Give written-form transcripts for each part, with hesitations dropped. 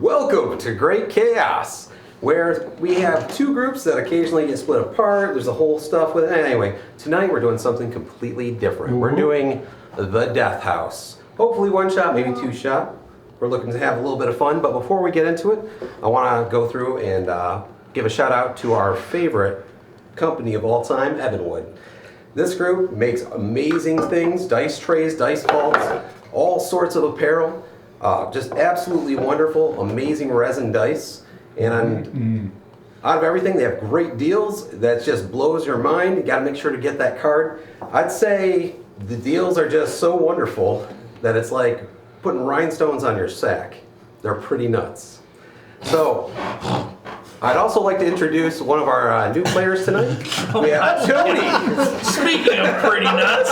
Welcome to Great Chaos, where we have two groups that occasionally get split apart. There's a whole stuff with it. Anyway, tonight we're doing something completely different. We're doing the Death House. Hopefully one shot, maybe two shot. We're looking to have a little bit of fun, but before we get into it, I want to go through and give a shout out to our favorite company of all time, Evanwood. This group makes amazing things, dice trays, dice vaults, all sorts of apparel. Just absolutely wonderful, amazing resin dice. And out of everything, they have great deals that just blows your mind. You got to make sure to get that card. I'd say the deals are just so wonderful that it's like putting rhinestones on your sack. They're pretty nuts. So, I'd also like to introduce one of our new players tonight. We have Tony. Speaking of pretty nuts.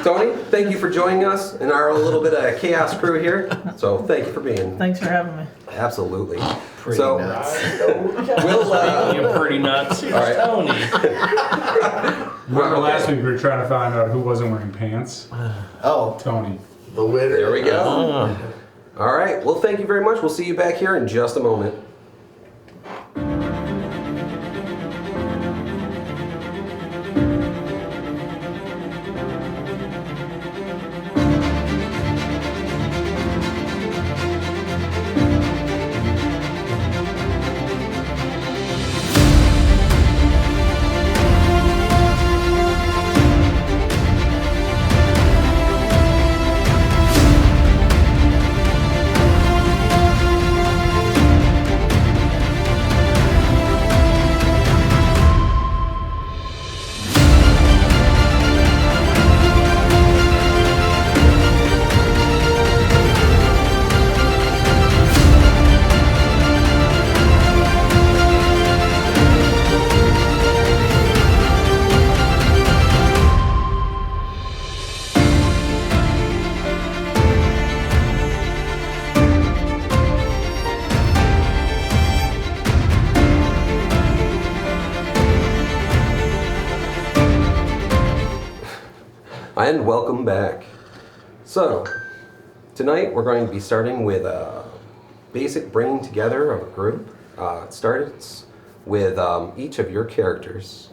Tony, thank you for joining us in our little bit of chaos crew here. So thank you for being. Thanks for having me. Absolutely. Pretty nuts. Speaking of pretty nuts, here's Tony. Remember last week we were trying to find out who wasn't wearing pants? Oh, Tony. the winner. There we go. All right. Well, thank you very much. We'll see you back here in just a moment. And welcome back. So, tonight we're going to be starting with a basic bringing together of a group. It starts with each of your characters.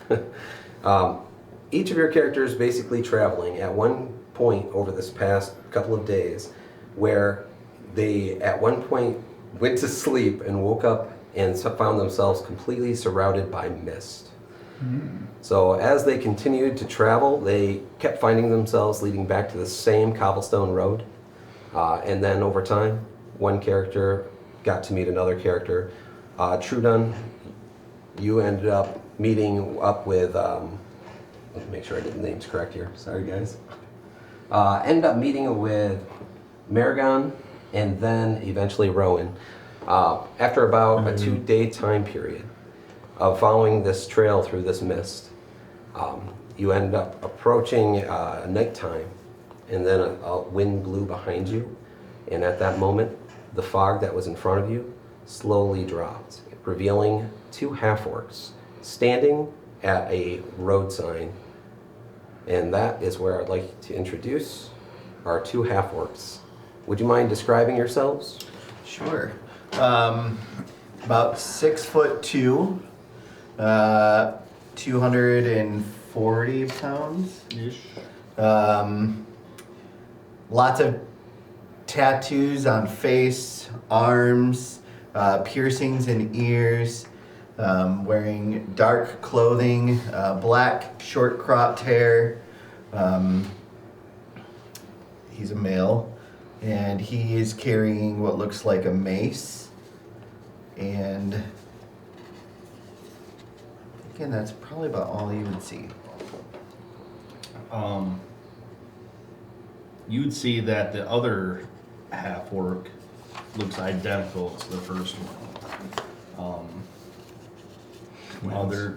Each of your characters basically traveling at one point over this past couple of days where they at one point went to sleep and woke up and found themselves completely surrounded by mist. So as they continued to travel, they kept finding themselves leading back to the same cobblestone road. And then over time, one character got to meet another character. Trudon, you ended up meeting up with, let me make sure I get the names correct here. Sorry, guys. Ended up meeting with Maragon and then eventually Rowan. After about a 2-day time period of following this trail through this mist, you end up approaching nighttime, and then a wind blew behind you, and at that moment, the fog that was in front of you slowly dropped, revealing two half-orcs standing at a road sign, and that is where I'd like to introduce our two half-orcs. Would you mind describing yourselves? Sure. About 6'2", 240 pounds. Ish. Lots of tattoos on face, arms, piercings in ears, wearing dark clothing, black short cropped hair. He's a male, and he is carrying what looks like a mace. And again, that's probably about all you would see. You would see that the other half orc looks identical to the first one.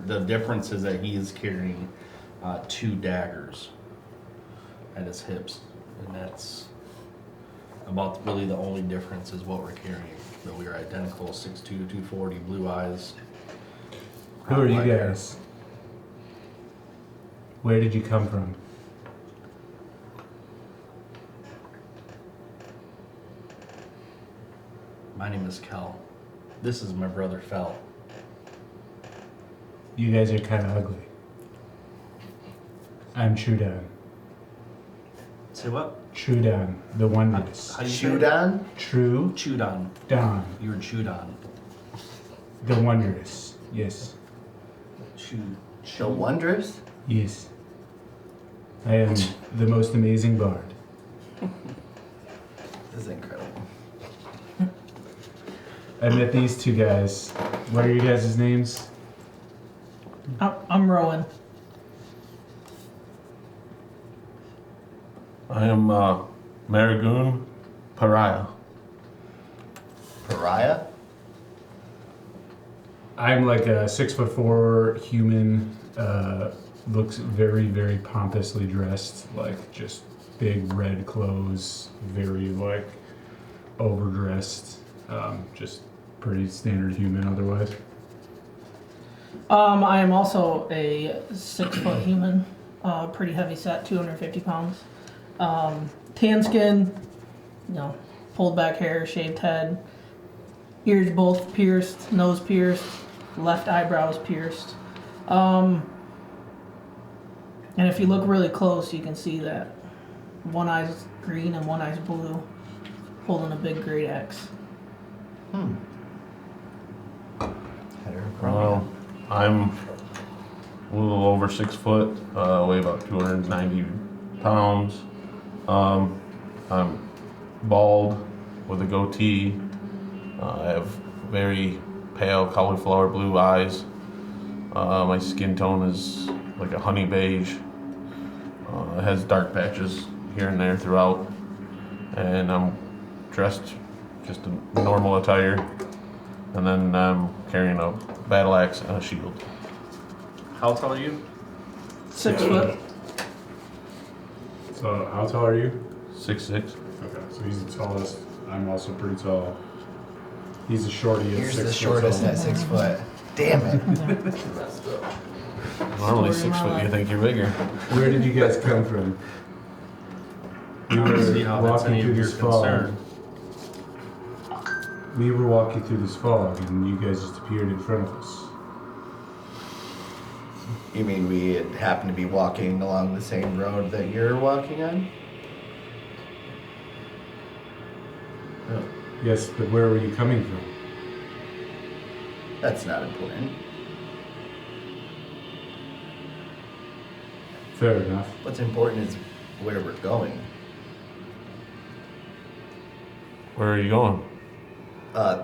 The difference is that he is carrying 2 daggers at his hips, and that's about really the only difference is what we're carrying. But we are identical, 6'2", 240, blue eyes. Who are you guys? Where did you come from? My name is Kel. This is my brother Fel. You guys are kind of ugly. I'm Chudan. Say what? Chudan, the wondrous. How do you say Shoot it? on? True Chewed on. Don, You were chewed on. the wondrous. Yes, Chewed. The Wondrous? yes. I am the most amazing bard. This is incredible. I met these two guys. What are you guys' names? I'm Rowan. I am Maragoon Pariah. Pariah? I'm like a 6'4" human. Looks very, very pompously dressed, like just big red clothes, very like overdressed. Just pretty standard human otherwise. I am also a 6-foot human, pretty heavy set, 250 pounds. Tan skin, pulled back hair, shaved head, ears both pierced, nose pierced, left eyebrows pierced. And if you look really close, you can see that one eye's green and one eye's blue, holding a big great axe. I'm a little over 6 foot, weigh about 290 pounds. I'm bald with a goatee. I have very pale cauliflower blue eyes. My skin tone is like a honey beige. It has dark patches here and there throughout. And I'm dressed just in normal attire. And then I'm carrying a battle axe and a shield. How tall are you? 6 foot. So how tall are you? 6'6". Okay, so he's the tallest. I'm also pretty tall. He's the shorty at Here's 6 the foot shortest tall. at 6 foot. Damn it. Normally Story of 6 my foot, you life. think you're bigger. Where did you guys come from? I don't see how that's any of your concern. We were walking through this fog, and you guys just appeared in front of us. You mean we happen to be walking along the same road that you're walking on? Yes, but where were you coming from? That's not important. Fair enough. What's important is where we're going. Where are you going?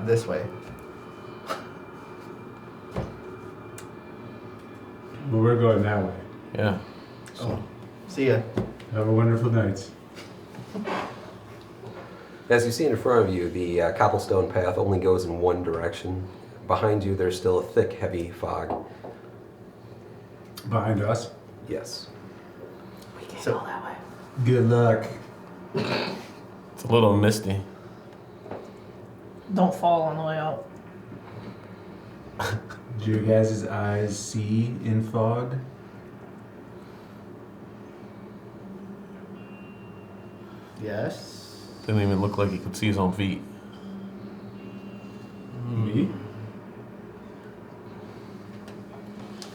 This way. Well, we're going that way. Yeah. Oh, see ya. Have a wonderful night. As you see in front of you, the cobblestone path only goes in one direction. Behind you, there's still a thick, heavy fog. Behind us. Yes. So, Good luck. It's a little misty. Don't fall on the way out. Do your guys' eyes see in fog? yes. Didn't even look like he could see his own feet. Me?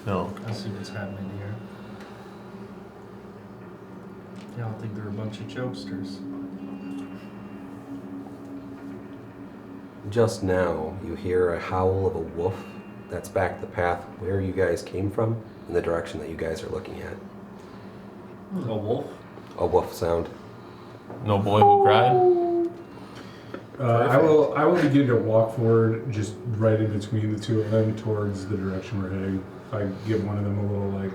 No. I see what's happening here. Yeah, I don't think they're a bunch of jokesters. Just now, you hear a howl of a wolf that's back the path where you guys came from, in the direction that you guys are looking at. A wolf? A wolf sound. No boy who cried? I will begin to walk forward, just right in between the two of them, towards the direction we're heading. If I give one of them a little like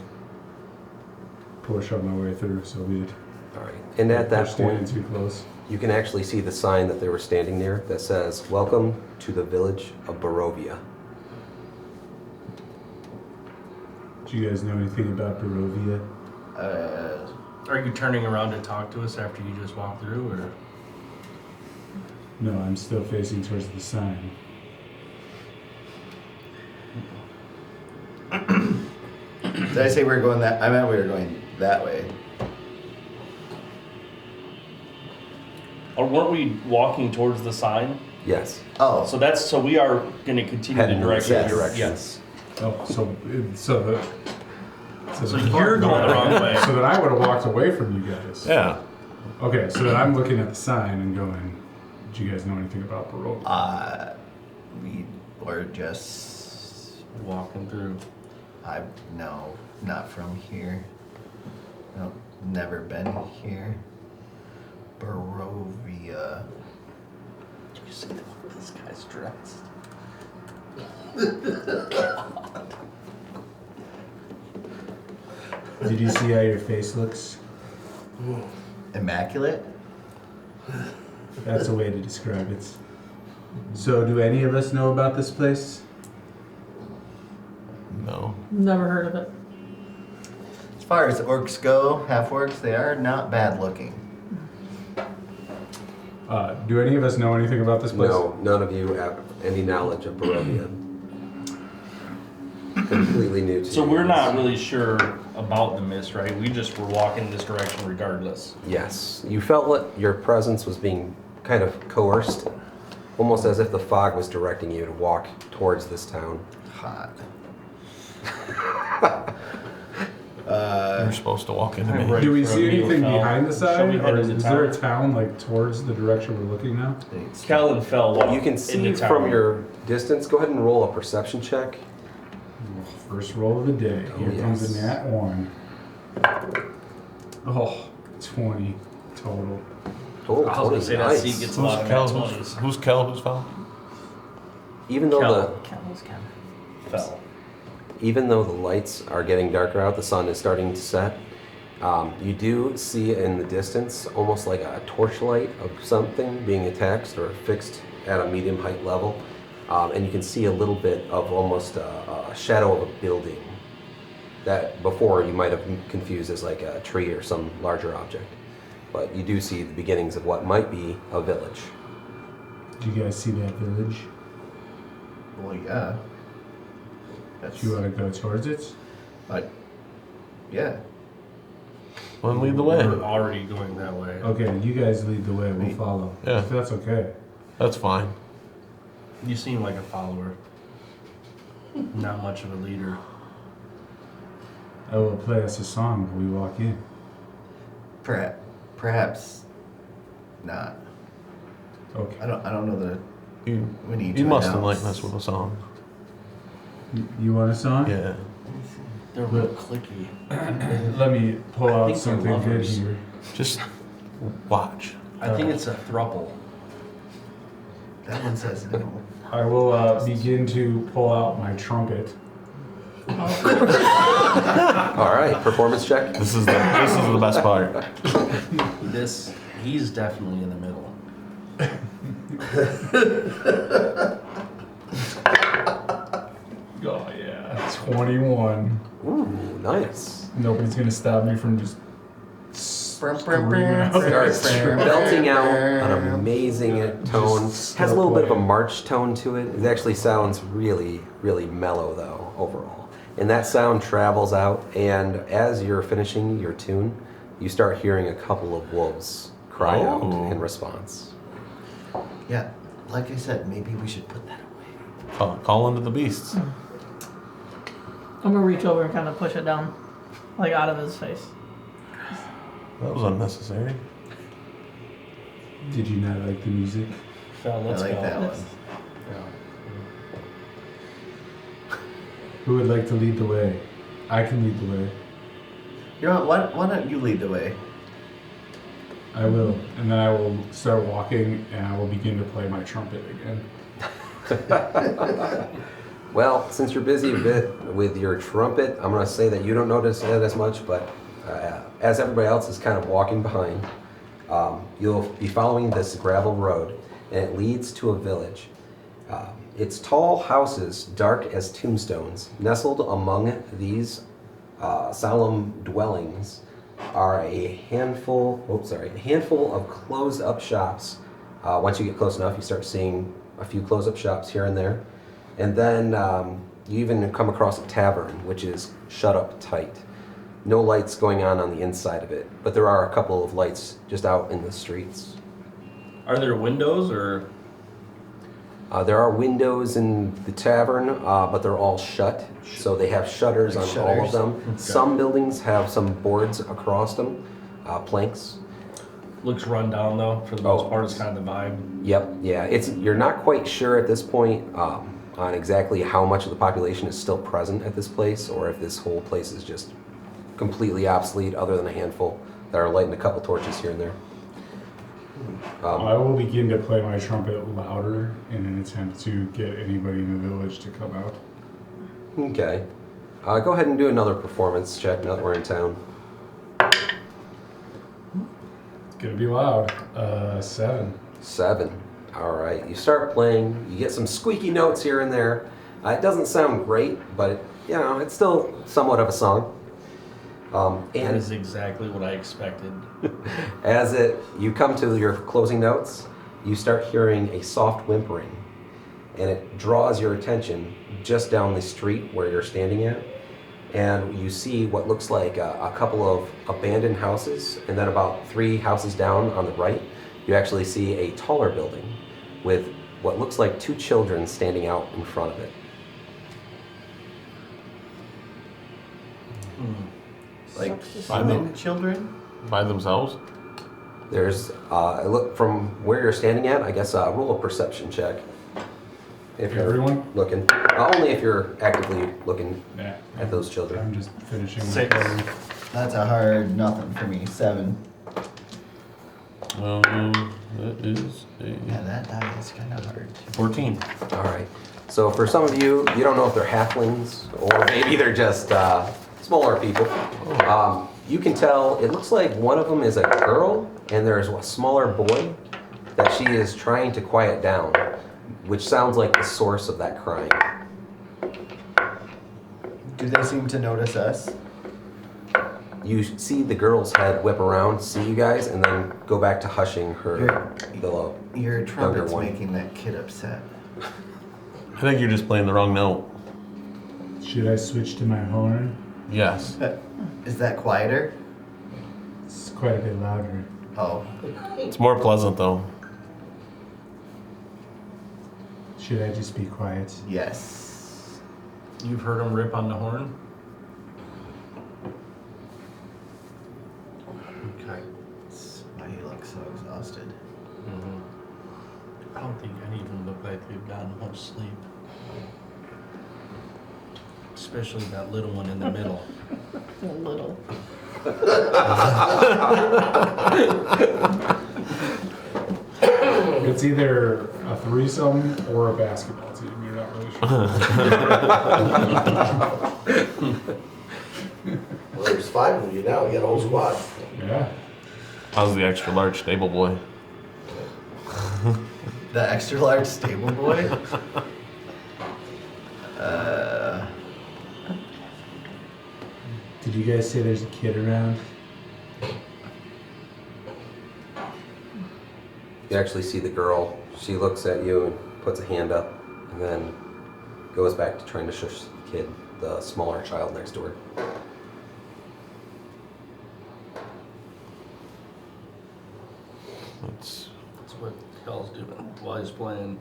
push on my way through, so be it. All right. And at that They're standing point, too close. you can actually see the sign that they were standing near that says, "Welcome to the village of Barovia." Do you guys know anything about Barovia? Are you turning around to talk to us after you just walked through, or? No, I'm still facing towards the sign. Did I say we were going that? I meant we were going that way. Or weren't we walking towards the sign? Yes. Oh, So we are going to continue Heading the in the direction. same direction. Yes. Oh, so So you're going the wrong way. So then I would have walked away from you guys. Yeah. Okay, so then I'm looking at the sign and going, "Do you guys know anything about Barovia?" we were just. Walking through. No, not from here. No, never been here. Barovia. Did you see the way this guy's dressed? Did you see how your face looks? Immaculate? That's a way to describe it. So, do any of us know about this place? No. Never heard of it. As far as orcs go, half orcs, they are not bad looking. Do any of us know anything about this place? No, none of you have any knowledge of Barovia. Completely new to So you. we're not really sure about the mist, right? We just were walking this direction regardless. Yes. You felt that your presence was being kind of coerced, almost as if the fog was directing you to walk towards this town. Hot. You're supposed to walk into me. Right. Do we for a see meal anything fell. behind the Shall sign? we head Or into is there a town? town like towards the direction we're looking now? Kellen fell walking You can see into town. from your distance. Go ahead and roll a perception check. First roll of the day. Here Oh, comes yes. a nat 1. Oh, 20 total. Oh, I was gonna say that nice. seat gets a Who's lot of Kel? nat 20s. Who's Kel? Who's foul? Even though Fell. even though the lights are getting darker out, the sun is starting to set. You do see in the distance almost like a torchlight of something being attached or fixed at a medium height level. And you can see a little bit of almost a shadow of a building that before you might have confused as like a tree or some larger object. But you do see the beginnings of what might be a village. Do you guys see that village? Well, yeah. That's. Do you want to go towards it? Yeah. Well, lead the way. We're already going that way. Okay, you guys lead the way. We'll Me? follow. Yeah. If that's okay. That's fine. You seem like a follower. Not much of a leader. I will play us a song when we walk in. Perhaps not. Okay. I don't know that You, we need you to must announce. enlighten us with a song. You want a song? Yeah. They're real clicky. Let me pull I out think they're something good lovers. here. Just watch. I think it's a thruple. That one says no. I will begin to pull out my trumpet. All right, performance check. This is the best part. He's definitely in the middle. Oh yeah, 21. Ooh, nice. Nobody's gonna stop me from just screaming out. Starts belting out an amazing tone. Just Has a little bit of a playing. march tone to it. It actually sounds really, really mellow though, overall. And that sound travels out, and as you're finishing your tune, you start hearing a couple of wolves cry out Oh. in response. Yeah, like I said, maybe we should put that away. Call into the beasts. I'm gonna reach over and kind of push it down, like out of his face. That was unnecessary. Did you not like the music? Fell, let's I like go. that one. Who would like to lead the way? I can lead the way. You know what? Why don't you lead the way? I will. And then I will start walking and I will begin to play my trumpet again. Well, since you're busy a bit with your trumpet, I'm going to say that you don't notice it as much, but as everybody else is kind of walking behind, you'll be following this gravel road, and it leads to a village. Its tall houses, dark as tombstones, nestled among these solemn dwellings, are a handful of closed-up shops. Once you get close enough, you start seeing a few closed-up shops here and there. And then you even come across a tavern, which is shut up tight. No lights going on the inside of it, but there are a couple of lights just out in the streets. Are there windows or? There are windows in the tavern, but they're all shut. So they have shutters Like on all of shutters. them. Some buildings have some boards across them, planks. Looks run down though, for the most part. It's kind of the vibe. Yep, yeah. You're not quite sure at this point on exactly how much of the population is still present at this place, or if this whole place is just completely obsolete, other than a handful that are lighting a couple torches here and there. I will begin to play my trumpet louder in an attempt to get anybody in the village to come out. Okay. Go ahead and do another performance check now that we're in town. It's gonna be loud. 7. 7. All right. You start playing. You get some squeaky notes here and there. It doesn't sound great, but it's still somewhat of a song. That And is exactly what I expected. as you come to your closing notes, you start hearing a soft whimpering, and it draws your attention just down the street where you're standing at, and you see what looks like a couple of abandoned houses, and then about 3 houses down on the right, you actually see a taller building with what looks like 2 children standing out in front of it. Like Find them. children? By themselves? There's look from where you're standing at. I guess roll a perception check. If you're Everyone? looking, only if you're actively looking Nah, at those children. I'm just finishing my 6. closing. That's a hard nothing for me. 7. That is Yeah, that die is kind of hard. 14. All right. So for some of you, you don't know if they're halflings or maybe they're just smaller people. You can tell it looks like one of them is a girl and there's a smaller boy that she is trying to quiet down, which sounds like the source of that crying. Do they seem to notice us? You see the girl's head whip around, see you guys, and then go back to hushing her below. Your trumpet's one. making that kid upset. I think you're just playing the wrong note. Should I switch to my horn? Yes. Is that quieter? It's quite a bit louder. Oh. It's more pleasant though. Should I just be quiet? Yes. You've heard him rip on the horn? Okay. That's why you look so exhausted. I don't think any of them look like they've gotten much sleep. Especially that little one in the middle. A little. It's either a threesome or a basketball team. You're not really sure. Well, there's 5 of you now. You got a whole squad. Yeah. How's the extra large stable boy? The extra large stable boy? Did you guys say there's a kid around? You actually see the girl. She looks at you and puts a hand up, and then goes back to trying to shush the kid, the smaller child next to her. That's That's what Kel's doing while he's playing.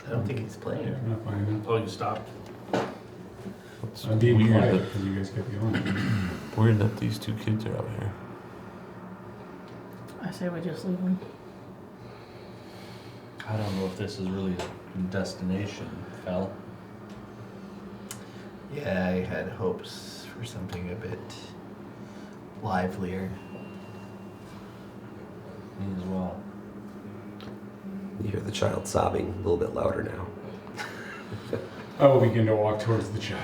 I don't think he's playing. Yeah, I'm not playing Oh, you stopped. that's it. I'm being weird. quiet That, because you guys kept going. weird that these 2 kids are out here. I say we just leave them. I don't know if this is really a destination, Fel. Yeah, I had hopes for something a bit livelier. Me as well. You hear the child sobbing a little bit louder now. I will begin to walk towards the child.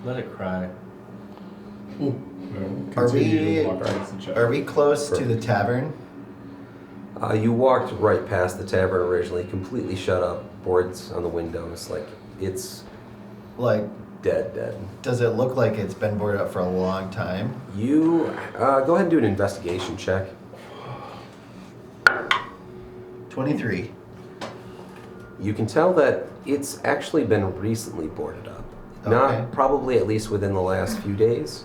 Let it cry. I will Are continue we- to walk towards the child. Are we close to the tavern? You walked right past the tavern originally, completely shut up, boards on the windows, like it's Like, dead. does it look like it's been boarded up for a long time? You go ahead and do an investigation check. 23. You can tell that it's actually been recently boarded up. Okay. Not probably at least within the last few days.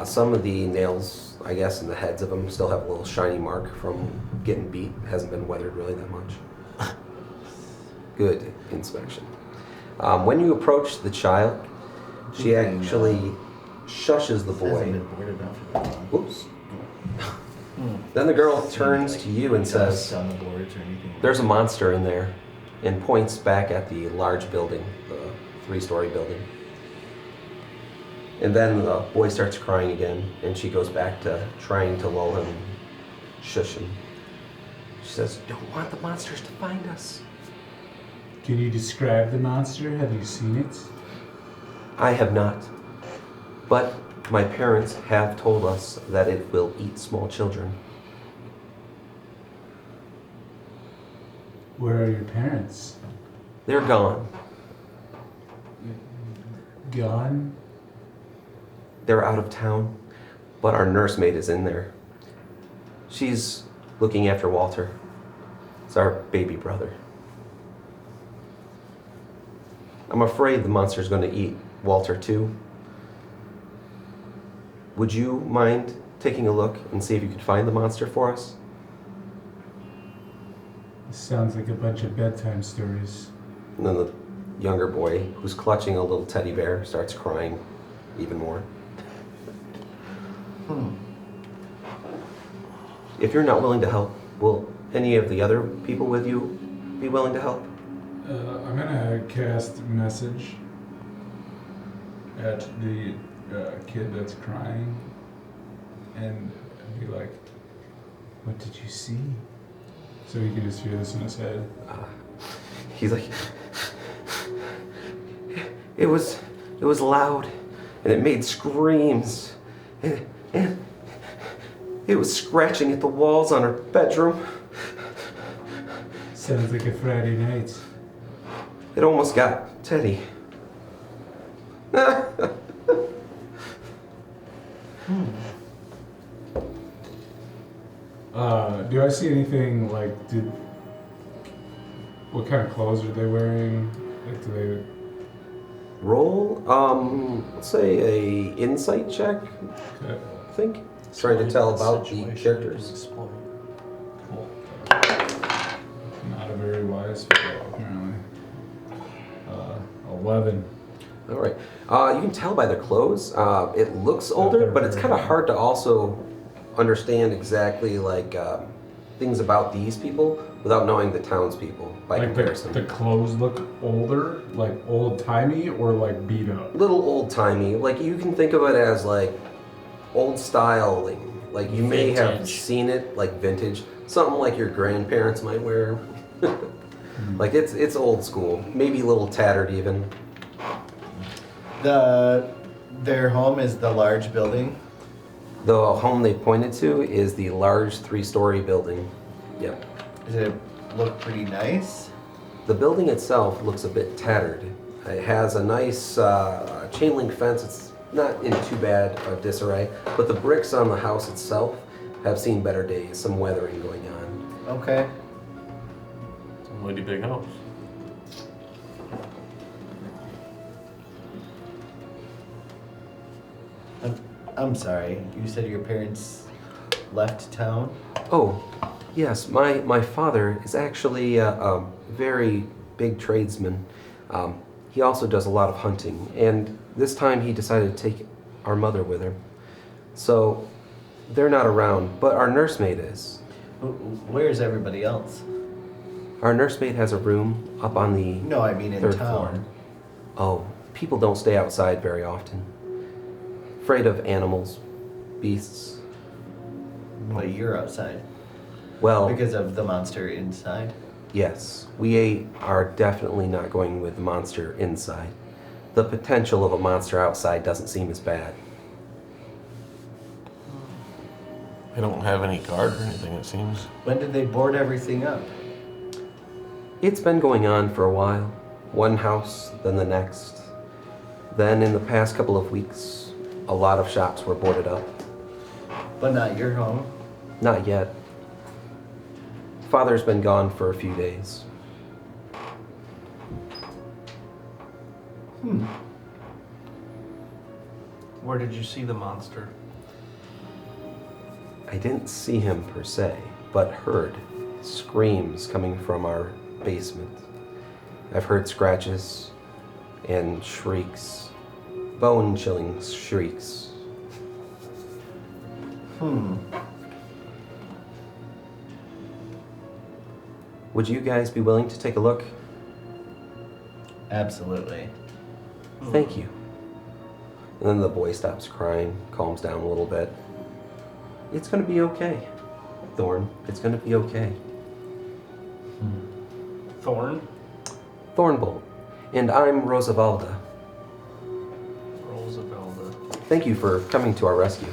Some of the nails, I guess, in the heads of them still have a little shiny mark from getting beat. Hasn't been weathered really that much. Good inspection. When you approach the child, she actually shushes the boy. Hasn't been boarded up for that long. Oops. Then the girl turns to you and says, On the boards or anything. "There's a monster in there," and points back at the large building, the 3-story building. And then the boy starts crying again, and she goes back to trying to lull him, shush him. She says, "Don't want the monsters to find us." Can you describe the monster? Have you seen it? I have not. But my parents have told us that it will eat small children. Where are your parents? They're gone. Gone? They're out of town, but our nursemaid is in there. She's looking after Walter. It's our baby brother. I'm afraid the monster's going to eat Walter too. Would you mind taking a look and see if you could find the monster for us? This sounds like a bunch of bedtime stories. And then the younger boy, who's clutching a little teddy bear, starts crying even more. If you're not willing to help, will any of the other people with you be willing to help? I'm gonna cast message at the kid that's crying and be like, "What did you see?" So he can just hear this in his head. He's like, it was loud, and it made screams, and it was scratching at the walls on our bedroom. Sounds like a Friday night. It almost got Teddy. Do I see anything like, what kind of clothes are they wearing? Like, do they... Roll, let's say a insight check, Okay. I think. Trying to tell about the characters. Cool. Not a very wise fellow, apparently. 11. All right. You can tell by their clothes. It looks older, but it's kind of hard to also understand exactly like things about these people without knowing the townspeople by Like comparison. the clothes look older, like old-timey, or like beat up? Little old-timey. Like you can think of it as like old styling. Like you may have Vintage. seen it like vintage, something like your grandparents might wear. Like it's old school, maybe a little tattered even. Their home is the large building. The home they pointed to is the large 3-story building. Yep. Does it look pretty nice? The building itself looks a bit tattered. It has a nice chain link fence. It's not in too bad of disarray, but the bricks on the house itself have seen better days, some weathering going on. Okay. It's a mighty big house. I'm sorry. You said your parents left town? Oh, yes, my father is actually a very big tradesman. He also does a lot of hunting, and this time he decided to take our mother with him. So they're not around, but our nursemaid is. Where's everybody else? Our nursemaid has a room up on the No, I mean in 3rd town. floor. Oh, people don't stay outside very often. Afraid of animals, beasts. But you're outside Well, because of the monster inside. yes, we are definitely not going with the monster inside. The potential of a monster outside doesn't seem as bad. They don't have any guard or anything, it seems. When did they board everything up? It's been going on for a while. One house, then the next. Then in the past couple of weeks, a lot of shops were boarded up. But not your home. Not yet. Father's been gone for a few days. Where did you see the monster? I didn't see him per se, but heard screams coming from our basement. I've heard scratches and shrieks, bone-chilling shrieks. Would you guys be willing to take a look? Absolutely. Thank you. And then the boy stops crying, calms down a little bit. It's gonna be okay, Thorn. It's gonna be okay. Thorn? Thornbolt. And I'm Rosavalda. Rosavalda. Thank you for coming to our rescue.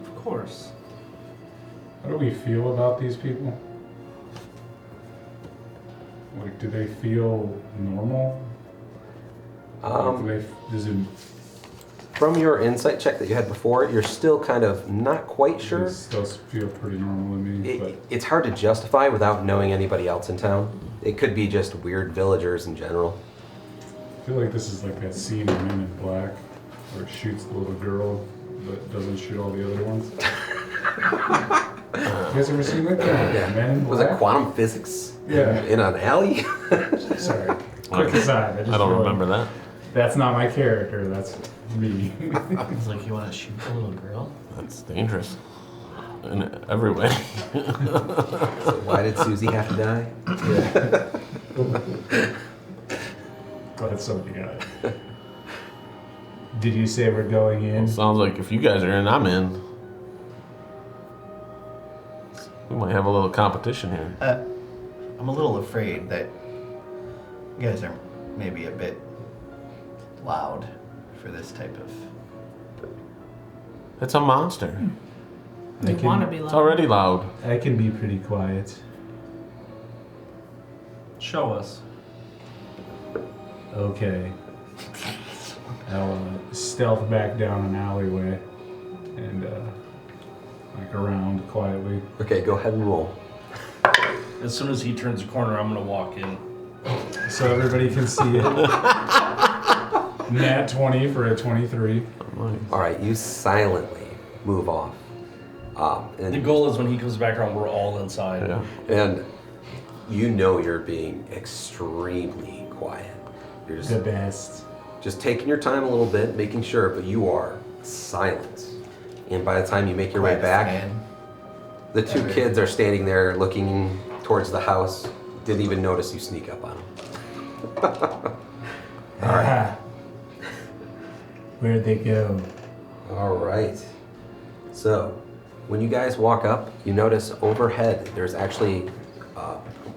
Of course. How do we feel about these people? Like, do they feel normal? Does it From your insight check that you had before, you're still kind of not quite sure. It does feel pretty normal to me, but It's hard to justify without knowing anybody else in town. It could be just weird villagers in general. I feel like this is like that scene in Men in Black where it shoots the little girl but doesn't shoot all the other ones. You guys ever seen that? Men in Was Black? it quantum physics? Yeah. In an alley? Sorry. Quick aside. I don't remember that. That's not my character. That's me. It's like, you want to shoot the little girl? That's dangerous. In every way. So why did Susie have to die? Glad somebody got it. Did you say we're going in? Sounds like if you guys are in, I'm in. We might have a little competition here. I'm a little afraid that you guys are maybe a bit loud for this type of... It's a monster. They can- want to be It's loud. already loud. I can be pretty quiet. Show us. Okay. I'll stealth back down an alleyway and like around quietly. Okay, go ahead and roll. As soon as he turns the corner, I'm going to walk in. So everybody can see it. Nat 20 for a 23. All right, you silently move off. The goal is when he comes back around, we're all inside. Yeah. And you know you're being extremely quiet. You're The best. just taking your time a little bit, making sure, but you are silent. And by the time you make your way Quiet back, man. the two kids are standing there looking towards the house. Didn't even notice you sneak up on them. All right. Where'd they go? All right. So, when you guys walk up, you notice overhead there's actually,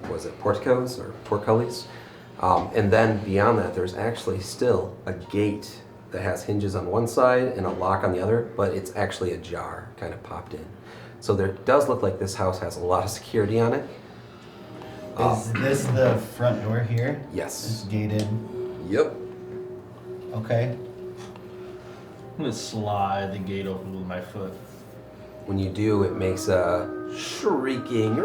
was it porticos or portcullis? And then beyond that, there's actually still a gate that has hinges on one side and a lock on the other, but it's actually ajar, kind of popped in. So there does look like this house has a lot of security on it. Is this the front door here? Yes. It's gated. Yep. Okay. I'm going to slide the gate open with my foot. When you do, it makes a shrieking,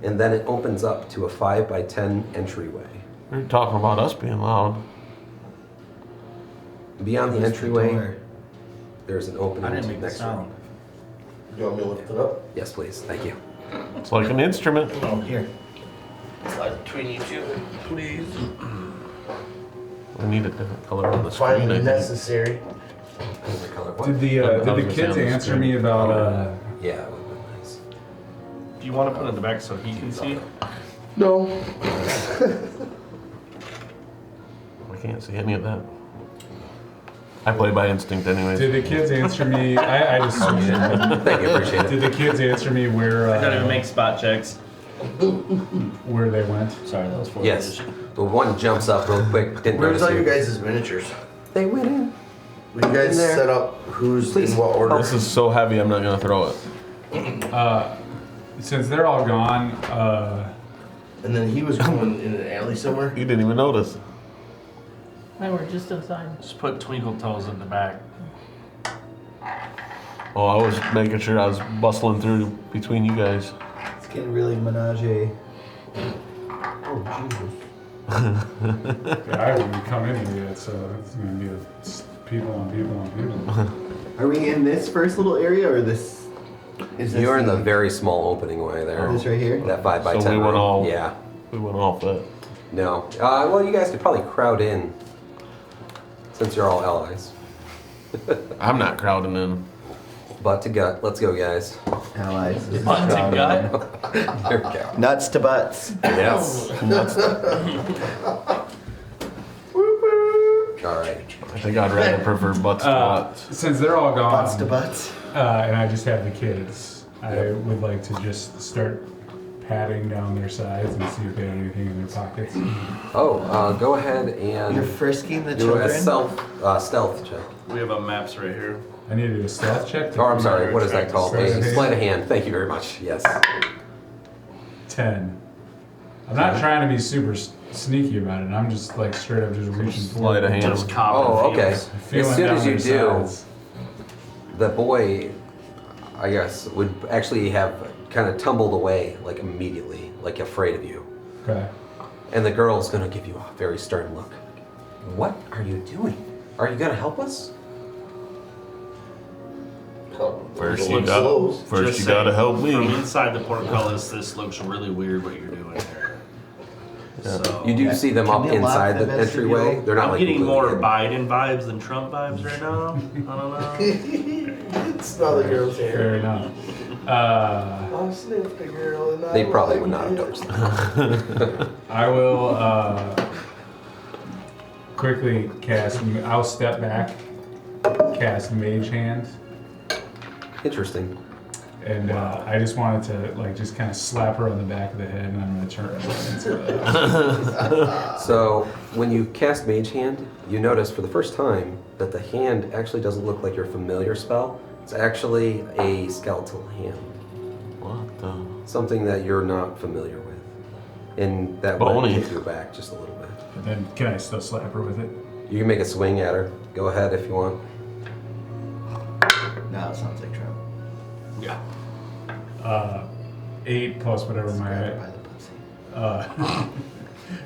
and then it opens up to a 5x10 entryway. You're talking about us being loud. Beyond the Where's entryway, door? there's an opening I didn't to make the next sound. room. You want me to lift it up? Yes, please. Thank you. It's like an instrument. Oh, here. Slide between you two, please. I need a different color on the screen. Finally I think. necessary. Another color. What? Did the I was gonna kids say on the answer screen. me about Yeah, it would be nice. Do you want to put it in the back so he can see? No. I can't see any of that. I play by instinct anyways. Did the kids answer me? I just Thank you. Appreciate it. did the kids answer me where I don't even make spot checks. where they went? Sorry, that was for Yes. The one jumps up real quick. Didn't Where's notice all you. you guys' miniatures? They went in. Will you guys In there. set up who's Please. in what order? This is so heavy, I'm not gonna throw it. Since they're all gone, And then he was going in an alley somewhere. You didn't even notice. They were just inside. Just put Twinkle Toes in the back. Oh, I was making sure I was bustling through between you guys. It's getting really menage. Oh Jesus. Yeah, I haven't even come in here yet, so it's gonna be people on people on people. Are we in this first little area or this? Is this You're in the very small opening way there. Oh, this right here? That 5 by So 10 we went room. all- Yeah. We went off that. No. Well, you guys could probably crowd in since you're all allies. I'm not crowding in. Butt to gut. Let's go, guys. allies? This is Butt to strong. gut. There we go. Nuts to butts. Yes. All right. I think I'd rather prefer butts to butts. Since they're all gone, Butts to butts. and I just have the kids, I would like to just start patting down their sides and see if they have anything in their pockets. Oh, go ahead You're and frisking the do a children. stealth check. We have maps right here. I need to do a stealth check. To Oh, I'm figure sorry. out What is that called? Sleight of A hand? sleight of hand. Thank you very much. Yes. 10. I'm not trying to be super sneaky about it. I'm just like straight up just reaching Sleight of hand. Just common Oh, okay. feels. feeling As soon down as you their do, sides. the boy, I guess, would actually have kind of tumbled away like immediately, like afraid of you. Okay. And the girl's gonna give you a very stern look. What are you doing? Are you gonna help us? First Looks you got, close. first Just you gotta help From me. inside the portcullis, this looks really weird what you're doing there. So You do see them Can up you lock inside the the entryway. vestibule? They're not I'm like getting more completely Biden vibes than Trump vibes right now. I don't know. Smell the girl's hair. Fair enough. I sniffed a girl and hidden. I They probably liked would not have it. noticed that. I will quickly cast. I'll step back, cast Mage Hand, Interesting. and I just wanted to like just kind of slap her on the back of the head, and I'm gonna turn her into the So when you cast Mage Hand, you notice for the first time that the hand actually doesn't look like your familiar spell. It's actually a skeletal hand. What the? Something that you're not familiar with. And that Bony. would take you back just a little bit. But then can I still slap her with it? You can make a swing at her. Go ahead if you want. No, it sounds like Trump. Yeah. 8 plus whatever Grab her my by the pussy.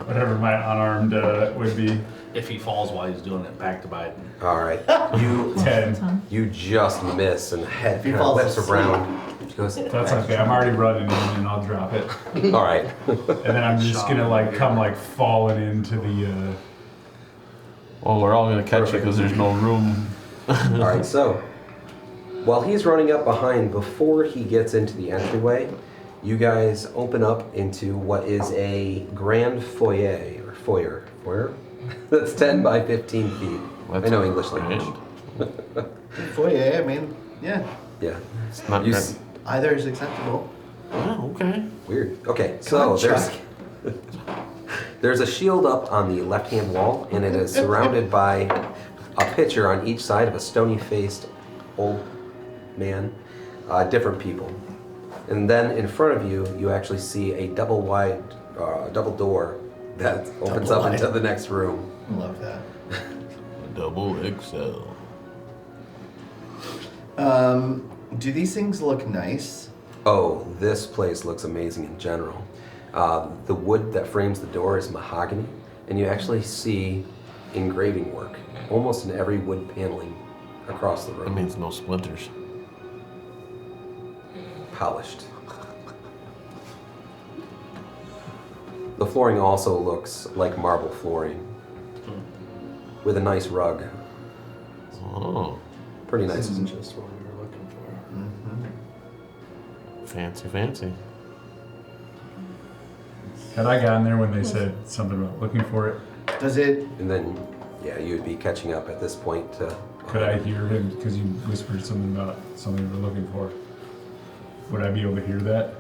whatever my unarmed would be. If he falls while he's doing it, back to Biden. All right. You 10. you just miss and the head If he kind of falls whips asleep. around. She goes, That's okay. I'm already running in, and I'll drop it, all right. and then I'm just gonna like come like falling into the. Well, we're all gonna catch you because there's no room. All right. So while he's running up behind, before he gets into the entryway, you guys open up into what is a grand foyer or foyer. Foyer? That's 10 by 15 feet. That's I know English language. grand. Foyer, I mean, yeah. Yeah. It's not You grand. s- Either is acceptable. Oh, okay. Weird. Okay, Come so on, Chuck. there's a shield up on the left-hand wall, and it is surrounded by a pitcher on each side of a stony-faced old man, different people. And then in front of you, you actually see a double door that opens Double up wide. into the next room. I love that. Double XL. Do these things look nice? Oh, this place looks amazing in general. The wood that frames the door is mahogany, and you actually see engraving work almost in every wood paneling across the That room. means no splinters. Polished. The flooring also looks like marble flooring with a nice rug. Oh, Pretty This nice. isn't just what we were looking for. fancy, fancy. Had I gotten there when they said something about looking for it? Does it? And then, yeah, you'd be catching up at this point to. Could I hear him because you whispered something about something you were looking for? Would I be able to hear that?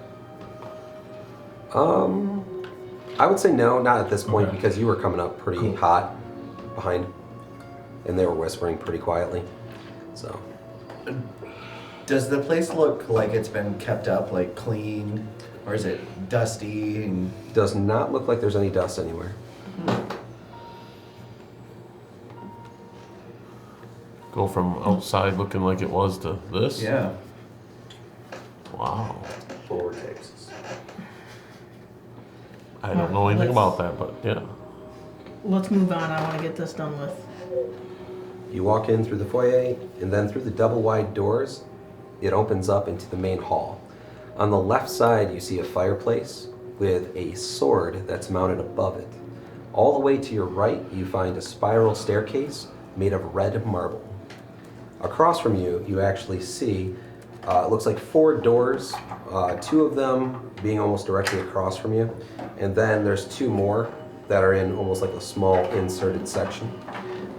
I would say no, not at this point, Okay. because you were coming up pretty Cool. hot behind, and they were whispering pretty quietly. So, Does the place look like it's been kept up, like clean, or is it dusty? And does not look like there's any dust anywhere. Go from outside looking like it was to this? yeah, Wow. Forward Texas. I don't know anything about that, but yeah. let's move on. I want to get this done with. You walk in through the foyer, and then through the double wide doors, it opens up into the main hall. On the left side, you see a fireplace with a sword that's mounted above it. All the way to your right, you find a spiral staircase made of red marble. Across from you, you actually see, it looks like 4 doors, 2 of them being almost directly across from you, and then there's 2 more that are in almost like a small inserted section.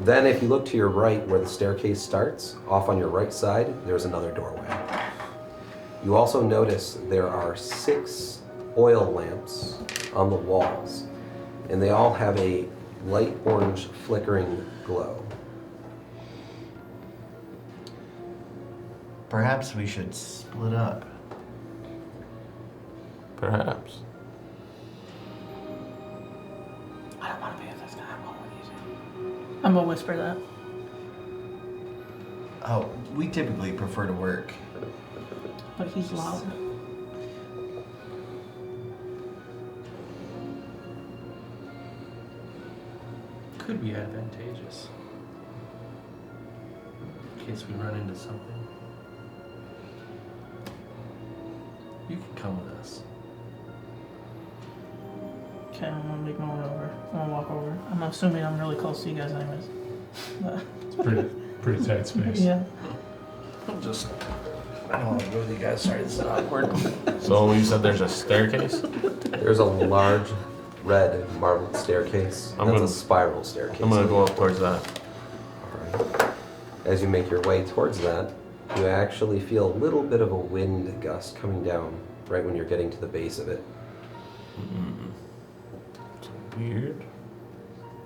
Then if you look to your right where the staircase starts, off on your right side, there's another doorway. You also notice there are 6 oil lamps on the walls, and they all have a light orange flickering glow. Perhaps we should split up. Perhaps. I don't want to be with this guy. I'm gonna whisper that. Oh, we typically prefer to work. But he's loud. Could be advantageous. In case we run into something. You can come with us. Okay, I'm gonna make my way over. I'm gonna walk over. I'm assuming I'm really close to you guys anyways. But, It's pretty tight space. yeah. I don't want to go with you guys. Sorry, this is awkward. So you said there's a staircase? There's a large red marble staircase. I'm That's gonna- a spiral staircase. I'm gonna go up towards that. Alright. As you make your way towards that, you actually feel a little bit of a wind gust coming down right when you're getting to the base of it. Weird.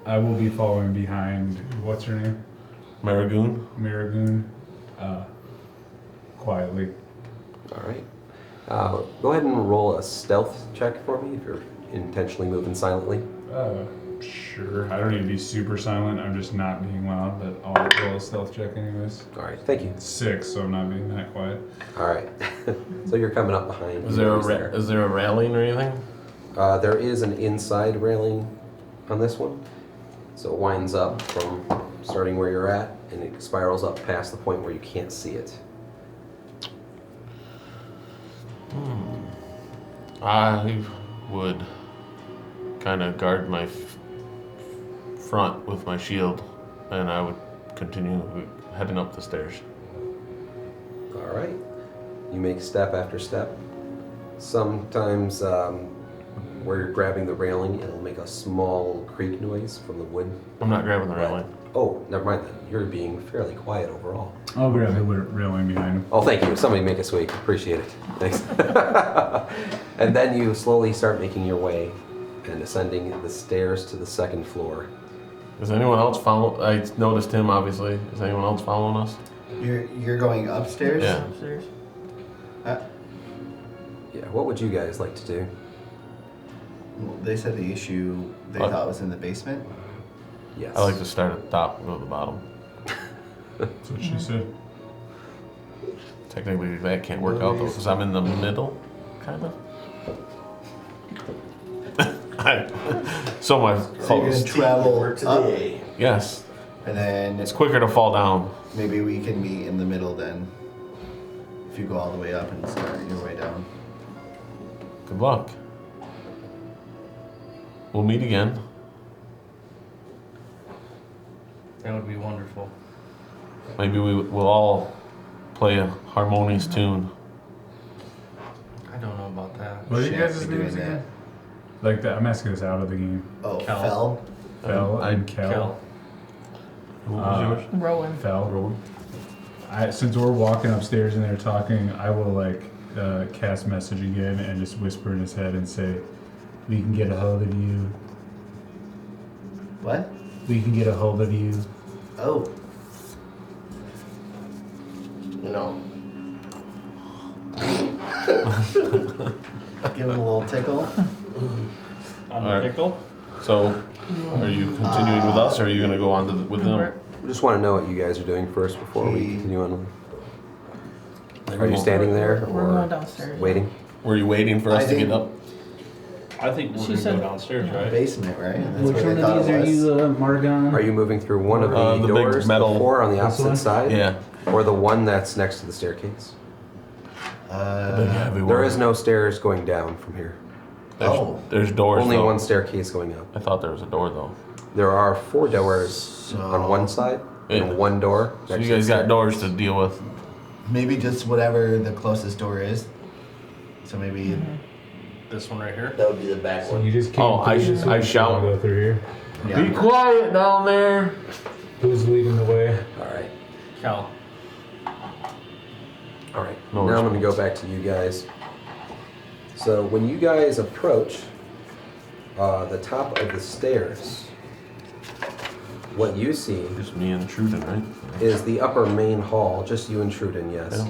I will be following behind. What's her name? Maragoon? Maragoon. Quietly. Alright. Go ahead and roll a stealth check for me if you're intentionally moving silently. Sure. I don't need to be super silent. I'm just not being loud, but I'll roll a stealth check anyways. Alright, thank you. 6, so I'm not being that quiet. Alright. So you're coming up behind. Is there who's there. is there a railing or anything? There is an inside railing on this one. So it winds up from starting where you're at, and it spirals up past the point where you can't see it. I would kind of guard my front with my shield, and I would continue heading up the stairs. Alright. You make step after step. Sometimes where you're grabbing the railing, it'll make a small creak noise from the wood. I'm not grabbing the railing. Oh, never mind then. You're being fairly quiet overall. I'll grab the railing behind him. Oh, thank you. Somebody make us squeak. Appreciate it. Thanks. And then you slowly start making your way and ascending the stairs to the 2nd floor. Is anyone else following? I noticed him, obviously. Is anyone else following us? You're going upstairs? Yeah. Upstairs. Yeah, what would you guys like to do? Well, they said the issue they What? thought was in the basement. Yes. I like to start at the top and go to the bottom. That's what she said. Technically, that can't work out though, because I'm in the middle, kind of. So my So you're gonna host. travel Work up, today. Yes, and then it's quicker to fall down. maybe we can meet in the middle then. If you go all the way up and start your way down. Good luck. We'll meet again. That would be wonderful. Maybe we'll all play a harmonious tune. I don't know about that. What are you Shan't guys' be names doing again? Like that. I'm asking this out of the game. Oh, Cal. fell. Fel I- and Kel. What was yours? Rowan. Fel. Since we're walking upstairs and they're talking, I will like cast message again and just whisper in his head and say, "We can get a hold of you. What? We can get a hold of you." Oh. No. Give him a little tickle. On Alright. the pickle? So, are you continuing with us, or are you gonna go on with them? I just want to know what you guys are doing first before we continue on. Are you standing there We're going or downstairs. waiting? Were you waiting for us I to get think- up? I think we're She gonna said- go downstairs, yeah. right? Basement, right? That's Which where one they of thought these it are was. you, Margon? Are you moving through one of The the big doors, metal- the four on the This opposite one? side? Yeah. Or the one that's next to the staircase? The big heavy one. There is no stairs going down from here. There's doors. Only though. one staircase going up. I thought there was a door though. There are 4 doors on one side Yeah. and 1 door. So next you to guys the got doors to deal with. Maybe just whatever the closest door is. So maybe This one right here. That would be the back So one. you just came Oh, I through, sh- so I you shout. Go through here. yeah. Be quiet down there. Who's leading the way? All right. Cal. All right. No now I'm going to go back to you guys. So when you guys approach the top of the stairs, what you see Just me intruding, right? is the upper main hall. Just you and Truden, yes.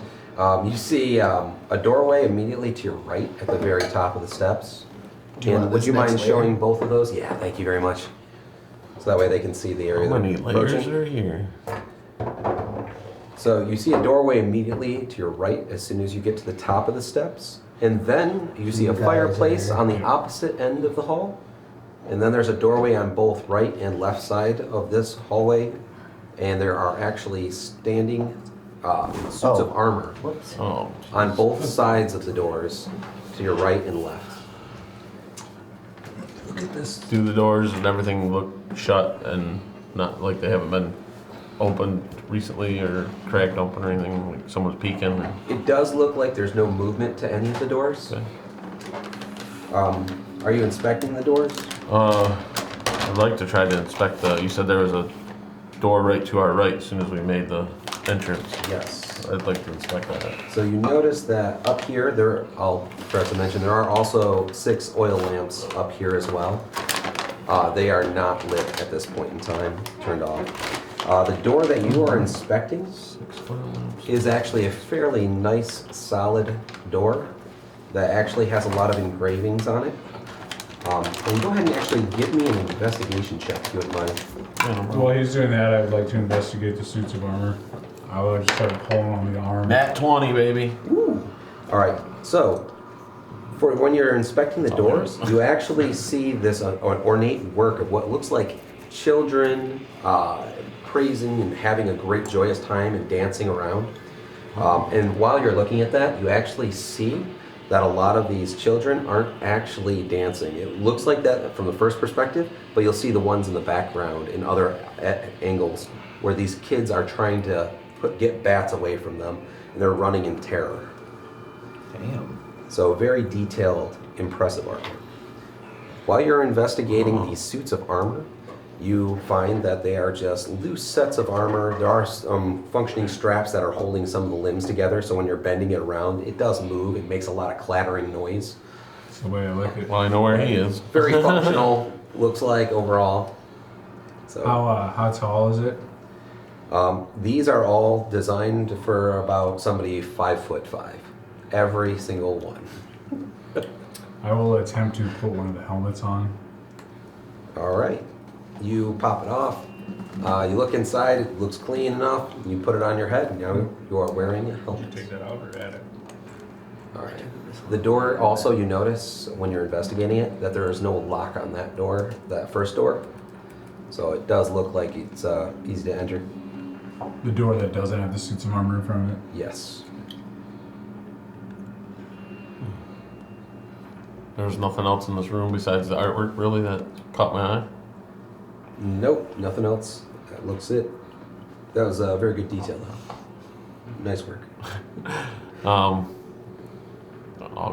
You see a doorway immediately to your right at the very top of the steps. Do you And want would this you mind next showing layer? both of those? Yeah, thank you very much. So that way they can see the area How many they're layers approaching. are here? So you see a doorway immediately to your right as soon as you get to the top of the steps. And then you see a You guys fireplace are- on the opposite end of the hall. And then there's a doorway on both right and left side of this hallway. And there are actually standing suits of armor Whoops. Oh, on both sides of the doors to your right and left. Look at this. do the doors and everything look shut and not like they haven't been opened recently or cracked open or anything? Like someone's peeking. Or, It does look like there's no movement to any of the doors. okay. Are you inspecting the doors? I'd like to try to inspect the. You said there was a door right to our right as soon as we made the entrance. Yes. I'd like to inspect that. So you notice that up here, I'll forgot to mention, there are also 6 oil lamps up here as well. They are not lit at this point in time, turned off. The door that you are inspecting 6 foot lamps. is actually a fairly nice, solid door that actually has a lot of engravings on it. And go ahead and actually give me an investigation check if you wouldn't mind. Yeah, no problem. While he's doing that, I would like to investigate the suits of armor. I would start pulling on the arm. Nat 20, baby. All right, so for when you're inspecting the doors, you actually see this ornate work of what looks like children praising and having a great joyous time and dancing around. And while you're looking at that, you actually see that a lot of these children aren't actually dancing. It looks like that from the first perspective, but you'll see the ones in the background in other angles where these kids are trying to get bats away from them, and they're running in terror. Damn. So very detailed, impressive artwork. While you're investigating these suits of armor, you find that they are just loose sets of armor. There are some functioning straps that are holding some of the limbs together, so when you're bending it around, it does move. It makes a lot of clattering noise. That's the way I like it. Well, I know where he is. Very functional, looks like, overall. So How tall is it? these are all designed for about somebody 5'5". Every single one. I will attempt to put one of the helmets on. All right. You pop it off. You look inside. It looks clean enough. You put it on your head. Now you are wearing a helmet. Take that out or add it? All right. The door also, you notice when you're investigating it that there is no lock on that door, that first door. So it does look like it's easy to enter. The door that doesn't have the suits of armor in front of it. Yes. There's nothing else in this room besides the artwork, really, that caught my eye. Nope. Nothing else. That looks it. That was a very good detail, though. Nice work. I'll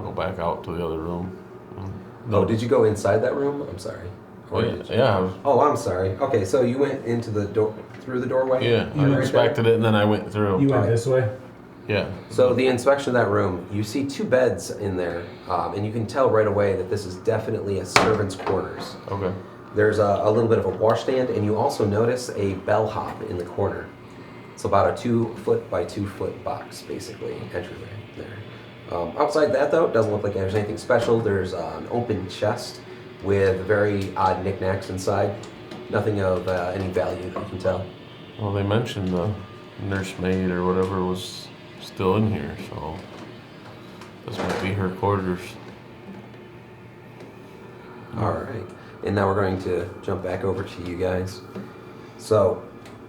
go back out to the other room. Oh, did you go inside that room? I'm sorry. Or did you- Yeah, I was, Oh, I'm sorry. Okay, so you went into the door, through the doorway? yeah. Right I there? inspected it and then I went through. You went Alright. this way? Yeah. So the inspection of that room, you see 2 beds in there, and you can tell right away that this is definitely a servant's quarters. Okay. There's a little bit of a washstand, and you also notice a bellhop in the corner. It's about a 2-foot by 2-foot box, basically, entryway there. Outside that, though, it doesn't look like there's anything special. There's an open chest with very odd knickknacks inside. Nothing of any value that you can tell. Well, they mentioned the nursemaid or whatever was still in here, so this might be her quarters. All right. And now we're going to jump back over to you guys. So,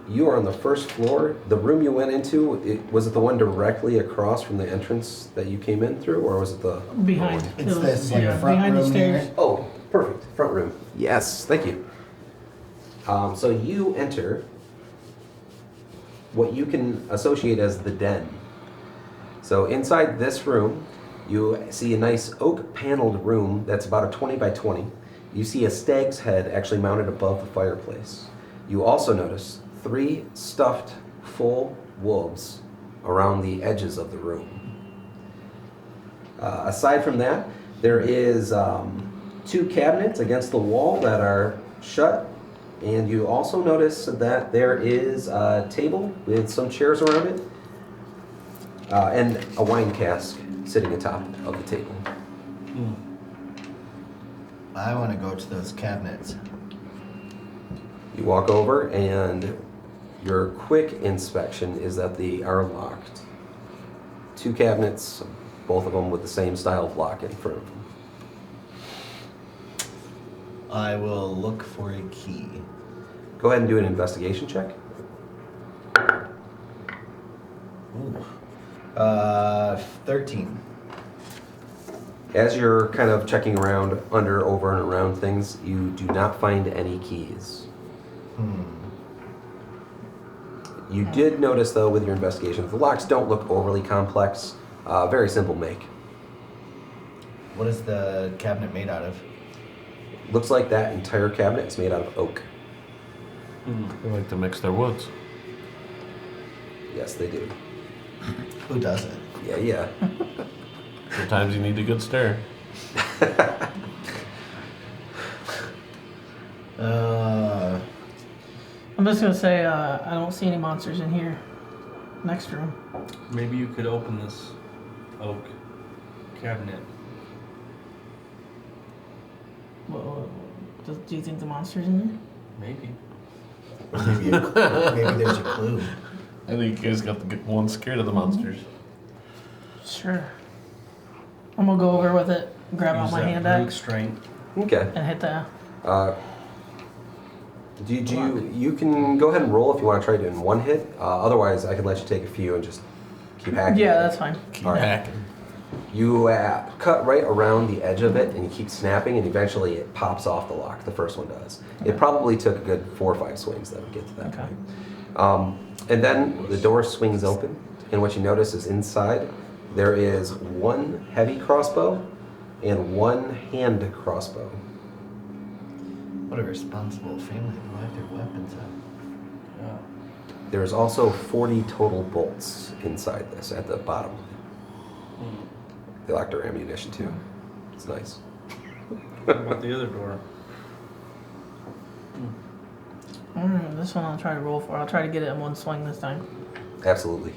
you are on the first floor. The room you went into, was it the one directly across from the entrance that you came in through, or was it the... Behind. It's It was- this like yeah, front behind the room stairs. here. Oh, perfect. Front room. Yes, thank you. So you enter what you can associate as the den. So inside this room, you see a nice oak paneled room that's about a 20 by 20. You see a stag's head actually mounted above the fireplace. You also notice 3 stuffed full wolves around the edges of the room. Aside from that, there is 2 cabinets against the wall that are shut, and you also notice that there is a table with some chairs around it, and a wine cask sitting atop of the table. I want to go to those cabinets. You walk over, and your quick inspection is that they are locked. 2 cabinets, both of them with the same style of lock in front of them. I will look for a key. Go ahead and do an investigation check. Ooh. 13. As you're kind of checking around under, over, and around things, you do not find any keys. You did notice, though, with your investigation, the locks don't look overly complex. Very simple make. What is the cabinet made out of? Looks like that entire cabinet is made out of oak. They like to mix their woods. Yes, they do. Who doesn't? Yeah. Sometimes you need a good stare. I'm just gonna say I don't see any monsters in here. Next room. Maybe you could open this oak cabinet. Do you think the monster's in there? Maybe. Maybe there's a clue. I think you guys got to get one scared of the monsters. Sure. I'm gonna go over with it, grab out Use my that hand brute axe, strength. Okay. and hit the. You can go ahead and roll if you want to try it in one hit. Otherwise, I can let you take a few and just keep hacking. Yeah, that's fine. Keep All right. hacking. You cut right around the edge of it, and you keep snapping, and eventually it pops off the lock. The first one does. It probably took a good 4 or 5 swings that would get to that Okay. point. And then the door swings open, and what you notice is inside there is 1 heavy crossbow and 1 hand crossbow. What a responsible family to have their weapons up. Yeah. There's also 40 total bolts inside this at the bottom. They locked their ammunition too. It's nice. What about the other door? This one I'll try to roll for. I'll try to get it in one swing this time. Absolutely.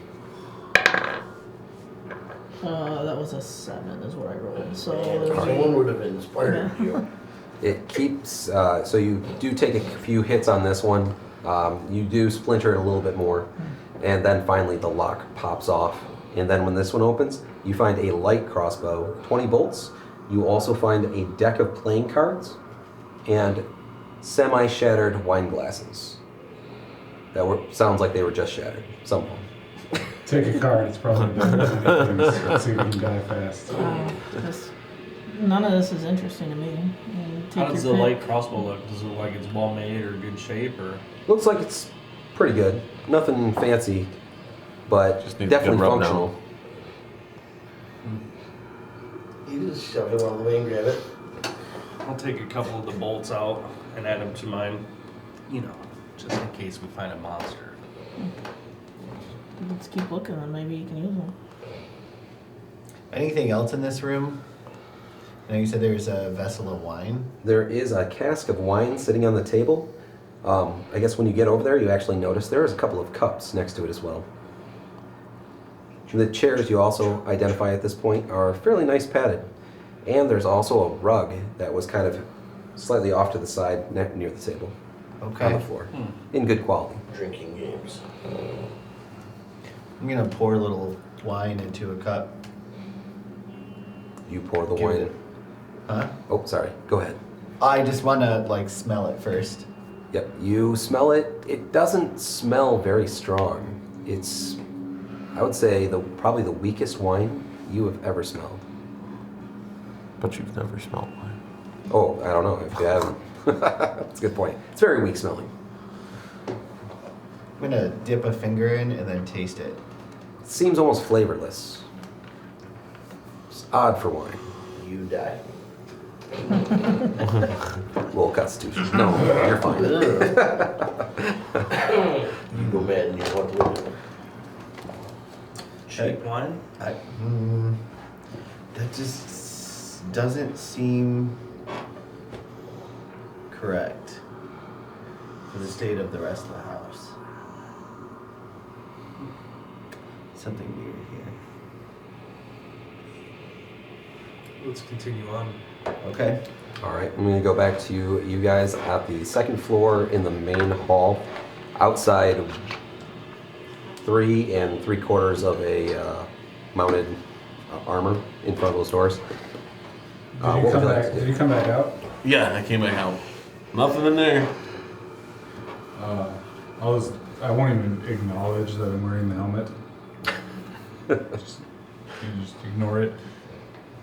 That was a 7 is what I rolled. So Man, there's someone would have inspired you. It keeps, so you do take a few hits on this one. You do splinter it a little bit more. And then finally the lock pops off. And then when this one opens, you find a light crossbow, 20 bolts. You also find a deck of playing cards and semi-shattered wine glasses. Sounds like they were just shattered. Some of them. Take a card, it's probably better. Let's see if we can die fast. none of this is interesting to me. How does the light crossbow look? Does it look like it's well made or good shape or? Looks like it's pretty good. Nothing fancy, but Just needs a definitely good rub functional. You just shove it on the way and grab it. I'll take a couple of the bolts out and add them to mine. You know, just in case we find a monster. Let's keep looking, and maybe you can use them. Anything else in this room? I know you said there's a vessel of wine. There is a cask of wine sitting on the table. I guess when you get over there, you actually notice there is a couple of cups next to it as well. The chairs you also identify at this point are fairly nice padded. And there's also a rug that was kind of slightly off to the side near the table on the Okay. floor. In good quality. Drinking games. I'm gonna pour a little wine into a cup. You pour the Give wine. it- Huh? Oh, sorry. Go ahead. I just want to like smell it first. Yep, you smell it. It doesn't smell very strong. It's, I would say, probably the weakest wine you have ever smelled. But you've never smelled wine. Oh, I don't know if you haven't. That's a good point. It's very weak smelling. I'm gonna dip a finger in and then taste it. It seems almost flavorless. It's odd for wine. You die. Little constitution. No, you're fine. You go mad and you want to live. Cheap wine? That just doesn't seem correct for the state of the rest of the house. Something weird here. Let's continue on. Okay. All right, I'm going to go back to you guys at the second floor in the main hall. Outside, 3 3/4 of a mounted armor in front of those doors. What would you like to do? Did you come back out? Yeah, I came back out. Nothing in there. I won't even acknowledge that I'm wearing the helmet. just ignore it.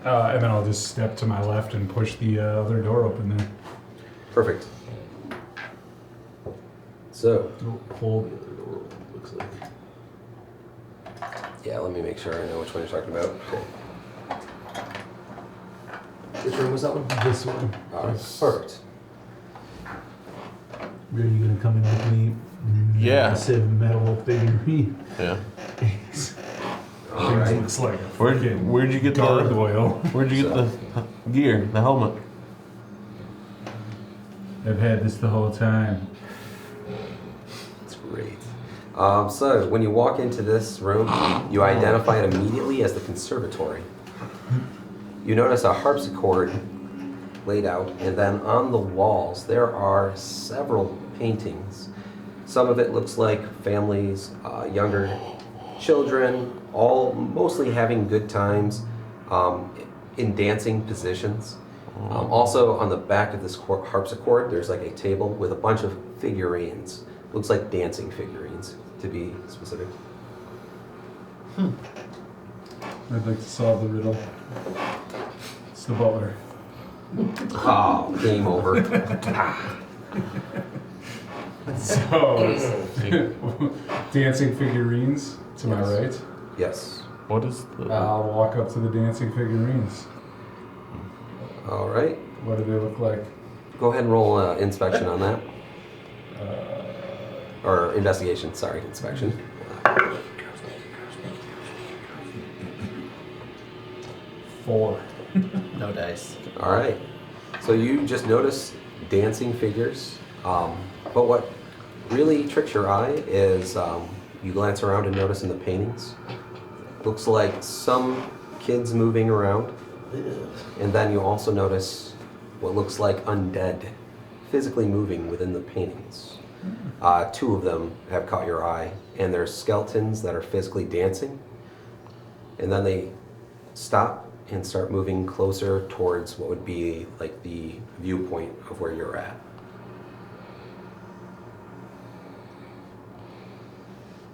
And then I'll just step to my left and push the other door open there. Perfect. So, Hold. Looks like. yeah, let me make sure I know which one you're talking about. Okay. Which room was that one? This one. Perfect. Are you gonna come in with me? Yeah. Massive metal figurine. Yeah. All right. Looks like a Where'd you get gargoyle. Where'd you get the gear, the helmet? I've had this the whole time. That's great. So, when you walk into this room, you identify it immediately as the conservatory. You notice a harpsichord laid out, and then on the walls there are several paintings. Some of it looks like families, younger children, all mostly having good times in dancing positions. Also, on the back of this harpsichord, there's like a table with a bunch of figurines. Looks like dancing figurines, to be specific. I'd like to solve the riddle. It's the butler. Oh, game over. So, dancing figurines, to my right. Yes. What is the... I'll walk up to the dancing figurines. All right. What do they look like? Go ahead and roll inspection on that. Or investigation, sorry, inspection. 4. No dice. All right. So you just notice dancing figures. But what really tricks your eye is you glance around and notice in the paintings, looks like some kids moving around. And then you also notice what looks like undead physically moving within the paintings. 2 of them have caught your eye, and they're skeletons that are physically dancing. And then they stop and start moving closer towards what would be like the viewpoint of where you're at.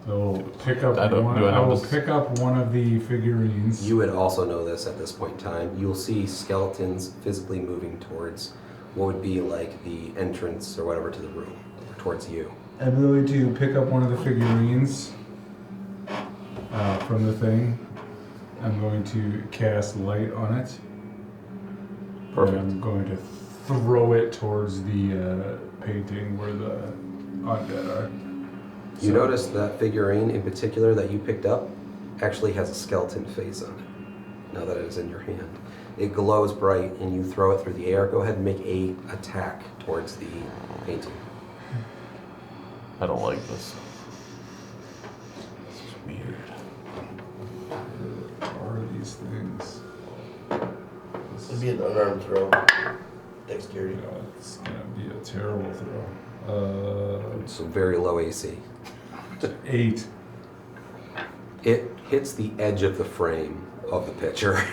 So pick up I don't- one. do I I will notice? pick up one of the figurines. You would also know this at this point in time. You'll see skeletons physically moving towards what would be like the entrance or whatever to the room, towards you. I'm going to pick up one of the figurines from the thing. I'm going to cast light on it. Perfect. And I'm going to throw it towards the painting where the undead are. You notice that figurine in particular that you picked up actually has a skeleton face on it, now that it is in your hand. It glows bright and you throw it through the air. Go ahead and make a attack towards the painting. I don't like this. This is weird. What are these things? It'd be an unarmed throw. Dexterity. It's gonna be a terrible throw. It's a very low AC. 8. It hits the edge of the frame of the picture.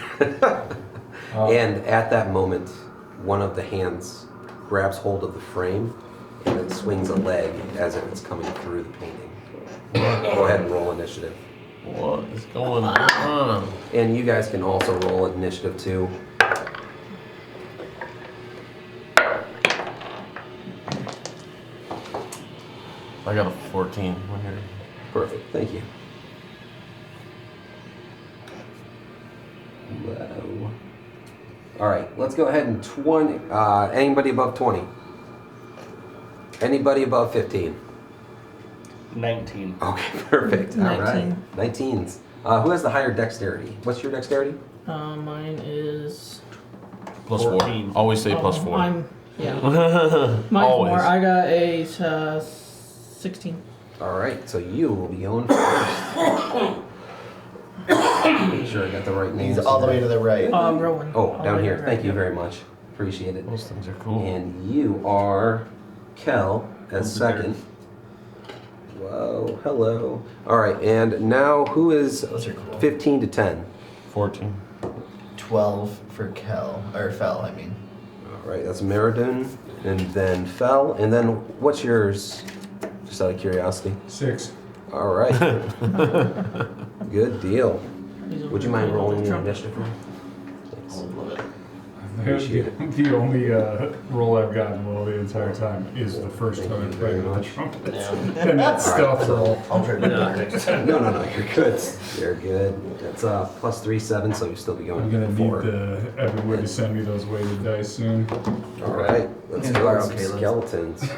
And at that moment, one of the hands grabs hold of the frame and then swings a leg as if it's coming through the painting. Go ahead and roll initiative. What is going on? And you guys can also roll initiative too. I got a 14 right here. Perfect, thank you. Whoa. All right, let's go ahead and 20. Anybody above 20? Anybody above 15? 19. Okay, perfect. All right, 19. 19s. Who has the higher dexterity? What's your dexterity? Mine is. Plus 14. 4. Always say plus 4. Yeah. Mine's Always. more. I got a 16. All right, so you will be going first. Make sure I got the right names. He's all the way here. to the right. Rowan. Oh, All down the way here. to the Thank right, you yeah. very much. Appreciate it. Those things are cool. And you are Kel as second. Whoa, hello. All right, and now who is Those are cool. 15 to 10? 14. 12 for Fel, I mean. All right, that's Meriden, and then Fel, and then what's yours? Just out of curiosity. 6. All right. Good deal. These are Would you mind rolling your trumpet. initiative for me? Thanks. The only roll I've gotten well the entire time is the first Thank time I you played very with the much. trumpets. Yeah. And that's stealth so- roll. I'll try to do that next time. No, you're good. You're good. That's plus 3, 7, so you'll still be going I'm gonna for need everyone to send me those weighted dice soon. All right, let's Yeah, go okay, some let's- skeletons.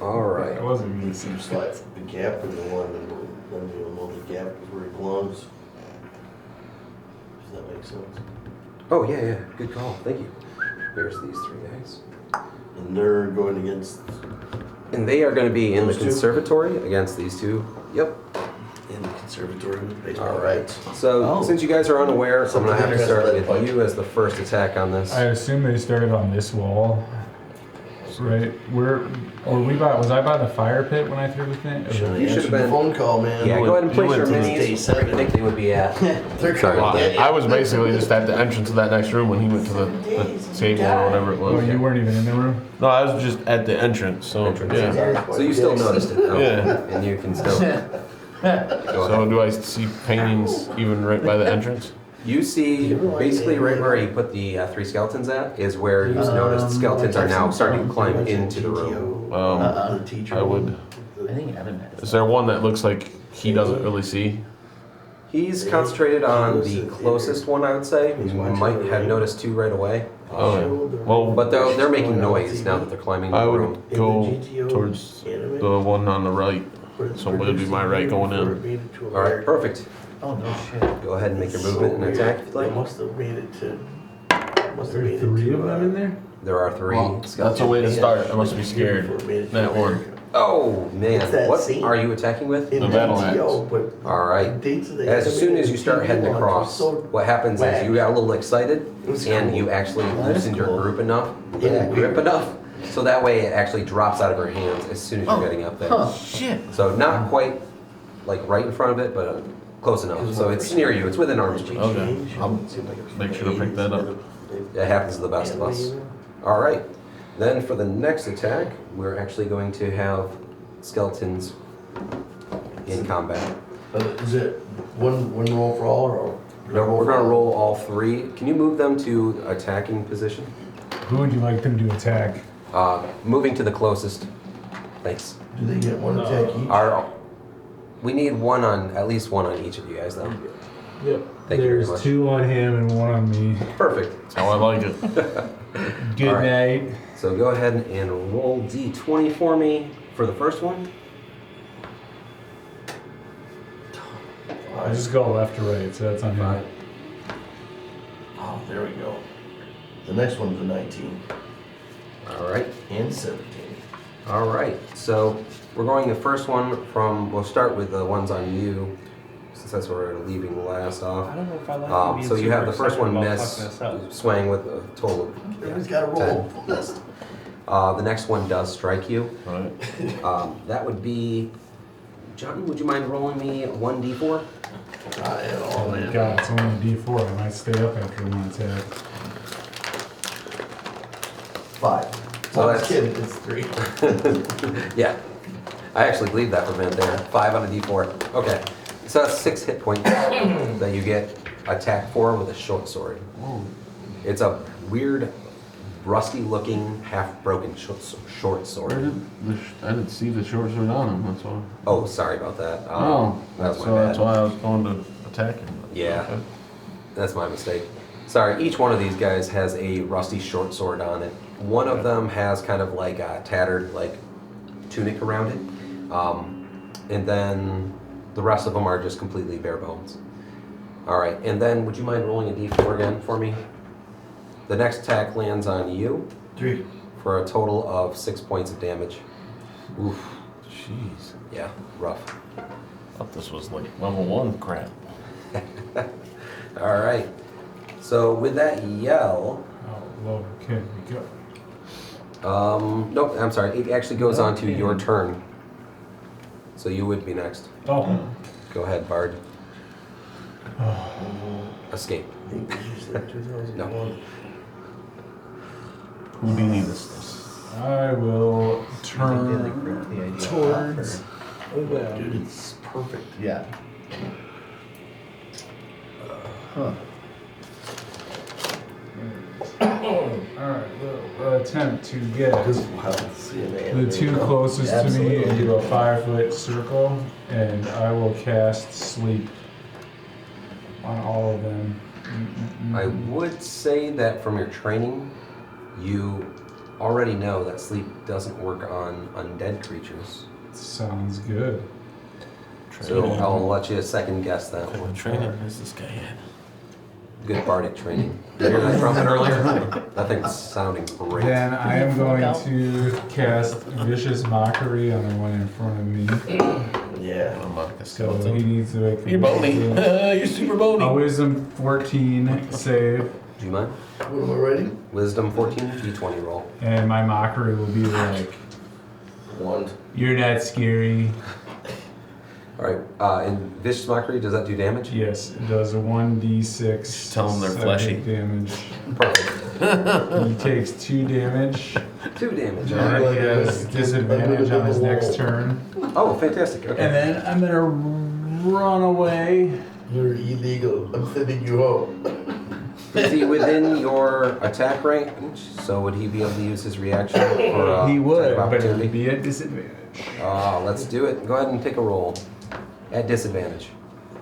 All I right. wasn't gonna say Just like the gap in the one, and then you'll know the gap is where it belongs. Does that make sense? Oh, yeah. Good call. Thank you. Here's these 3 guys. And they're going against And they are going to be in the Those two? conservatory against these 2. Yep. in the conservatory with baseball All right. bats. So Oh. since you guys are unaware, I'm Something going to have to different start than with like- you as the first attack on this. I assume they started on this wall, right? Was I by the fire pit when I threw the thing? Should've You should've answered the been- phone call, man. Yeah, go ahead and place went your to the minis. day Where you 7. think they would be at? They're Sorry. coming down. I was basically just at the entrance of that next room when he went to the table or whatever it Oh, was. you weren't even in the room? No, I was just at the entrance. So Entrance. yeah. So you still noticed it, though. Yeah. And you can still go So ahead. do I see paintings even right by the entrance? You see, basically right where you put the 3 skeletons at is where you noticed skeletons are now starting to climb into the room. The teacher. I would. I think Evan had Is there one that looks like he doesn't really see? He's concentrated on the closest one, I would say. You might have noticed 2 right away. Okay. Well, But they're making noise now that they're climbing I the would room. go towards the one on the right. So it would be my right going in. All right, perfect. Oh, no shit. Go ahead and make your movement and attack if you'd They like. must have made it to. Must There have are made it 3 to, of them in there? There are 3 Well, that's a skeletons. way to start. I must be scared. That one. Oh, man. It's that What scene. are you attacking with? In The battle GTO, axe. but All right. the dates of the As soon anime as you start TV heading launch was across, so what happens is whack. you got a little excited It was and cool. you actually That is loosened your cool. grip enough, Yeah. grip enough, so that way it actually drops out of your hands as soon as you're Oh. getting up there. Huh. Shit. So not quite like right in front of it, but close enough. So it's near you. It's within arm's reach. Okay. I'll make sure to pick that up. It happens to the best of us. All right. Then for the next attack, we're actually going to have skeletons in combat. Is it one roll for all or? No, we're going to roll all 3. Can you move them to attacking position? Who would you like them to attack? Moving to the closest. Thanks. Do they get one attack each? We need at least one on each of you guys, though. Yep. Thank you very There's much. 2 on him and 1 on me. Perfect. That's how I like it. Good All right. night. So go ahead and roll D20 for me for the first one. I just go left to right, so that's on him. Oh, there we go. The next one's a 19 All right. and 17. All right. So we're going the first one from. We'll start with the ones on you, since that's where we're leaving last off. I don't know if I like being So you have super the first excited one about miss, fucking us up. swaying with a total of Everybody's got a roll. 10. The next one does strike you. Right. That would be. John, would you mind rolling me 1d4? Not at all, Oh my man. god, it's only a D4. I might stay up after one attack. 5. So I'm that's- just kidding, it's 3. Yeah. I actually believe that for a minute there. 5 on a d4. Okay. So that's 6 hit points that you get attacked for with a short sword. It's a weird, rusty-looking, half-broken short sword. I didn't see the short sword on him. That's why. Oh, sorry about that. Oh, that was my so bad. that's why I was going to attack him. Yeah. Okay. That's my mistake. Sorry, each one of these guys has a rusty short sword on it. One of them has kind of like a tattered like tunic around it. And then the rest of them are just completely bare bones. All right, and then would you mind rolling a d4 again for me? The next attack lands on you 3. for a total of 6 points of damage. Oof. Jeez. Yeah, rough. Thought this was like level 1 crap. All right. So with that yell, How low can we go? nope, I'm sorry. It actually goes on to your turn. So you would be next. Oh. Go ahead, Bard. Escape. No. Houdini this. I will turn towards them. Dude, it's perfect. Yeah. Huh. Alright, we'll attempt to get Wow, seeing the two closest to me into a 5-foot circle, and I will cast sleep on all of them. I would say that from your training, you already know that sleep doesn't work on undead creatures. Sounds good. So I'll let you second guess that What one. training has this guy had? Good bardic training. Did you hear that from it earlier? That thing's sounding great. Then I am going Out. to cast Vicious Mockery on the one in front of me. Yeah. I'm not a So he skeleton. needs to make You're bony. You're super a bony. Wisdom 14 save, Do you mind? What am I writing? Wisdom 14, d20 roll. and my mockery will be like, 1. "You're not scary." All right. And Vicious Mockery, does that do damage? Yes, it does a 1d6. Tell 'em they're psychic fleshy. damage. Perfect. He takes 2 damage. 2 damage. And All right. he has disadvantage on his next turn. Oh, fantastic. Okay. And then I'm gonna run away. You're illegal. I'm sending you home. Is he within your attack range? So would he be able to use his reaction for He would, attack of but it would opportunity? be at disadvantage. Let's do it. Go ahead and take a roll. At disadvantage.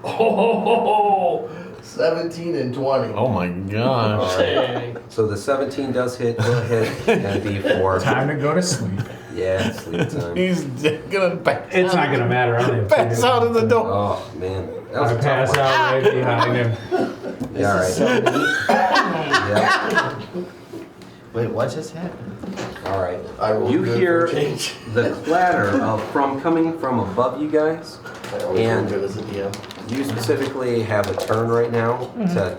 Oh, 17 and 20. Oh my gosh. Dang. So the 17 does hit, and a d4. Time to go to sleep. Yeah, sleep time. He's gonna pass. It's not gonna matter. I don't Pass out of the door. Oh, man. That was I a tough pass one. out right behind him. Yeah, all right. Yeah, Wait, what just happened? all right. I rolled You good hear for a change. the clatter coming from above you guys. I always And- roll good as a DM. You specifically have a turn right now to,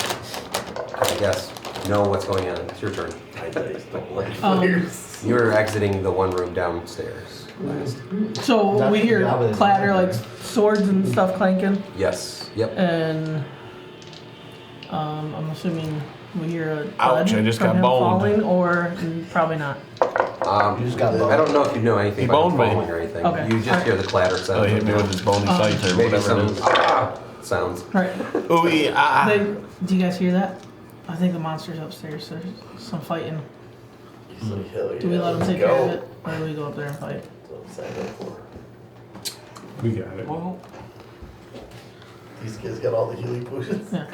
I guess, know what's going on. It's your turn. I dice don't like Um, flares. You're exiting the one room downstairs last. So we hear That was- clatter like swords and stuff clanking, Yes. Yep. and I'm assuming we hear a Ouch, thud I just from got him boned. falling, or probably not. You just got I don't know if you know anything He about boned me. falling or anything. Okay. You just hear the clatter sound. Oh, he hit me with his bony sight or Maybe whatever it some is. sounds. Right. Ooh, yeah. Do you guys hear that? I think the monster's upstairs. There's some fighting. He's like, hell yeah. Do we let him let's take go. care of it, or do we go up there and fight? That's what I'm signing up for. We got it. Well, These guys got all the healing potions. Yeah.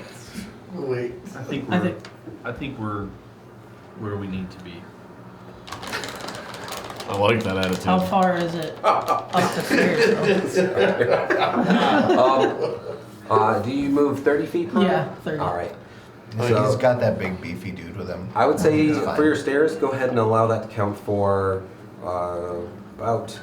Wait. I think we're where we need to be. I like that attitude. How far is it up the stairs? Do you move 30 feet per Yeah, round? 30. All right. He's So got that big beefy dude with him. I would say It's fine. for your stairs, go ahead and allow that to count for about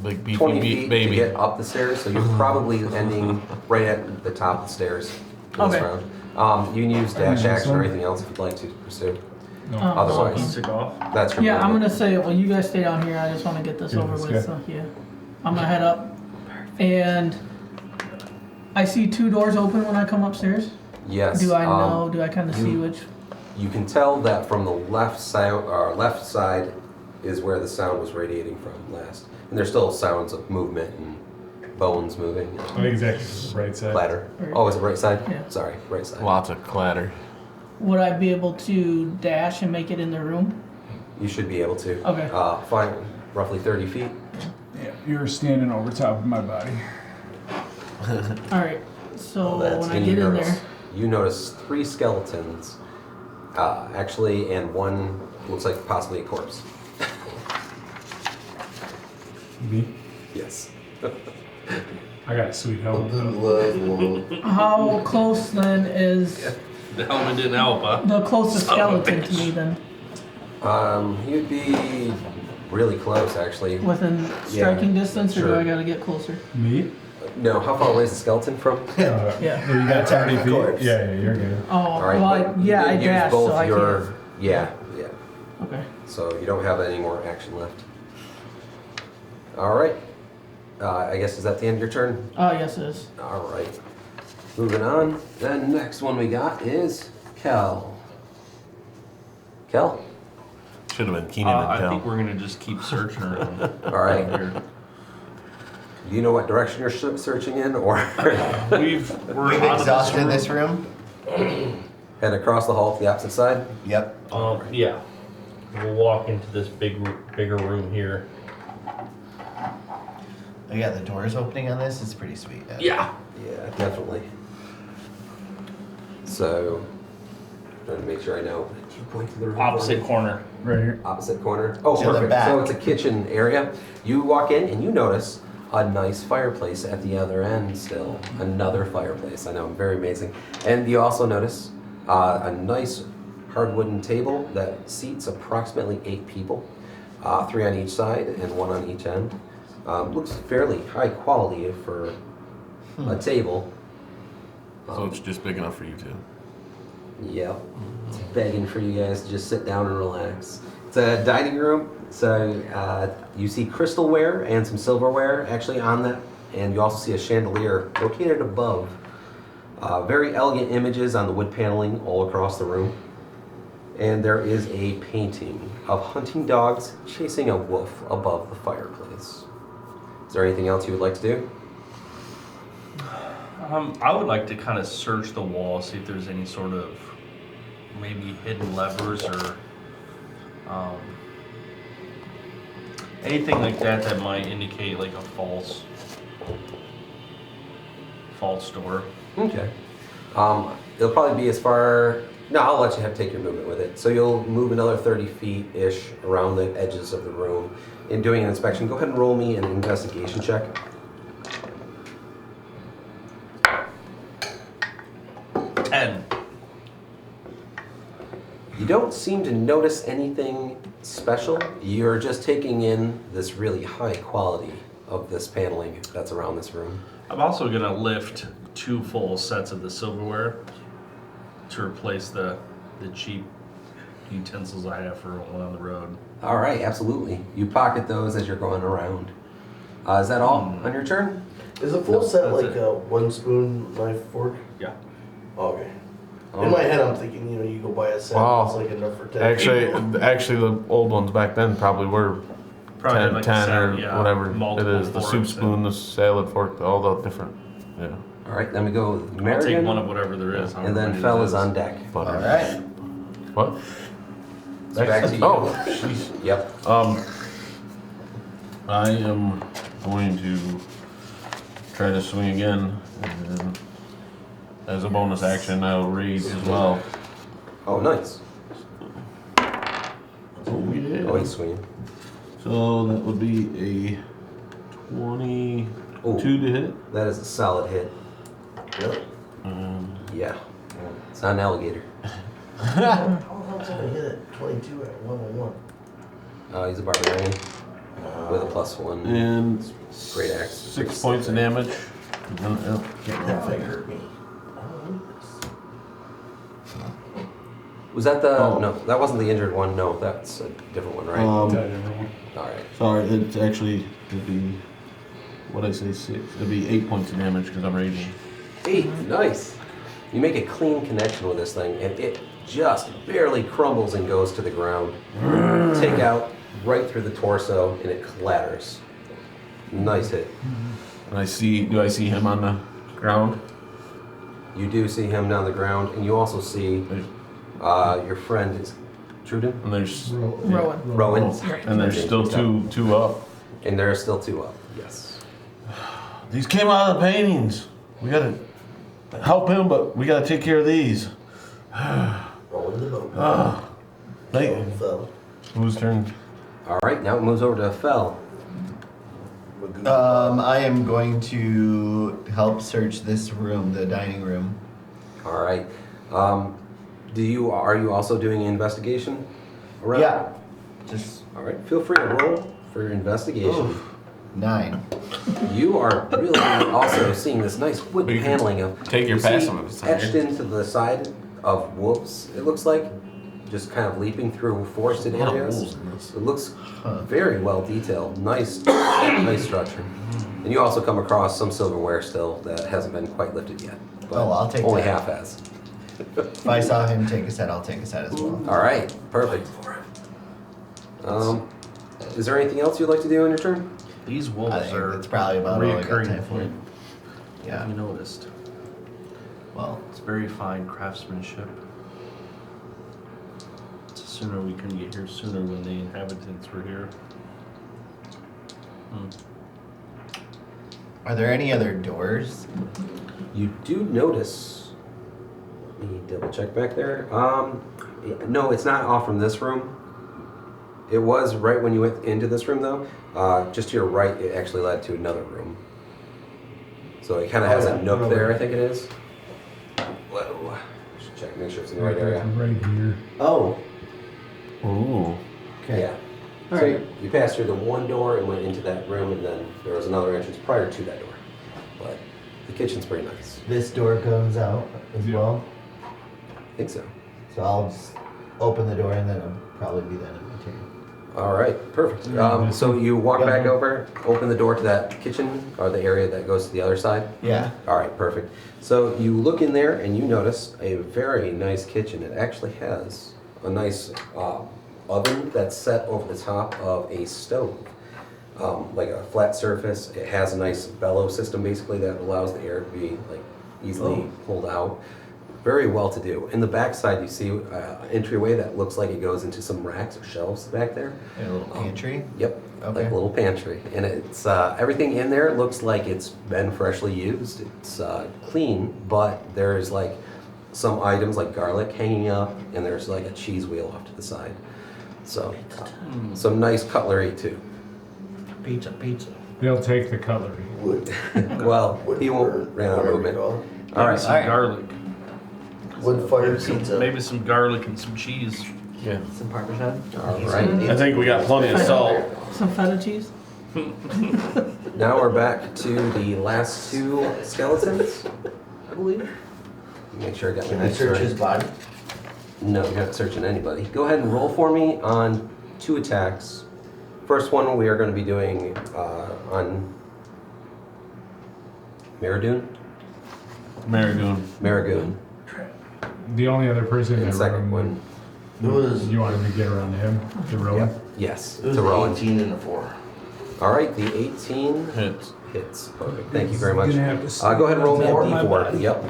Big beefy 20 feet to baby. get up the stairs. So you're probably ending right at the top of the stairs for this Okay. round. You can use dash this action or one? anything else if you'd like to pursue. No. Otherwise- He took off. That's your Yeah, I'm movement. gonna say, well, you guys stay down here. I just want to get this Yeah, over let's with. go. So yeah, I'm gonna head up, and I see 2 doors open when I come upstairs. Yes. Do I know? Do I kind of see you- which? You can tell that from the left side is where the sound was radiating from last. And there's still sounds of movement and bones moving. I think it's actually the right side. Clatter. Oh, is it right side? Yeah. Sorry, right side. Lots of clatter. Would I be able to dash and make it in the room? You should be able to. Okay. Fine, roughly 30 feet. Yeah, you're standing over top of my body. All right. So that's when I And get in there, you notice 3 skeletons, actually, and one looks like possibly a corpse. Me? Yes. I got a sweet helmet. though. how close then is The helmet didn't help, huh? the closest Son of a skeleton to bitch. me then? You'd be really close, actually. Within striking distance, or do sure. I gotta get closer? Me? No, how far away is the skeleton from? Yeah. You got 30 feet? corpse. Yeah, you're good. Oh, All right. well, but you I did use dashed, both so I your. can't. Yeah. Okay. So you don't have any more action left. All right. I guess is that the end of your turn? Oh, yes, it is. All right. Moving on. The next one we got is Kel. Kel. Should have been Keenan and I Kel. think we're gonna just keep searching around. All right. Here. Do you know what direction you're searching in, or We're We've out of exhausted this room. head across the hall to the opposite side? Yep. Yeah. We'll walk into this bigger room here. Oh yeah, the doors opening on this is pretty sweet. Yeah. Yeah, definitely. So, trying to make sure I know. Can you point to the room? Opposite corner. Right here. Opposite corner. Oh, To the perfect. back. So it's a kitchen area. You walk in and you notice a nice fireplace at the other end still. Another fireplace. I know, very amazing. And you also notice a nice hardwooden table that seats approximately 8 people. 3 on each side and 1 on each end. Looks fairly high quality for a table. So it's just big enough for you two. Yep. It's begging for you guys to just sit down and relax. It's a dining room, so you see crystalware and some silverware actually on that, and you also see a chandelier located above. Very elegant images on the wood paneling all across the room. And there is a painting of hunting dogs chasing a wolf above the fireplace. Is there anything else you would like to do? I would like to kind of search the wall, see if there's any sort of maybe hidden levers or anything like that might indicate like a false door. Okay. It'll probably be as far. No, I'll let you take your movement with it. So you'll move another 30 feet-ish around the edges of the room. In doing an inspection, go ahead and roll me an investigation check. 10. You don't seem to notice anything special. You're just taking in this really high quality of this paneling that's around this room. I'm also gonna lift 2 full sets of the silverware to replace the cheap utensils I have for rolling on the road. All right, absolutely. You pocket those as you're going around. Is that all on your turn? Is a full No, set that's like it. a 1 spoon, knife, fork? Yeah. Okay. In my head, I'm thinking, you go buy a set, Wow. it's like enough for 10 people. Actually, the old ones back then probably were Probably 10, like 10 7, or yeah, whatever multiple it is. The soup forks spoon, the salad fork, all the different, yeah. All right, then we go with I'll take Merrigan, one of whatever there is. and then however many Fell it is on deck. Butter. All right. What? So back to you. Oh, jeez. Yep. I am going to try to swing again, and as a bonus action, I'll raise as well. Oh, nice. Oh, yeah. Oh, he's swinging. So that would be a 22 Ooh. to hit. That is a solid hit. Really? Yeah. It's not an alligator. How else did I hit it? 22 at 101. He's a barbarian with a +1. And Great axe. 6 points of damage. And then, That thing hurt me. Was that the? Oh. No, that wasn't the injured one. No, that's a different one, right? Um, All right. Sorry, it's actually, it'd be, what'd I say, 6? It'd be 8 points of damage because I'm raging. 8. Nice. You make a clean connection with this thing, and it just barely crumbles and goes to the ground. Take out right through the torso, and it clatters. Nice hit. Do I see him on the ground? You do see him down the ground, and you also see your friend is Truden? And there's Rowan. and there's still two up. And there are still 2 up. Yes. These came out of the paintings. We gotta help him, but we gotta take care of these. Rolling the boat. They, whose turn? All right, now it moves over to Fel. I am going to help search this room, the dining room. All right. Are you also doing an investigation around? Yeah. Just All right. Feel free to roll for your investigation. 9. You are really also seeing this nice wood You can paneling of. take your you see passive if it's etched higher. into the side of wolves. It looks like just kind of leaping through forested A lot of areas. wolves in this. It looks very well detailed. Nice, nice structure. And you also come across some silverware still that hasn't been quite lifted yet. But Oh, I'll take only that. half has. If I saw him take a set, I'll take a set as well. All right, perfect. Is there anything else you'd like to do on your turn? These wolves I think are that's probably about all I got reoccurring time for. theme. Yeah. Have you noticed? Well, It's very fine craftsmanship. It's sooner we couldn't get here sooner when the inhabitants were here. are there any other doors? You do notice. Let me double check back there. No, it's not off from this room. It was right when you went into this room, though. Just to your right, it actually led to another room. So it kind of has a nook there, I think it is. Whoa. Should check, make sure it's in the right area. Right here. Oh, Ooh. okay. Yeah. All So right. you passed through the one door and went into that room, and then there was another entrance prior to that door. But the kitchen's pretty nice. This door comes out as Yeah. well. I think so. So I'll just open the door and then I'll probably be done in my turn. All right, perfect. Yeah, So you walk Yeah. back over, open the door to that kitchen or the area that goes to the other side. Yeah. All right, perfect. So you look in there and you notice a very nice kitchen. It actually has a nice oven that's set over the top of a stove, like a flat surface. It has a nice bellow system basically that allows the air to be like easily pulled out. Very well to do. In the back side, you see an entryway that looks like it goes into some racks or shelves back there. And a little pantry. Yep, Okay. like a little pantry, and it's everything in there looks like it's been freshly used. It's clean, but there's like some items like garlic hanging up, and there's like a cheese wheel off to the side. So some nice cutlery too. Pizza. They'll take the cutlery. Wood. Well, Wood he won't fire, run out of whatever you movement. call it. All right, Some Alright. garlic. Wood fire Maybe some, pizza. maybe some garlic and some cheese. Yeah. Some Parmesan. all right. I think we got plenty of salt. Some feta cheese. Now we're back to the last 2 skeletons, I believe. Make sure I got my Can I notes search right. his body? No, you're not searching anybody. Go ahead and roll for me on 2 attacks. First one we are going to be doing on Maradoon. Maragoon. The only other person And that second one. It was, you wanted to get around him, to Rowan. Yep. Yes, it was to Rowan. 18 and a 4. All right, the 18 Hits. hits. Perfect. Thank you very much. Gonna have to Go ahead and roll me a slap my d4. body. Yep.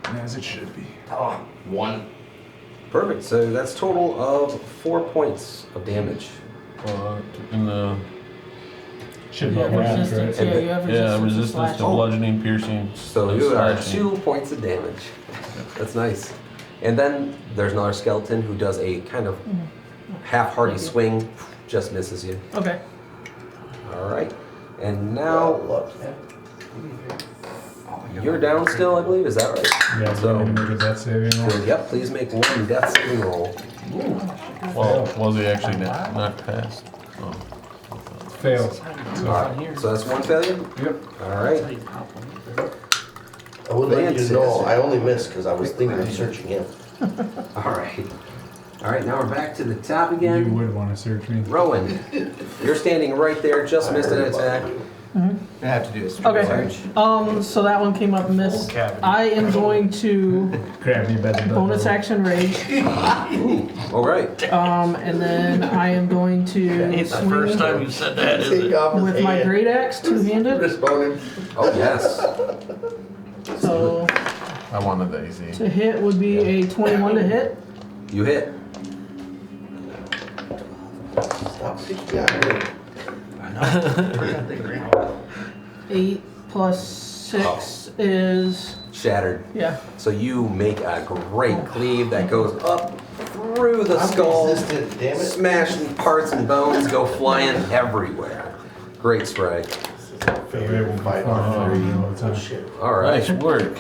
As it should be. Oh, 1. Perfect. So that's total of 4 points of damage. In the Should be You have half, resistance. right? Yeah, you have resistance. to resistance to slashing. bludgeoning, piercing. So and you are slashing. 2 points of damage. That's nice. And then there's another skeleton who does a kind of half-hearty swing, just misses you. Okay. All right. And now Luck. you're down still, I believe. Is that right? Yeah, So- so make a death saving roll. So, yep. Please make 1 death saving roll. Well, was he actually not passed? Oh. Failed. All right. So that's 1 failure. Yep. All right. I would like you to know, Fantastic. I only missed because I was thinking of searching him. All right. All right. Now we're back to the top You again. would want to search me. Rowan, you're standing right there. Just missed an attack. I have to do a street Okay. search. So that one came up miss. I am going to Grab me by the butt. bonus action rage. All right. And then I am going to Ain't the first swing time you said that, is Take it? off his with my hand. great axe, two-handed. Wrist bone him. Oh yes. So I wanted the easy. to hit would be a 21 to hit. You hit. Stop sticking out here. 8 plus 6 is Shattered. yeah. So you make a great cleave that goes up through the I'm skull, resistant, damn it. smashing parts and bones go flying everywhere. Great strike. Favorite fight on all the time. shit. All right. Nice work.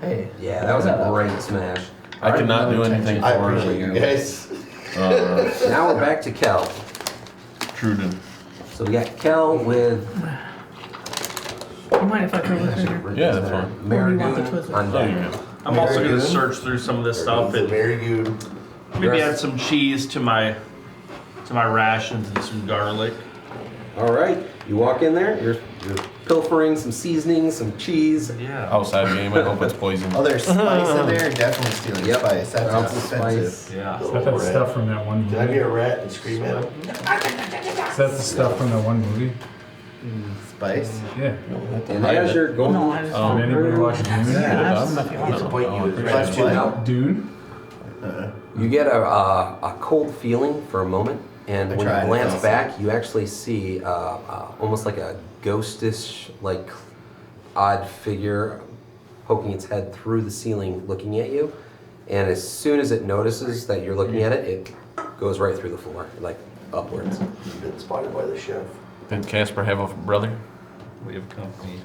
Hey. Yeah, that was a great smash. I cannot do anything I for appreciate you guys. Now we're back to Kel. Truden. So we got Kel with You mind if I throw this in here? Yeah, that's fine. Or do you want the Marigoon Twizzler? on Oh, you deck. can. I'm also Very gonna good. search through some of this stuff and Very good. maybe add some cheese to my rations and some garlic. All right, you walk in there. You're pilfering some seasonings, some cheese. Yeah. Outside game, I hope it's poison. Oh, there's spice in there. Definitely stealing Yep. spice. That's Ounce of expensive. spice. Yeah. Is that stuff from that one Did I be movie? a rat and scream at him? Is that the stuff from that one movie? Spice. Yeah. And as you're going, No, I just Oh. Did anybody watch Dune? Yeah, that's stuff you want. It's a bite you with Watch rat. what? now, Dune? you get a cold feeling for a moment, and I when tried, you it glance fell back, you actually see almost like a ghostish, like odd figure poking its head through the ceiling, looking at you. And as soon as it notices that you're looking at it, it goes right through the floor, like upwards. You've been spotted by the chef. Did Casper have a brother? We have company.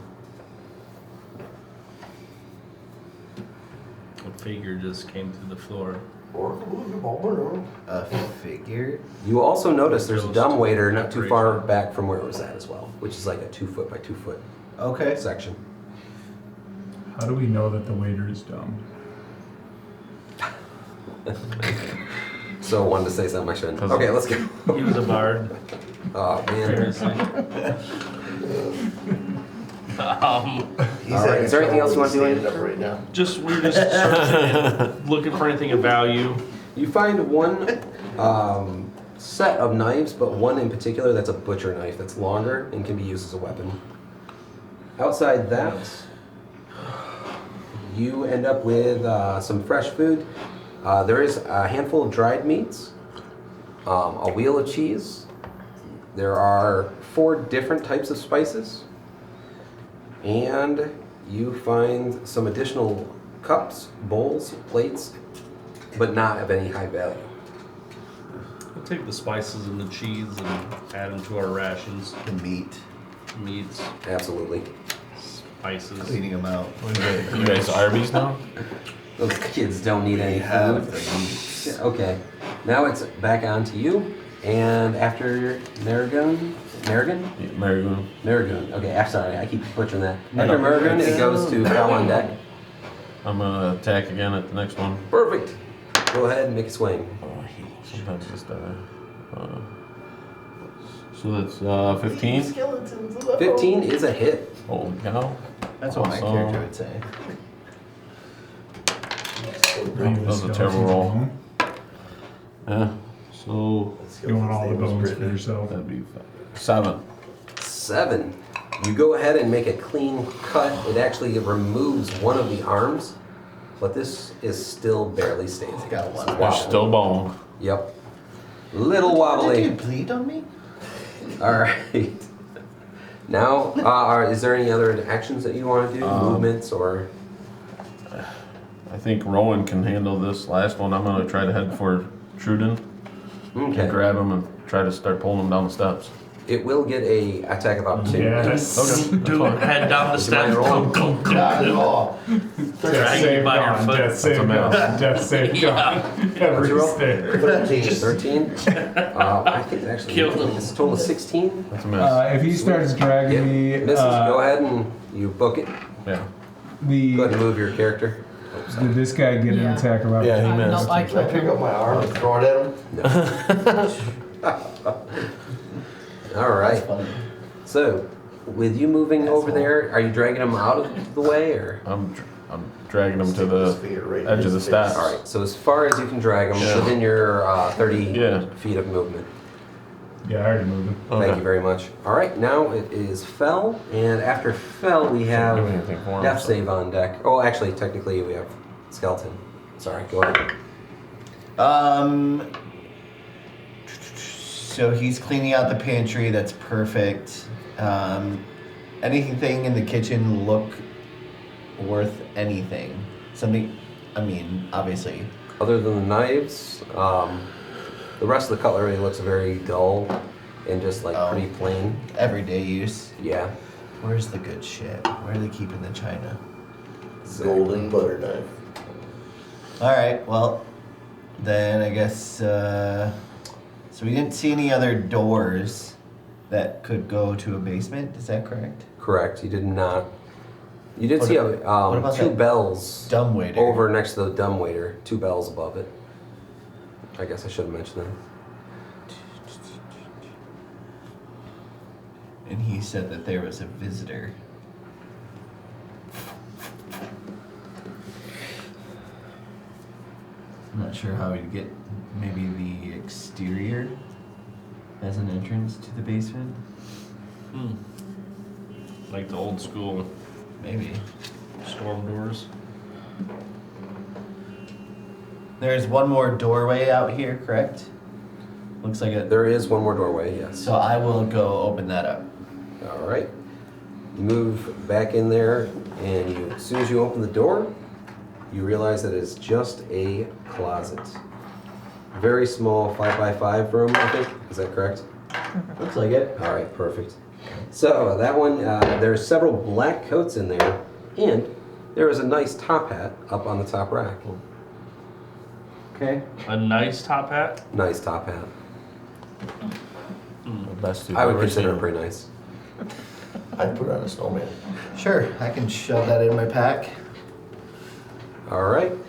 A figure just came through the floor. Or the ball A figure. You also notice there's a Ghost dumbwaiter not too far decoration. back from where it was at as well, which is like a 2 foot by 2 foot Okay. section. How do we know that the waiter is dumb? So wanted to say something I shouldn't. 'Cause- Okay, let's go. He was a bard. Oh man. Seriously. He's All right, is there anything else you want to do? Standing up right now. We're just searching, looking for anything of value. You find one set of knives, but one in particular that's a butcher knife that's longer and can be used as a weapon. Outside that, you end up with some fresh food. There is a handful of dried meats, a wheel of cheese. There are 4 different types of spices. And you find some additional cups, bowls, plates, but not of any high value. We'll take the spices and the cheese and add them to our rations. The meat. Meats, Absolutely. spices. Cleaning them out. You guys Arby's now? Those kids don't need any We have food. the meat. Okay, now it's back on to you. And after Marigoon? Marigoon. Okay, I'm sorry, I keep butchering that. I After know. Marigoon, it goes to Cal on deck. I'm gonna attack again at the next one. Perfect. Go ahead and make a swing. Oh, I hate sometimes this so that's 15. Skeletons. 15 is a hit. Holy cow. That's what my Awesome. character would say. That was a terrible roll. Yeah. So You want all the bones for yourself. that'd be 7. 7. You go ahead and make a clean cut. It actually removes one of the arms, but this is still barely standing. Got one. It's There's wobbly. still bone. Yep. Little Did wobbly. you bleed on me? All right. Now, is there any other actions that you want to do? Movements or? I think Rowan can handle this last one. I'm gonna try to head for Truden Okay. and grab him and try to start pulling him down the steps. It will get a attack of opportunity. Yes. Okay. Do it. Head down the steps. Go, go, go. Not at all. Death Dragging save by your gone. foot. Death save gone. Death save gone. Every roll? stair. 13. 13. I think it's actually Killed him. it's a total of 16. That's a miss. If he starts dragging me, Misses. Go ahead and you book it. Yeah. Go ahead and move your character. Did this guy get an Yeah. attack of Yeah, he opportunity? missed. No, I Can I killed pick him. up my arm and throw it at him? All right. Funny. So, with you moving over there, are you dragging them out of the way, or? I'm dragging them to His the finger right in edge of the his stacks. face. All right. So as far as you can drag them, Yeah. within your 30 Yeah. feet of movement. Yeah, I already moved him. Thank you very much. All right, now it is Fell, and after Fell, we have Can't do anything for him, Death so- Save on deck. Oh, actually, technically, we have Skeleton. Sorry, go ahead. So he's cleaning out the pantry. That's perfect. Anything in the kitchen look worth anything? Something. I mean, obviously. Other than the knives, the rest of the cutlery looks very dull and just like Oh. pretty plain. Everyday use. Yeah. Where's the good shit? Where are they keeping the china? Golden butter knife. All right. Well, then I guess. So we didn't see any other doors that could go to a basement. Is that correct? Correct. You did not. You did What see what about two that bells Dumbwaiter. over next to the dumbwaiter. Two bells above it. I guess I should have mentioned that. And he said that there was a visitor. I'm not sure how we'd get maybe the exterior as an entrance to the basement. Like the old school Maybe. storm doors. There's one more doorway out here, correct? Looks like it. There is one more doorway, yes. So I will go open that up. All right. You move back in there, and as soon as you open the door, you realize that it's just a closet. Very small 5x5 room, I think. Is that correct? Looks like it. All right, perfect. So that one, there's several black coats in there, and there is a nice top hat up on the top rack. Okay. A nice top hat. Nice top hat. The best you've I would ever consider it seen. pretty nice. I'd put on a snowman. Sure, I can shove that in my pack. All right. And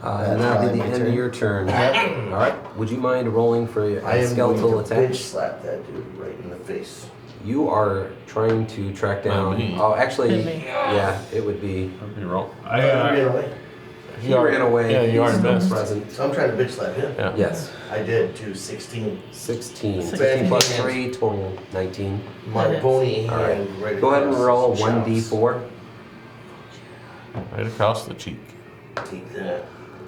That's that'll probably be the my end turn. of your turn. All right. Would you mind rolling for I a am skeletal going to attack? bitch slap that dude right in the face. You are trying to track down. Me. Oh, actually, Hit me. yeah, it would be. That'd be wrong. I Ran away. He ran away. Yeah, you He's already still missed. present. So I'm trying to bitch slap him. Yeah. Yes. I did do 16. 16. 16. 16 plus 3, total 19. My Yes. bony All right. hand right Go ahead and across roll his chops. 1d4. Right across the cheek. Take that.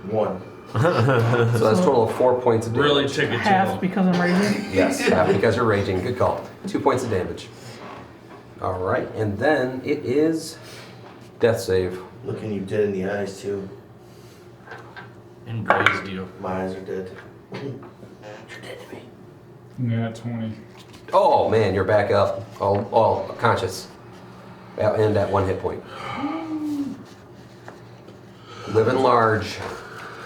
1. So that's a total of 4 points of damage. Really took it to Half him. because I'm raging. Yes, half because you're raging. Good call. 2 points of damage. All right, and then it is death save. Looking you dead in the eyes, too. And grazed you. My eyes are dead. You're dead to me. Yeah, 20. Oh man, you're back up. All conscious. And at 1 hit point. Living large.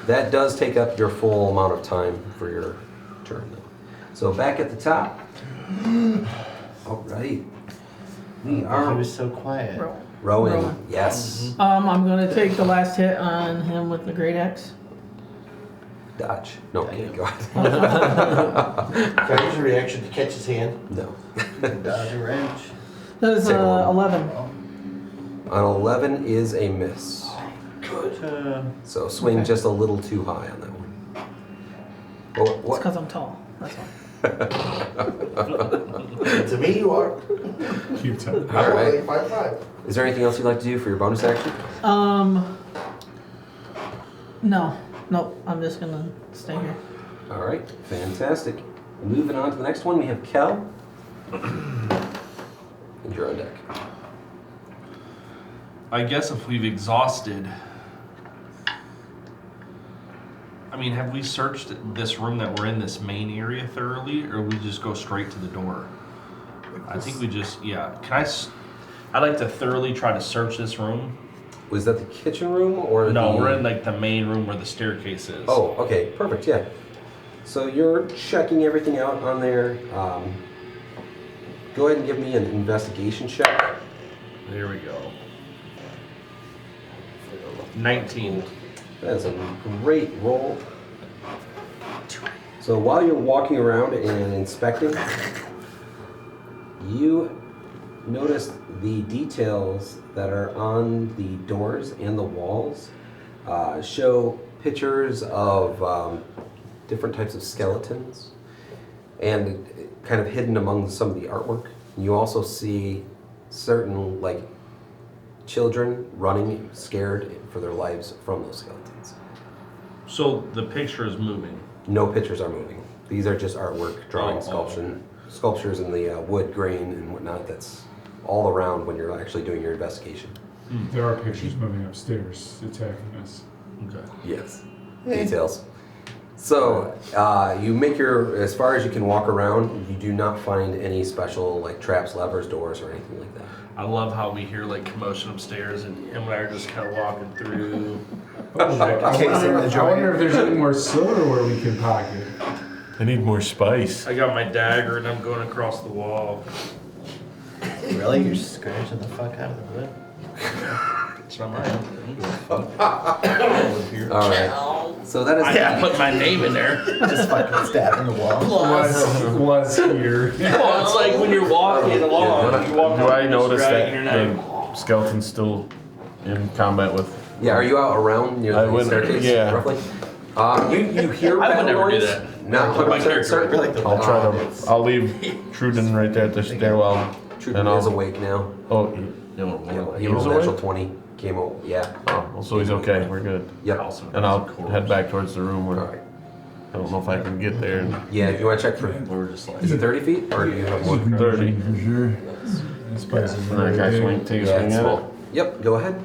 That does take up your full amount of time for your turn, though. So back at the top. All right. We He are was so quiet. Roll. Rowan. Rowan. Yes. I'm gonna take the last hit on him with the great axe. Dodge. No, okay, go ahead. Can I use a reaction to catch his hand? No. Dodge a wrench. That is Second one. 11. An 11 is a miss. Good. So swing Okay. just a little too high on that one. Well, It's what? because I'm tall. That's why. To me, you are. Cute time. All right. I'm only 5'5". Is there anything else you'd like to do for your bonus action? No. Nope. I'm just gonna stay here. All right, fantastic. Moving on to the next one, we have Kel. And you're on deck. I guess if we've exhausted. I mean, have we searched this room that we're in, this main area thoroughly, or we just go straight to the door? I think we just, yeah. I'd like to thoroughly try to search this room. Was that the kitchen room or No, the... we're in like the main room where the staircase is. Oh, okay, perfect, yeah. So you're checking everything out on there. Go ahead and give me an investigation check. There we go. 19. That is a great roll. So while you're walking around and inspecting, you noticed the details that are on the doors and the walls show pictures of different types of skeletons, and kind of hidden among some of the artwork. You also see certain children running scared for their lives from those skeletons. So the picture is moving. No pictures are moving. These are just artwork, drawing, Oh. sculptures in the wood grain and whatnot that's all around when you're actually doing your investigation. There are pictures moving upstairs attacking us. Okay. Yes. Details. So you make as far as you can walk around, you do not find any special traps, levers, doors, or anything like that. I love how we hear commotion upstairs and him and I are just kind of walking through. I wonder if there's any more silver where we can pocket. I need more spice. I got my dagger and I'm going across the wall. Really? You're scratching the fuck out of the wood? It's not mine. All right. So that is. I put my name in there. Just fucking stabbing the wall. Was here. Well, it's like when you're walking along, you walk Do I notice dragging that your knife. the skeleton's still in combat with? Yeah. Are you out around near I the wouldn't- staircase? yeah. Roughly. You hear I would battle never do noise? that. Not Put my 100% character certain. like the- I'll try to. I'll leave Truden right there at the stairwell. Truden and is I'll- awake now. Oh, No, Yeah, he was rolled a natural awake? 20. Came out. Yeah. well, so he's okay. We're good. Yep. And I'll head back towards the room All where right. I don't know if I can get there. And Yeah. If you want to check for. We're just like, Is it 30 feet or do you have more? 30. For sure. This place is And very that guy big. swing, take a Yeah, swing it's at small. it. Yep. Go ahead.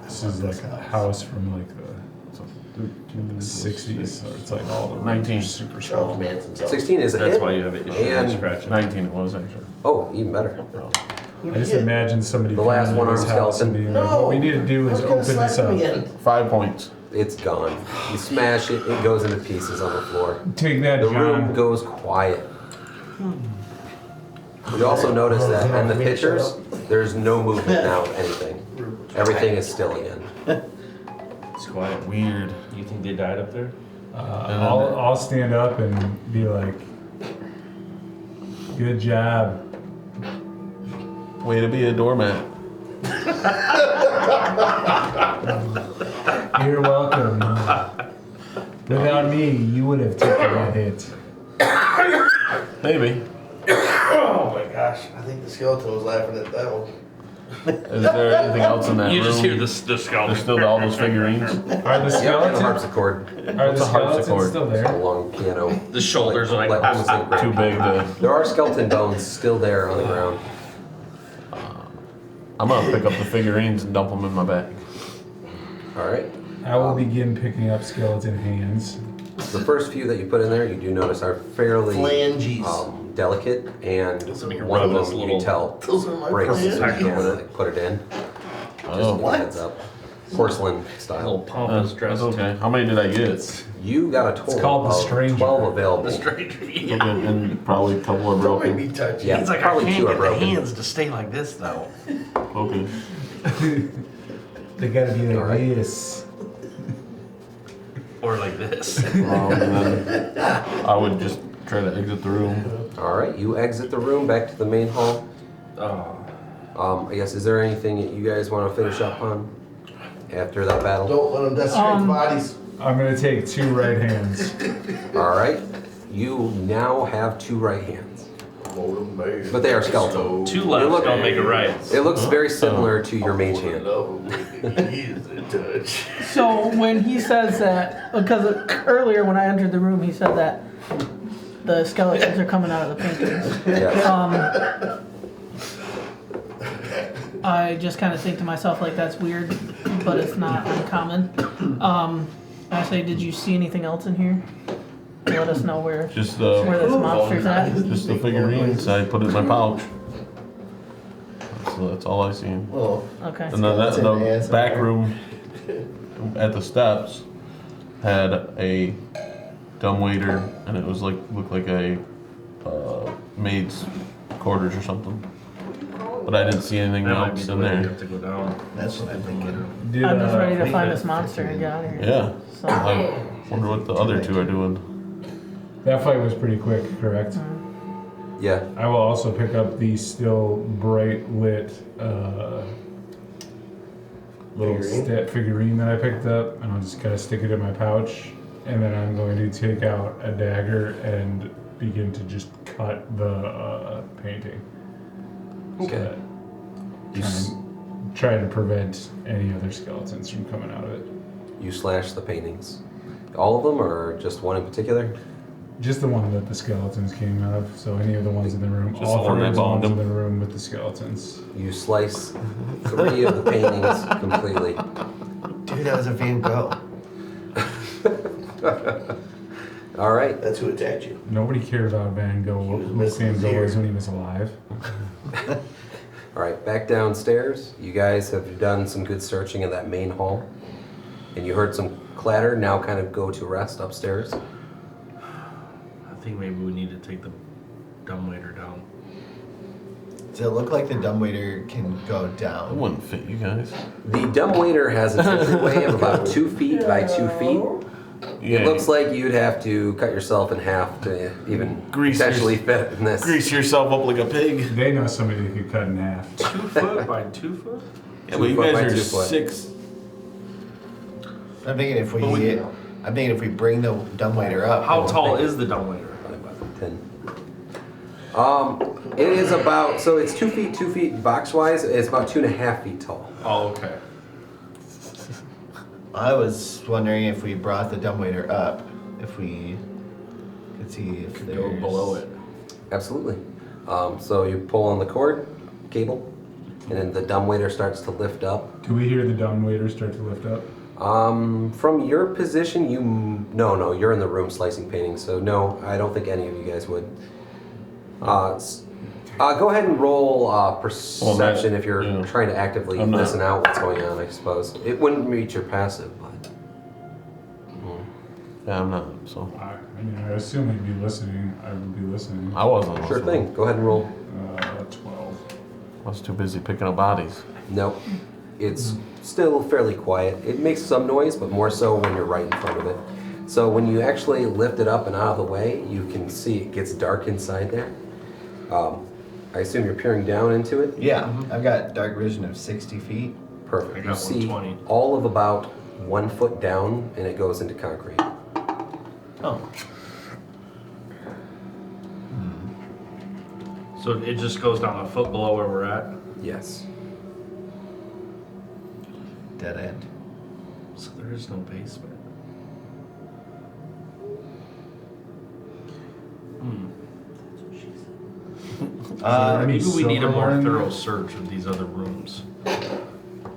This is like a house from the 60s, so it's all the 19. rooms are super Charles small. Manson's up. 16 is a that's hit. why you have it. And- Scratching. 19 it was actually. Oh, even better. I just imagine somebody The last coming into one-armed this house and skeleton. being like, what we need to do is open this up. 5 points. It's gone. You smash it, it goes into pieces on the floor. Take that, The room John. goes quiet. You also notice that in the pictures, there's no movement now of anything. Everything is still again. It's quiet. Weird. You think they died up there? I'll stand up and be like, good job. Way to be a doormat. You're welcome. Without me, you would have taken that hit. Maybe. Oh my gosh, I think the skeleton was laughing at that one. Is there anything else in that You room? just hear the skeleton. There's still all those figurines. Are the Yep, and a skeletons, harpsichord. are What's the a skeletons harpsichord? still A there? long piano. The shoulders are like, almost like Too big to. There are skeleton bones still there on the ground. I'm gonna pick up the figurines and dump them in my bag. All right. I will begin picking up skeleton hands. The first few that you put in there, you do notice are fairly Phalanges. delicate, and make a one of rubbinous them you little- can tell Those are my breaks as soon as you phalanges. can put it in. Oh, Just a heads up. Porcelain little style. pompous dress. that's okay. How many did I get? You got a total called the of Stranger. 12 available. The stranger. Okay, Yeah. and probably a couple are Don't make broken. me touch Yeah, it. It's like probably I can't two are get the broken. hands to stay like this though. Okay. They gotta be like All right. this. Or like this. And then I would just try to exit the room. All right, you exit the room back to the main hall. Oh. I guess, is there anything that you guys want to finish up on after that battle? Don't let them desecrate the bodies. I'm gonna take 2 right hands. All right, you now have 2 right hands, but they are skeletal. Two left look- don't make it right. It looks very similar to your mage hand. He is in touch. So when he says that, because earlier when I entered the room, he said that the skeletons are coming out of the paintings. Yes. I just kind of think to myself like that's weird, but it's not uncommon. I say, did you see anything else in here? Let us know where Just this monster's at. just the figurines. I put it in my pouch. So that's all I seen. Oh, Okay. And then that, Skeleton the ass back over. room at the steps had a dumbwaiter, and it was like looked like a maid's quarters or something. But I didn't see anything That might be else the in way you there. have to go down. that's what I'm thinking. Did, I'm just ready to leave find it. this monster and get out of here. Yeah. So, I wonder what the other two are doing. that fight was pretty quick, correct? Yeah. I will also pick up the still bright lit little figurine that I picked up, and I'll just kind of stick it in my pouch, and then I'm going to take out a dagger and begin to just cut the painting. Okay. Try to prevent any other skeletons from coming out of it. You slash the paintings. All of them, or just one in particular? Just the one that the skeletons came out of, so any of the ones in the room. Just All the one three that of the ones bombed in them. the room with the skeletons. You slice 3 of the paintings completely. Dude, that was a Van Gogh. All right. That's who attacked you. Nobody cared about Van Gogh. He was missing Van his Gogh ear. was when he was alive. All right, back downstairs. You guys have done some good searching in that main hall. And you heard some clatter. Now kind of go to rest upstairs. I think maybe we need to take the dumbwaiter down. Does it look like the dumbwaiter can go It down? wouldn't fit you guys. The dumbwaiter has an entryway of about 2 feet by 2 feet. Yeah. It looks like you'd have to cut yourself in half to even Grease potentially fit in this. Grease yourself up like a pig. They know somebody that could cut in half. 2 foot by 2 foot? Yeah, but you 2 foot by guys 2 are foot. 6. I'm thinking if But we- I'm thinking if we bring the dumbwaiter up. How it'll tall make- is the dumbwaiter? 10. It is about, so it's 2 feet, 2 feet box-wise. It's about 2.5 feet tall. Oh, okay. I was wondering if we brought the dumbwaiter up, if we could see if Could there's... go below it. Absolutely. So you pull on the cord, cable, and then the dumbwaiter starts to lift up. Do we hear the dumbwaiter start to lift up? From your position, no, you're in the room slicing paintings, so no, I don't think any of you guys would. Go ahead and roll perception if you're yeah. trying to actively I'm not- listen out what's going on, I suppose. It wouldn't reach your passive, but... Yeah, I'm not, so. I assume we'd be listening. I would be listening. I wasn't. Sure listening. thing. Go ahead and roll. 12. I was too busy picking up bodies. Nope. It's still fairly quiet. It makes some noise, but more so when you're right in front of it. So when you actually lift it up and out of the way, you can see it gets dark inside there. I assume you're peering down into it? Yeah, I've got dark vision of 60 feet. Perfect. I You got see 120. all of about 1 foot down, and it goes into concrete. Oh. So it just goes down a foot below where we're at? Yes. Dead end. So there is no basement. Any Maybe we need a more silverware in there? thorough search of these other rooms.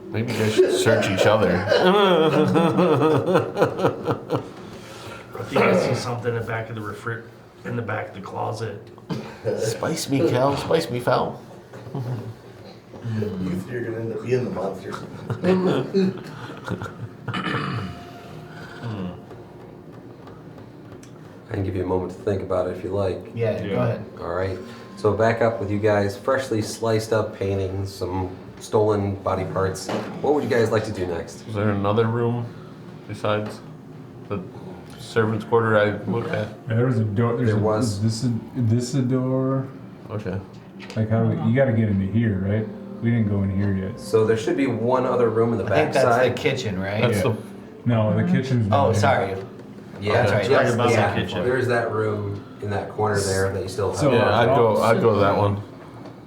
Maybe you guys should search each other. I think I see something in the back of the in the back of the closet. Spice me, Cal. Spice me, foul. You're gonna end up being the monster. I can give you a moment to think about it if you like. Yeah, go ahead. All right. So back up with you guys. Freshly sliced up paintings, some stolen body parts. What would you guys like to do next? Is there another room besides the servants' quarter I looked at? Yeah, there was a door. There was. Is this a door? Okay. Like how do we, you got to get into here, right? We didn't go in here yet. So there should be one other room in the I think back that's side. the kitchen, right? That's Yeah. No, the kitchen's. Oh, down here. sorry. Yeah, That's right. Talking about yeah. the kitchen. There's that room in that corner there that you still have. So- Yeah, I'd go that one.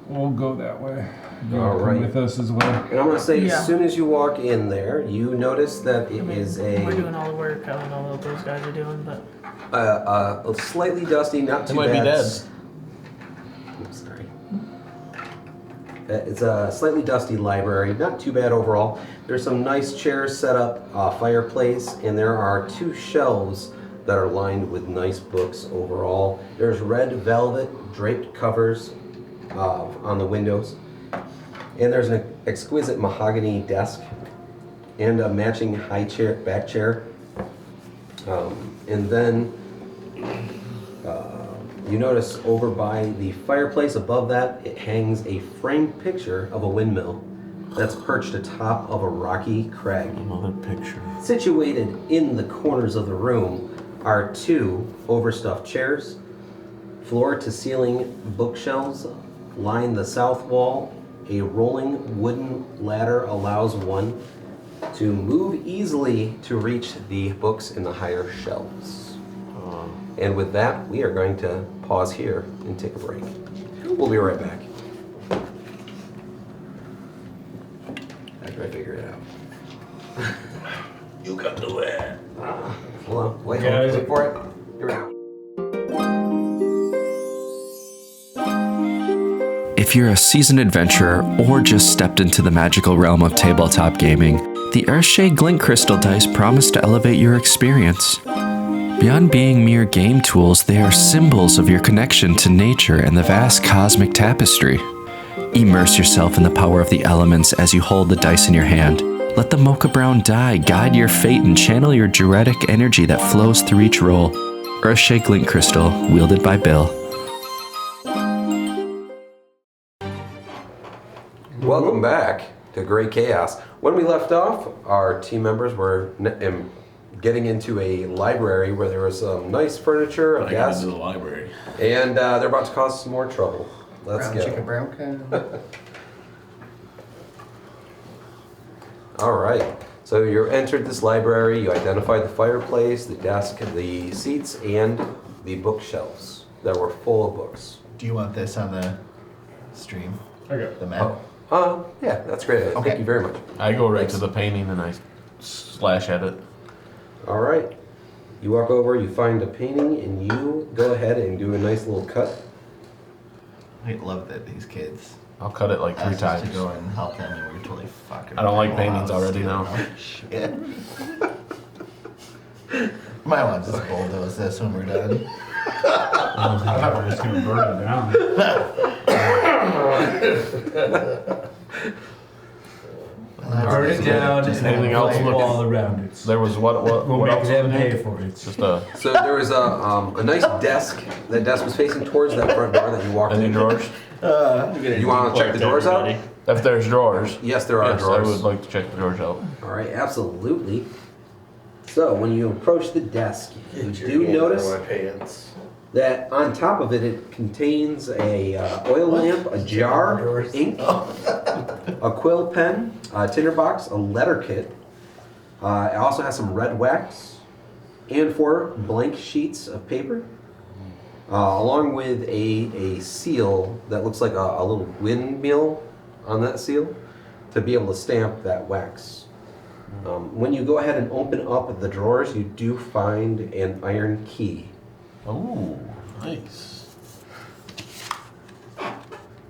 We'll go that way. You All wanna come right. with us as well. And I'm gonna say, Yeah. as soon as you walk in there, you notice that it is We're doing a all the work. I don't know what those guys are doing, but slightly dusty, not They too might be bad. dead. I'm sorry. It's a slightly dusty library, not too bad overall. There's some nice chairs set up, fireplace, and there are 2 shelves that are lined with nice books overall. There's red velvet draped covers on the windows, and there's an exquisite mahogany desk and a matching high chair, back chair. And then you notice over by the fireplace above that, it hangs a framed picture of a windmill that's perched atop of a rocky crag. Another picture. Situated in the corners of the room are 2 overstuffed chairs, Floor-to-ceiling bookshelves line the south wall. A rolling wooden ladder allows one to move easily to reach the books in the higher shelves. And with that, we are going to pause here and take a break. We'll be right back. After I figure it out. You can do it. Hold on. Wait for it. Here we go. If you're a seasoned adventurer or just stepped into the magical realm of tabletop gaming, the Earthshade Glint Crystal dice promise to elevate your experience. Beyond being mere game tools, they are symbols of your connection to nature and the vast cosmic tapestry. Immerse yourself in the power of the elements as you hold the dice in your hand. Let the mocha brown die guide your fate and channel your Gr8 energy that flows through each roll. Earthshade Glint Crystal, wielded by Bill. Welcome back to Great Chaos. When we left off, our team members were getting into a library where there was some nice furniture, a desk, to the library. and they're about to cause some more trouble. Let's Brown go. chicken, brown cow. All right. So you entered this library. You identified the fireplace, the desk, the seats, and the bookshelves that were full of books. Do you want this on the stream? Okay. The map? Yeah, that's great. Okay. Thank you very much. I go right to the painting and I slash at it. All right. You walk over, you find a painting, and you go ahead and do a nice little cut. I love that these kids I'll cut it like 3 asked us times. to go and help them, and we're totally fucking. I don't like around paintings while I was already doing now. Shit. My one just bulldoze this when we're done. I thought we were just gonna burn it down. Burn it down Just and anything then else build a looking- wall around it. There was what We'll what make else them in pay there? for it. Just a So there was a nice desk. That desk was facing towards that front door that you walked any in. drawers. You want to check the drawers out? If there's drawers, Yes, there are yes, drawers. I would like to check the drawers out. All right, absolutely. So when you approach the desk, you do notice my pants. that on top of it, it contains a oil lamp, a jar, ink, a quill pen, a tinderbox, a letter kit. It also has some red wax and 4 blank sheets of paper, along with a seal that looks like a little windmill on that seal to be able to stamp that wax. When you go ahead and open up the drawers, you do find an iron key. Oh, nice.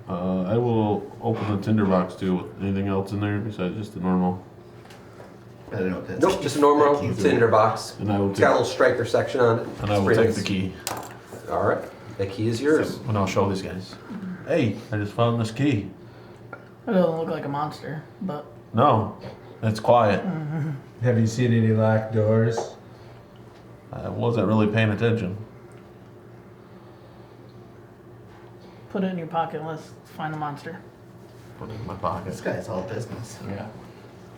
I will open the tinderbox too. Anything else in there besides just the normal? I don't know if that's. Nope, just a normal that key's tinderbox. And I will It's got a take, little striker section on it. and I will It's pretty take the nice. key. All right, the key is yours. And I'll show these guys. Hey, I just found this key. It doesn't look like a monster, but No, it's quiet. Have you seen any locked doors? I wasn't really paying attention. put it in your pocket and let's find the monster. Put it in my pocket. This guy's all business. Yeah.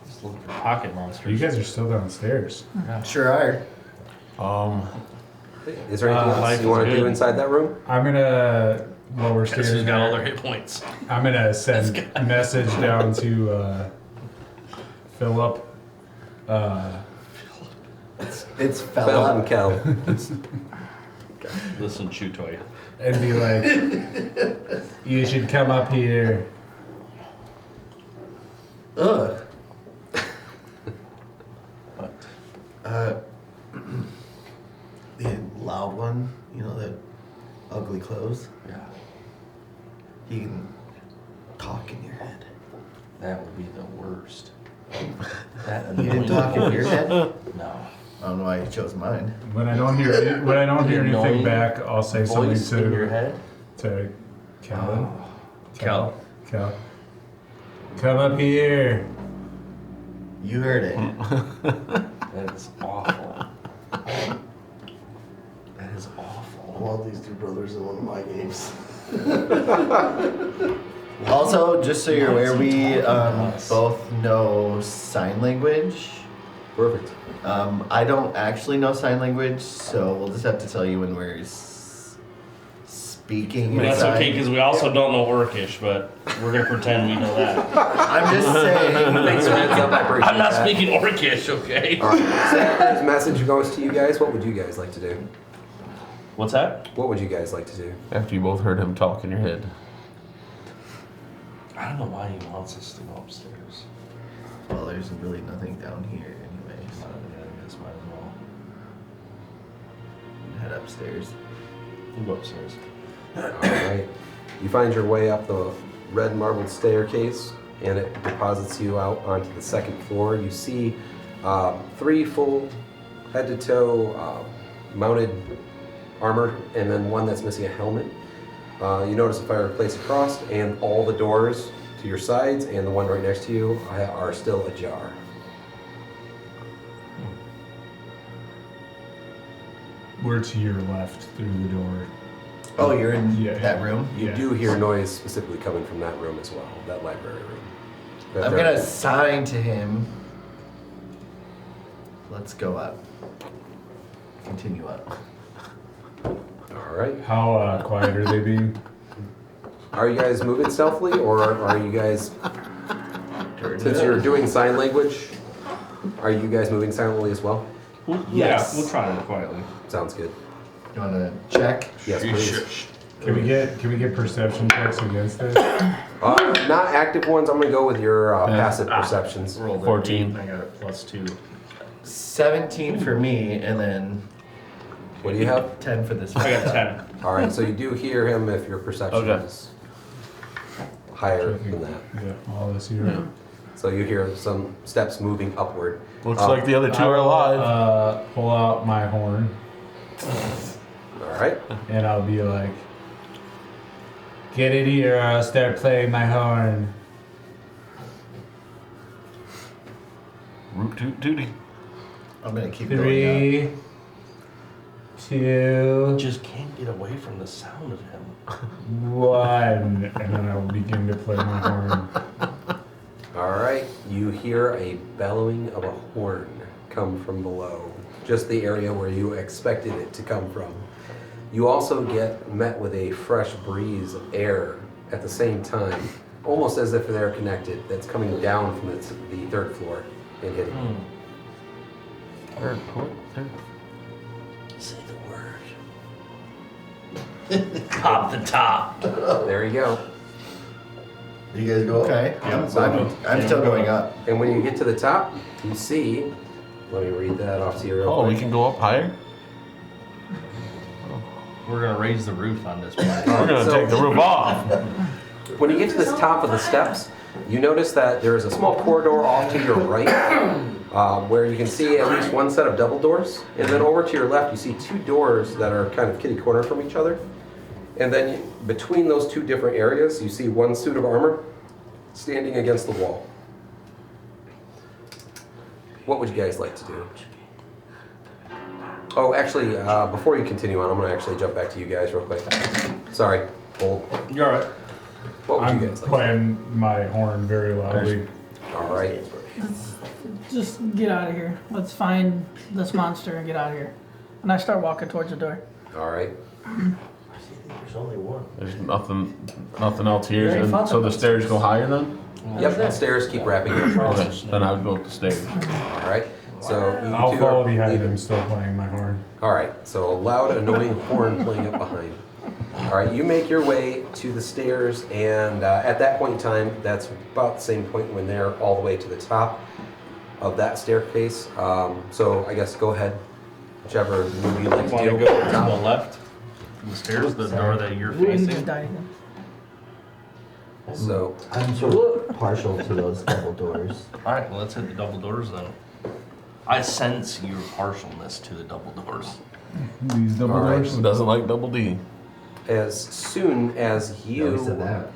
Just looking for pocket monsters. You guys are still downstairs. Sure are. Is there anything else life you want is to do good. inside that room? I'm gonna, while we're Guess who's standing got all their there, hit points? I'm gonna send a message down to Philip. It's Bell fella. and Kel. Listen, Chew Toy. And be like, you should come up here. Ugh. The loud one, you know, the ugly clothes. Yeah. He can talk in your head. That would be the worst. You didn't talk in your head? No. I don't know why you chose mine. When I don't hear anything Annoying back, I'll say something Voice in your to head? Calvin. Cal. Cal. Come up here. You heard it. That is awful. That is I awful. want these two brothers in one of my games. Also, just so you're aware, we Yes. both know sign language. Perfect. I don't actually know sign language, so we'll just have to tell you when we're speaking. That's inside. okay because we also don't know Orcish, but we're gonna pretend we know that. I'm just saying. Thanks for the heads up. I appreciate I'm not that. speaking Orcish, okay? All right. So after his message goes to you guys, what would you guys like to do? What's that? What would you guys like to do? After you both heard him talk in your head. I don't know why he wants us to go upstairs. Well, there's really nothing down here anyways. I guess might as well. Head upstairs. We'll go upstairs. Alright. You find your way up the red marbled staircase and it deposits you out onto the second floor. You see 3 full head to toe mounted armor and then one that's missing a helmet. You notice a fireplace across and all the doors to your sides and the one right next to you are still ajar. We're to your left through the door. Oh, you're in Yeah. that room? You Yeah. do hear noise specifically coming from that room as well, that library room. But I'm there- gonna sign to him. Let's go up. Continue up. Alright. How quiet are they being? Are you guys moving stealthily or are you guys, since you're doing sign language, are you guys moving silently as well? Yeah, we'll try it quietly. Sounds good. You wanna check? Yes, please. Can we get perception checks against this? Not active ones. I'm gonna go with your passive perceptions. Rolled 14. I got a +2. 17 for me, and then What do you have? 10 for this. I got 10. All right. So you do hear him if your perception Okay. is higher than that. Yeah, all this here. So you hear some steps moving upward. Looks like the other two are alive. Pull out my horn All right. and I'll be like, get in here or I'll start playing my horn. Root toot tooty. I'm gonna keep going 3, 2, Just can't get away from the sound of him. 1. And then I will begin to play my horn. All right. You hear a bellowing of a horn come from below, just the area where you expected it to come from. You also get met with a fresh breeze of air at the same time, almost as if they're connected, that's coming down from the third floor and hitting. Say the word. Pop the top. There you go. You guys go up? Okay. Yeah. I'm still going up. And when you get to the top, you see, let me read that off to you real Oh, quick. we can go up higher? We're gonna raise the roof on this place. We're gonna So- take the roof off. When you get to the top of the steps, you notice that there is a small corridor off to your right, where you can see at least one set of double doors. And then over to your left, you see 2 doors that are kind of kitty corner from each other. And then between those 2 different areas, you see one suit of armor standing against the wall. What would you guys like to do? Oh, actually, before you continue on, I'm going to actually jump back to you guys real quick. Sorry, Old. You're alright. What would I'm you guys like? playing my horn very loudly. All right. Just get out of here. Let's find this monster and get out of here. And I start walking towards the door. All right. There's only one. There's nothing else here. Very And fun. so the stairs go higher then? Yep, the stairs keep wrapping up. Okay, then I would go up the stairs. All right. So you I'll 2 follow are behind leaving. him, still playing my horn. All right. So a loud, annoying horn playing up behind. All right. You make your way to the stairs, and at that point in time, that's about the same point when they're all the way to the top of that staircase. So I guess go ahead, whichever move you'd like to Want do. to go to the left? From the stairs, the door that you're You just facing. died again. So I'm sort of partial to those double doors. Alright, well, let's hit the double doors then. I sense your partialness to the double doors. These double All right. doors. Who doesn't like double D? as soon as You said you that.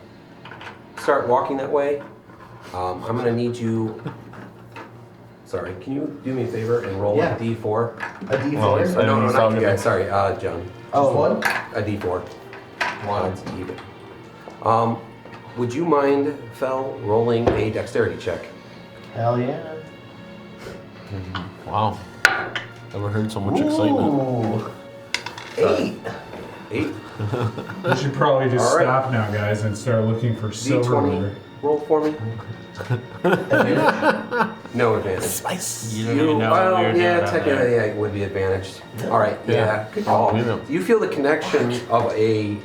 start walking that way, I'm gonna need you. Sorry, can you do me a favor and roll Yeah. a D4? A D4? Well, it's- No, no, he's not talking you to- guys. Sorry, John. Oh, One? A D4. One. It's even. Would you mind, Fel, rolling a dexterity check? Hell yeah. Wow. Never heard so much excitement. Ooh. 8. 8. You should probably just All right. stop now, guys, and start looking for silverware. D20. Roll for me. No advantage. You don't even know what well, we're yeah, doing out technically, there. yeah, it would be advantaged. All right, yeah, Yeah. good call. We know. You feel the connection of a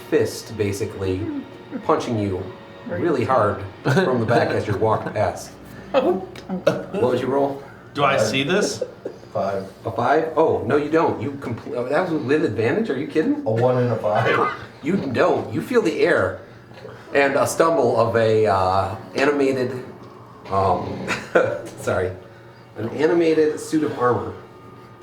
fist basically punching you really hard from the back as you walk past. What would you roll? Do I see this? 5. A 5? Oh, no, you don't. You that was with advantage? Are you kidding? A 1 and a 5. You don't. You feel the air and a stumble of a animated, sorry, an animated suit of armor.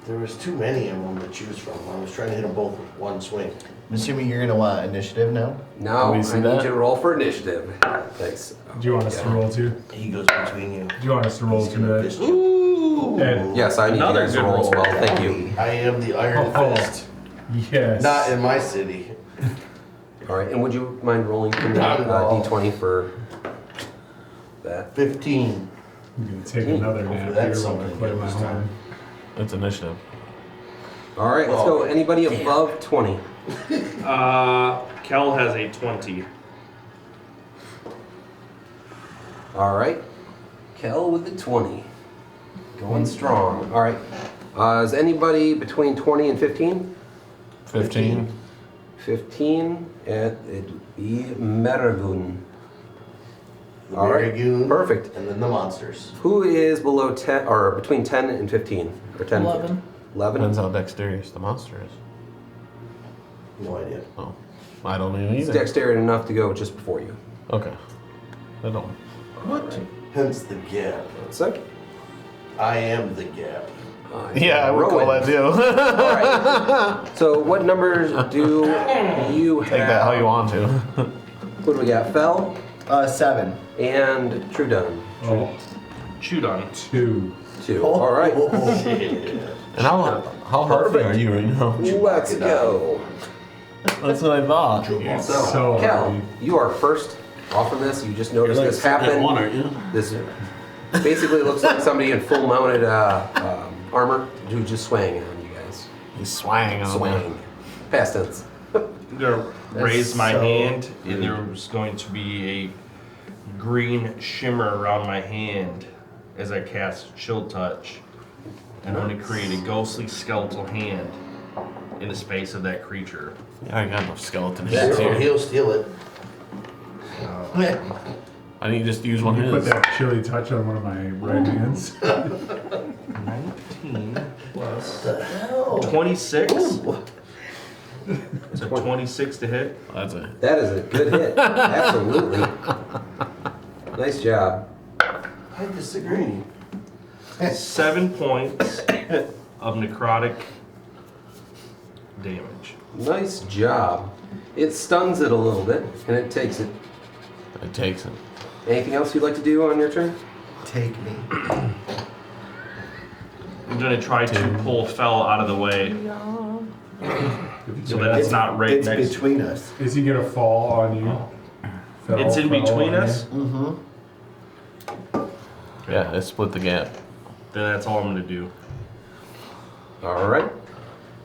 There was too many of them to choose from. I was trying to hit them both with one swing. I'm assuming you're gonna want initiative now. Now Can we I see need that? you to roll for initiative. Thanks. Do you want us to roll too? He goes between you. Do you want us to roll He's to gonna that? fist you. Ed, Yes, I need Another you guys to good roll as roll. well. Thank you. I am the Iron Oh. Fist. yes. Not in my city. All right, and would you mind rolling for me Not at all. D20 for that? 15. I'm gonna take another nap here That's while I something play good my this time. horn. It's initiative. All right, let's go. Anybody above 20? Kel has a 20. All right. Kel with the 20. Going strong. All right. Is anybody between 20 and 15? 15. 15, it'd be Meragun. The All right, Marigoon, perfect. And then the monsters. Who is below 10, or between 10 and 15? Or 10? 11. 11? Depends how dexterous the monster is. No idea. Oh, I don't even It's either. dexterity enough to go just before you. Okay. I don't. What? Hence the gap. Second. I am the gap. Yeah, I would call that too. All right. So what numbers do you have? Take that how you want to. What do we got? Fell 7. and True Done. Oh, Chewed on. 2. 2. All right. And how healthy are you right now? Let's go. That's what I thought. So Cal, you are first off of this. You just noticed this happen. aren't you? This basically looks like somebody in full mounted armor who just swang on you guys. He's swang on me. Swang. Past tense. I'm gonna raise my hand, and there's going to be a green shimmer around my hand as I cast Chill Touch. And I'm gonna create a ghostly skeletal hand in the space of that creature. Yeah, I got enough skeleton hands That's here. he'll steal it. I need to just use one you of put his. that chili touch on one of my right hands. 19 plus The hell? 26. It's a 26 to hit. That's it. That is a good hit. Absolutely. Nice job. I disagree. 7 points of necrotic damage. Nice job. It stuns it a little bit, and it takes it. It takes it. Anything else you'd like to do on your turn? Take me. I'm gonna try to pull Fell out of the way so that it's not right It's next. between us. Is he gonna fall on you? It's in Fell between on us. Mm-hmm. Yeah, it split the gap. Then that's all I'm gonna do. All right.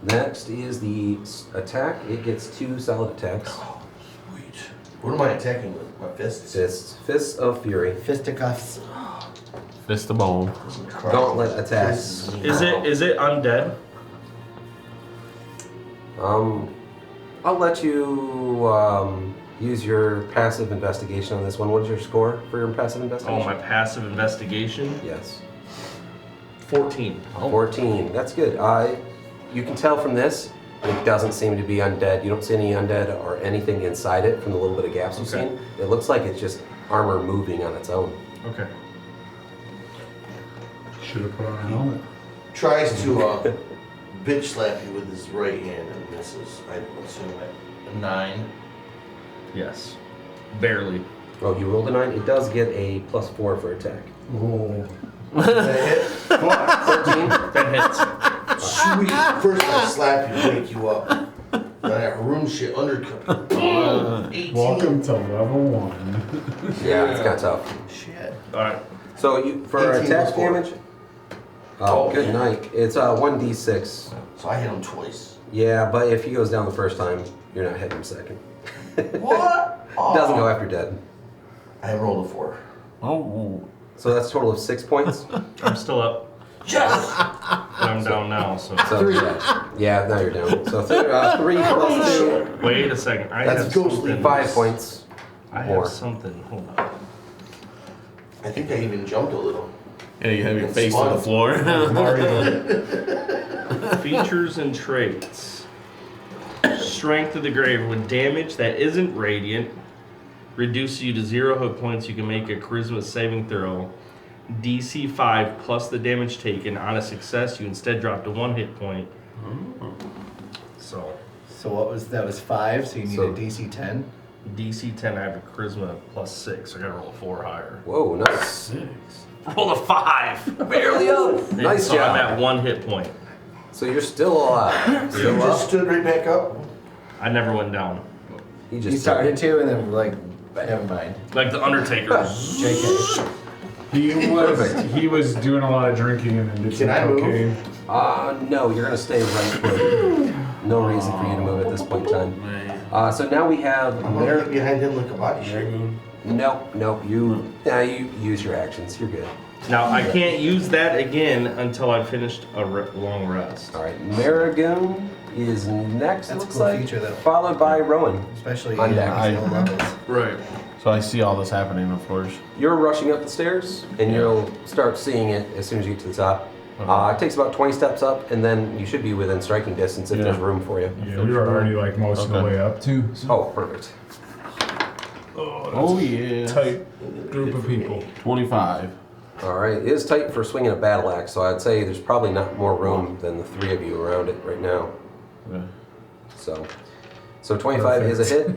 Next is the attack. It gets 2 solid attacks. Sweet. What am I attacking with? My fists? Fists of Fury. Fisticuffs. Fist the bone. Gauntlet attacks. Is it undead? I'll let you use your passive investigation on this one. What is your score for your passive investigation? Oh, my passive investigation. Yes. 14. 14. That's good. You can tell from this, it doesn't seem to be undead. You don't see any undead or anything inside it from the little bit of gaps you've Okay. seen. It looks like it's just armor moving on its own. Okay. Should have put on a helmet. Tries to bitch slap you with his right hand and misses. I assume a 9. Yes. Barely. Oh, you rolled a 9? It does get a +4 for attack. Oh. Does that hit? 13? That hits. Sweet. First I slap you, wake you up. Then I room shit undercut. 18. Welcome to level 1. Yeah, it's kind of tough. Shit. Alright. So you for 18 attack plus 4. damage? Oh, good night. It's 1d6. So I hit him twice. Yeah, but if he goes down the first time, you're not hitting him second. What? Doesn't go after dead. I rolled a 4. Oh. So that's a total of 6 points. I'm still up. Yes! But I'm down now, so. So yeah, now you're down. So 3 plus 2. Wait a second. I That's have ghostly something. 5 points. I more. have something. Hold on. I think I even jumped a little. Yeah, you have your It's face on the fun. floor. Features and traits. Strength of the grave. When damage that isn't radiant reduces you to 0 hit points, you can make a charisma saving throw. DC 5 plus the damage taken. On a success, you instead drop to 1 hit point. So, So that was 5, so you need So- a DC 10. DC 10, I have a charisma plus 6. I gotta roll a 4 higher. Whoa, nice. 6. Roll a 5! Barely up. Nice so job. I'm at 1 hit point. So you're still alive. You Still just up. stood right back up. I never went down. You You just started to, and then like, never mind. Like the Undertaker. JK. He was doing a lot of drinking and then did some Can I move? cocaine. No, you're gonna stay right put. No reason for you to move at this point in time. So now we have I'm gonna get behind him like a body shape. Nope. You use your actions. You're good. Now, I can't use that again until I've finished a long rest. All right, Marigoon is next. That's a looks cool like, feature, though. followed by Rowan. Especially On in deck. low levels. Right. So I see all this happening, of course. You're rushing up the stairs, and you'll start seeing it as soon as you get to the top. It takes about 20 steps up, and then you should be within striking distance if there's room for you. Yeah, we were already like most of the way up too. So Oh, perfect. Oh, yeah. tight group of people. 25. All right, it is tight for swinging a battle axe, so I'd say there's probably not more room than the 3 of you around it right now. Okay. So 25 is a hit.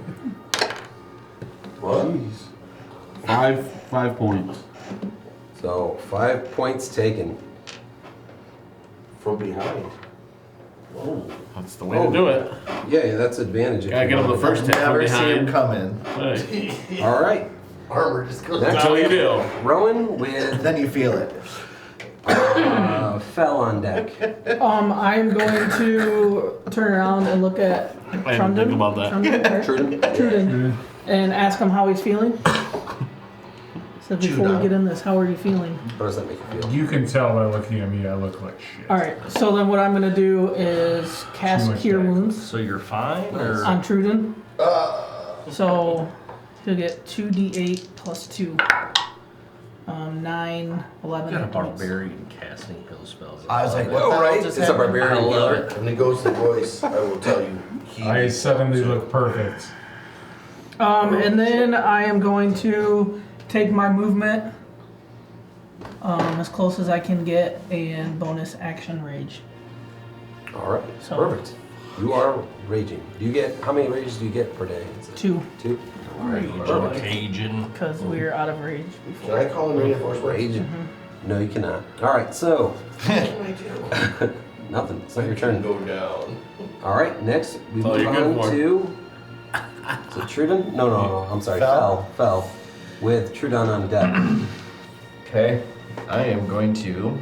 What? 5 points. So 5 points taken. From behind. That's the way to do it. Yeah, that's advantage. if Gotta you get him the want. first hit from Never see him behind. coming. Hey, All right, Armor just goes Next. that's how you do. Rowan with Then you feel it. fell on deck. I'm going to turn around and look at I didn't think about that. Truden, and ask him how he's feeling. So before we get in this, how are you feeling? How does that make you feel? You can tell by looking at me, I look like shit. All right. So then, what I'm going to do is cast much Cure deck. Wounds So you're fine? Or? on Truden. So he'll get 2d8 plus 2. 9, 11. You got a hit points. barbarian casting heal spells. I was like, Whoa, what right? just It's a happened? barbarian I love healer. it. When it goes to voice, I will tell you. I suddenly look perfect. And then I am going to take my movement as close as I can get and bonus action rage. All right, So- perfect. You are raging. Do you get how many rages do you get per day? Is it 2, 2? All right, perfect. Cajun. because we're out of rage Can before. I call in reinforcements? Raging. No, you cannot. All right, so What can I do? nothing. It's not your turn. Go down. All right, next we That's all move you're good on for. to. So Trudon? No. I'm sorry. Fell. With Trudon on deck. Okay. I am going to.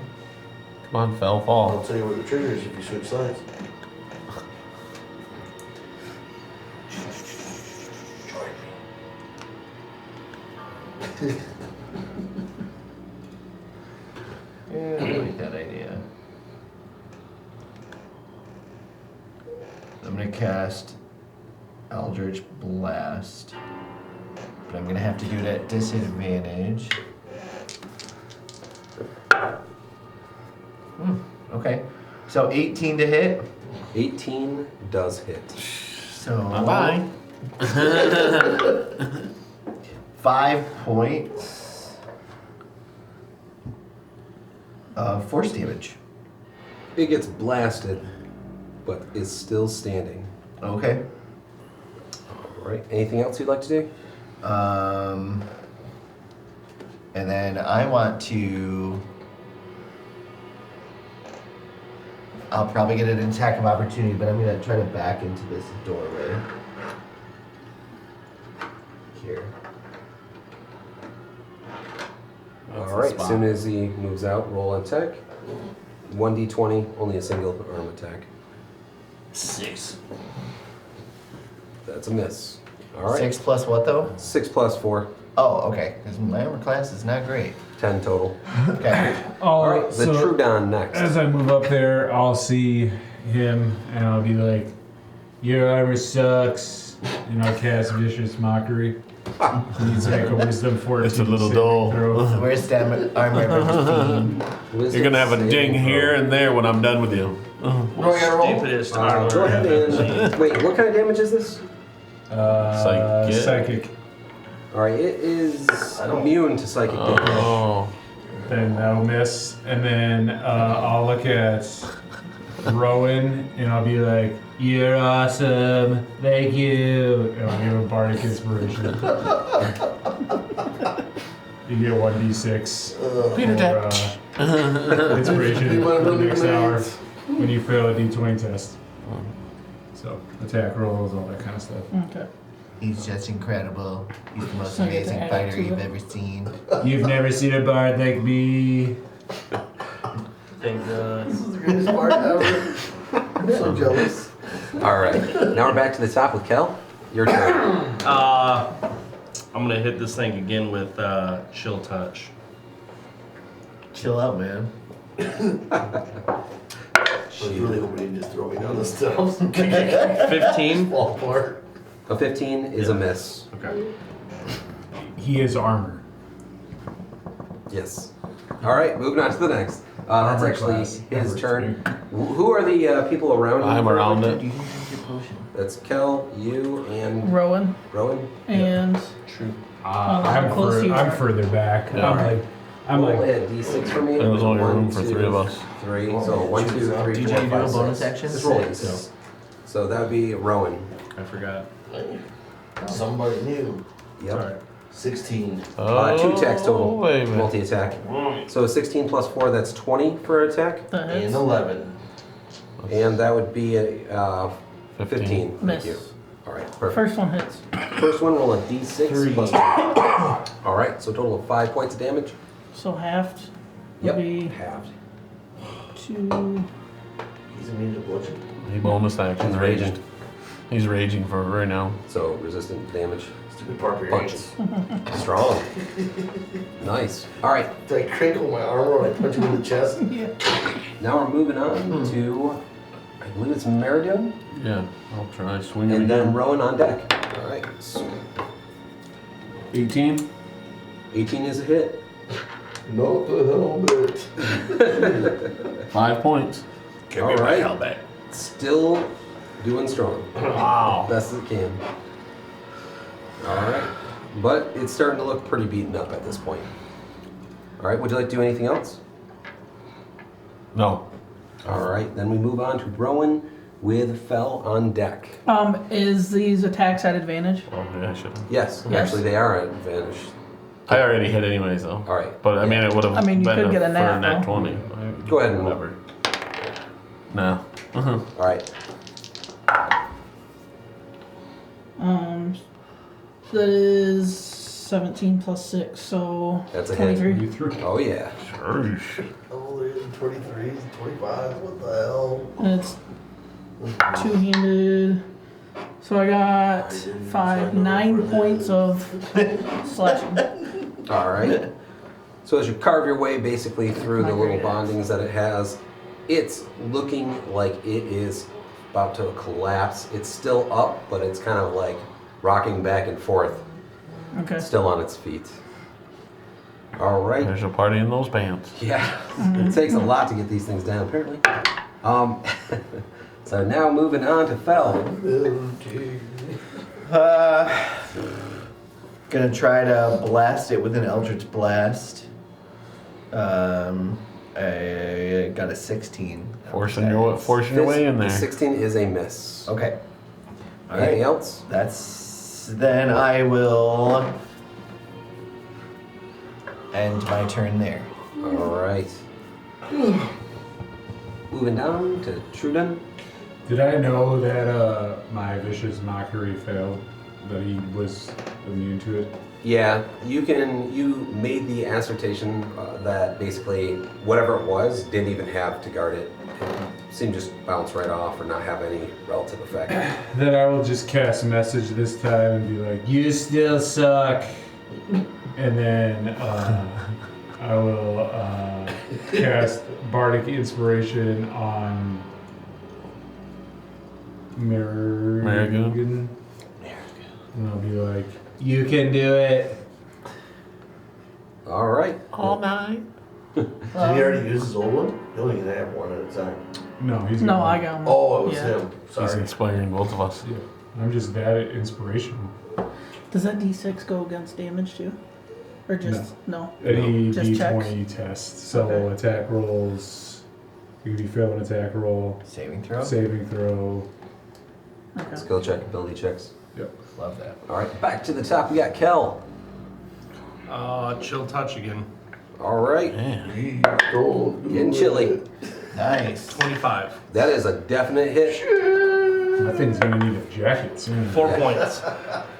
Come on, fell, I'll fall. tell you what the trigger is if you switch sides. Yeah, I like that idea. I'm gonna cast Eldritch Blast, but I'm gonna have to do it at disadvantage. Okay, so 18 to hit. 18 does hit. So Bye. 5 points of force damage. It gets blasted, but is still standing. Okay. All right. Anything else you'd like to do? And then I want to. I'll probably get an attack of opportunity, but I'm gonna try to back into this doorway. Here. All right. As soon as he moves out, roll an attack. 1d20, only a single arm attack. 6. That's a miss. All right. 6 plus what though? 6 plus 4, Oh, okay. Because my armor class is not great. 10 total. Okay. All right, the Trudon next. As I move up there, I'll see him and I'll be like, "Your armor sucks," and I'll cast Vicious Mockery. He's like a Wisdom 14. It's a little dull. So where's stamina armor of You're gonna have a ding here and there when I'm done with you. Stupidest armor. Go ahead and wait. What kind of damage is this? Psychic. All right, it is immune to psychic damage. Oh. Then that'll miss, and then I'll look at Rowan and I'll be like, "You're awesome, thank you." And I'll give him Bardic Inspiration. You get 1d6 Peter for inspiration for the next hour when you fail a d20 test. So attack rolls, all that kind of stuff. Okay. He's just incredible. He's the most So you get to amazing add fighter to you've it? ever seen. You've never seen a bard like me. Thank God. This is the greatest part ever. I'm so jealous. All right, now we're back to the top with Kel. Your turn. I'm gonna hit this thing again with chill touch. Chill out, man. I was really hoping he'd just throw me down the steps. 15. Fall apart. A 15 is a miss. Okay. He is armor. Yes. All right, moving on to the next. That's Armor actually class. his Number turn. Who are the people around you? I'm around it. You can drink your potion. That's Kel, you, and Rowan Rowan. and True. I'm, close you I'm are. further back. Yeah. I'm Roll like, a d6 for me. There was only room for 1, 3 of us. 3. So 1, 2, 3, Did 4, you 5, do a 6. bonus action? Just roll d6. So that would be Rowan. I forgot. Somebody new. Yep. Alright. 16. 2 attacks total. Wait a minute. Multi-attack. So 16 plus 4, that's 20 for attack. the hits. And 11. And that would be a 15. Thank Miss. you. All right, perfect. First one hits. First one, roll a d6 plus 2. All right, so total of 5 points of damage. So halved would Yep, be halved. 2. He's immune to bludgeon. He bonus action. He's raging. He's raging for it right now. So resistant damage. Stupid barbarians. Strong. Nice. All right, Do I crinkle my armor when I punch him in the chest? Yeah. now we're moving on to, I believe it's Meridon, Yeah, I'll try swinging and then again. Rowan on deck. All right, so 18. 18 is a hit. Not the helmet. 5 points. All right, still doing strong. Wow. Best it can. All right, but it's starting to look pretty beaten up at this point. All right, would you like to do anything else? No. All right, then we move on to Rowan with Fell on deck. Is these attacks at advantage? Oh, yeah, I should. Yes, Yes. actually they are at advantage. I already hit anyways, though. All right. But I mean, it would have I mean, you been could get a for nat, nat though. 20. Go ahead and Whatever. No. All right. That is 17 plus 6, so That's a hit. 23. you threw. Oh yeah. Sheesh. Oh, there's 23s, 25s. What the hell? And it's two-handed. So I got 9 points of slashing. All right. So as you carve your way basically through the little bondings that it has, it's looking like it is about to collapse. It's still up, but it's kind of like rocking back and forth, Okay. still on its feet. All right. There's a party in those pants. Yeah, it takes a lot to get these things down, apparently. So now moving on to Fell. Gonna try to blast it with an Eldritch Blast. I got a 16. Forcing your way in there. 16 is a miss. Okay. All Anything right. else? Then I will end my turn there. All right. Moving down to Trudon. Did I know that my Vicious Mockery failed? That he was immune to it? Yeah, you made the assertion that basically whatever it was didn't even have to guard it. It seem to just bounce right off or not have any relative effect. Then I will just cast a message this time and be like, "You still suck." And then I will cast Bardic Inspiration on Merrigan. And I'll be like, "You can do it." All right. All night. Did he already use his old one? You only can have one at a time. No, he's No, gonna- I got one. Oh, it was Yeah. him. He's Sorry. inspiring both of us. Yeah, I'm just that inspirational. Does that D6 go against damage too? Or just, no? Any Just D20 test. So Okay. attack rolls. If you fail an attack roll, Saving throw? saving throw. Okay. Skill check, ability checks. Love that. All right, back to the top. We got Kel. Chill touch again. All right, Man. getting chilly. Nice. 25. That is a definite hit. That thing's gonna need a jacket soon. 4 points.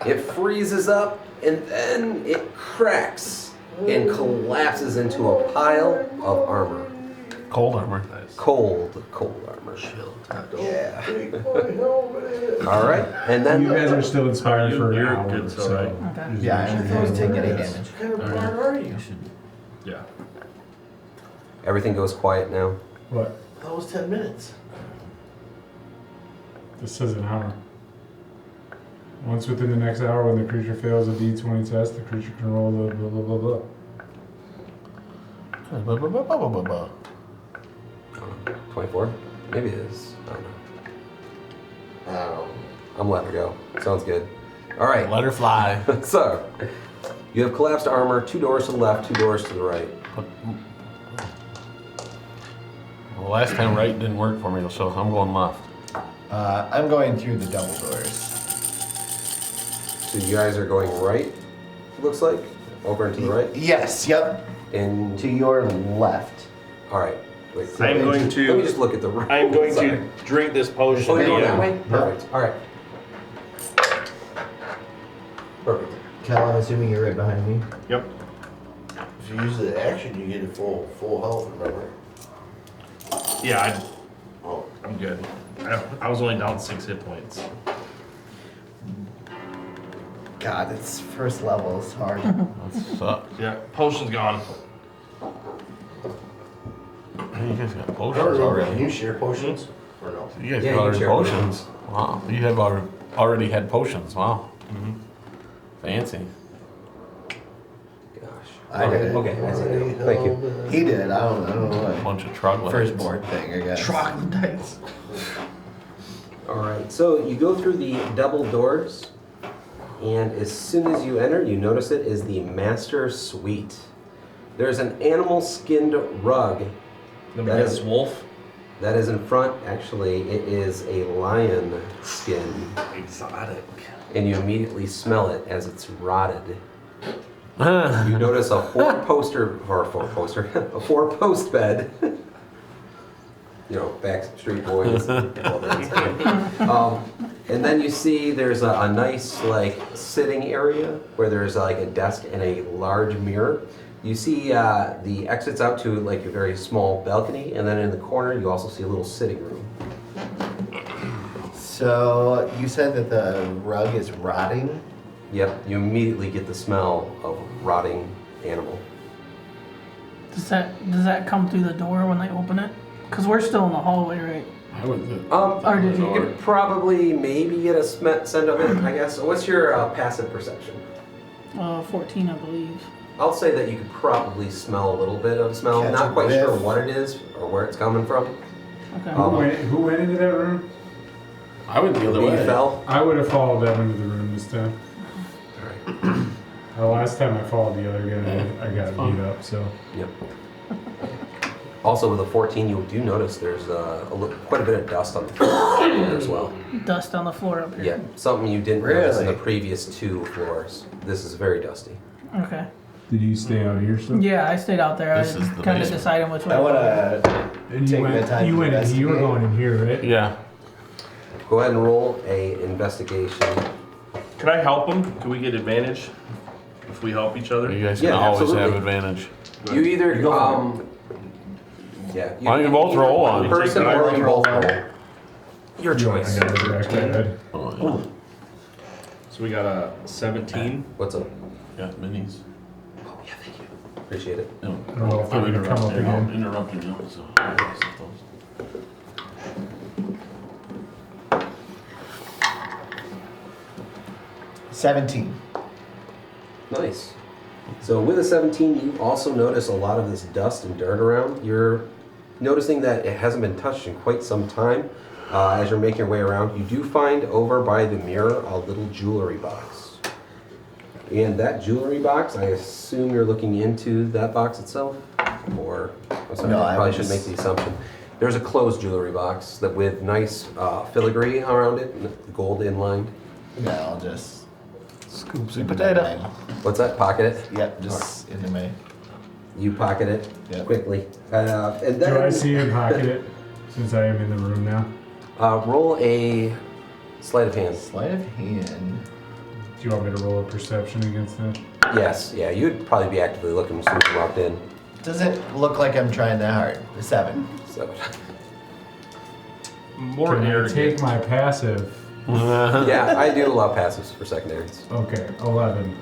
It freezes up and then it cracks and collapses into a pile of armor. Cold armor. Nice. Cold armor. Chill touch. Yeah. All right, and then You guys are still inspired for an You're hour, good, so, so right? Okay. just Yeah, make I sure don't you take any guys- damage. What kind of bar are you? You should. Yeah. everything goes quiet now. What? That was 10 minutes. This says an hour. Once within the next hour, when the creature fails a D20 test, the creature can roll the blah blah blah blah. Ba, ba, ba, ba, ba, ba, ba. 24? Maybe it is. I don't know. I don't know. I'm letting her go. Sounds good. All right. Let her fly. So, you have collapsed armor, 2 doors to the left, 2 doors to the right. Well, last time right didn't work for me, so I'm going left. I'm going through the double doors. So you guys are going right, looks like, over and to the right. Yes, yep. And To your left. all right, wait. I'm going to- Let me just look at the right. I'm going Sorry. to drink this potion. Oh, you're going again. that way? Perfect. All right. Perfect. Cal, I'm assuming you're right behind me. Yep. If you use the action, you get a full health, remember? Yeah, Oh. I'm good. I was only down 6 hit points. God, it's first level. It's hard. That sucks. Yeah, potion's gone. Hey, you guys got Can potions already. you share potions? Or no? You guys Yeah, got you already share potions. Wow. You have already had potions. Wow. Fancy. Gosh. I did it. Okay. I see now. Thank you. He did. I don't know what. Bunch of troglodytes. Firstborn thing, I guess. Troglodytes. All right. So you go through the double doors, and as soon as you enter, you notice it is the master suite. There's an animal skinned rug The That man's is- wolf. that is in front. Actually, it is a lion skin, Exotic. and you immediately smell it as it's rotted. You notice a a 4-post bed. You know, Backstreet Boys. And then you see there's a nice like sitting area where there's like a desk and a large mirror. You see the exits out to like a very small balcony, and then in the corner you also see a little sitting room. So you said that the rug is rotting. Yep, you immediately get the smell of rotting animal. Does that come through the door when they open it? Cause we're still in the hallway, right? I would do. Or did You you? could probably maybe get a scent of it, I guess. What's your passive perception? 14, I believe. I'll say that you could probably smell a little bit of smell. Catch Not a quite sure whiff. what it is or where it's coming from. Okay. Who went into that room? I would the other You way. fell. I would have followed them into the room this time. The last time I followed the other guy, I got beat up. So Yep. Also, with a 14, you do notice there's quite a bit of dust on the floor as well. Dust on the floor up here. Yeah, something you didn't notice in the Really? previous 2 floors. This is very dusty. Okay. did you stay out here still? Yeah, I stayed out there. This I is the kind of basement. deciding which way. I to want go. to. And Take you the went. time You to went. You were investigate. going in here, right? Yeah. Go ahead and roll a investigation. Can I help him? Can we get advantage if we help each other? You guys can Yeah, always have absolutely. advantage. You either Yeah. Why don't you both roll one? Person or you both roll. Your choice. I got it back ahead. Oh, So we got a 17. What's up? yeah. Got minis. Oh, yeah, thank you. Appreciate it. No, I don't know if they're I'm gonna come up interrupting. I'm again. interrupting you. So. 17. Nice. So with a 17, you also notice a lot of this dust and dirt around. You're noticing that it hasn't been touched in quite some time. As you're making your way around, you do find over by the mirror a little jewelry box. And that jewelry box, I assume you're looking into that box itself? Or, I'm sorry, No, I I probably was should make just- the assumption. There's a closed jewelry box that with nice filigree around it, gold inlined. Yeah, I'll just Scoop put potato. that in. What's that? Pocket it? Yep, just into my. You pocket it Yep. quickly. And then Do I see him pocket it since I am in the room now? roll a sleight of hand. Sleight of hand. Do you want me to roll a perception against that? Yes, yeah, you'd probably be actively looking as soon as you walked in. Doesn't look like I'm trying that hard. A 7. So, More Can I arrogant. take my passive? yeah, I do allow passives for secondaries. Okay, 11.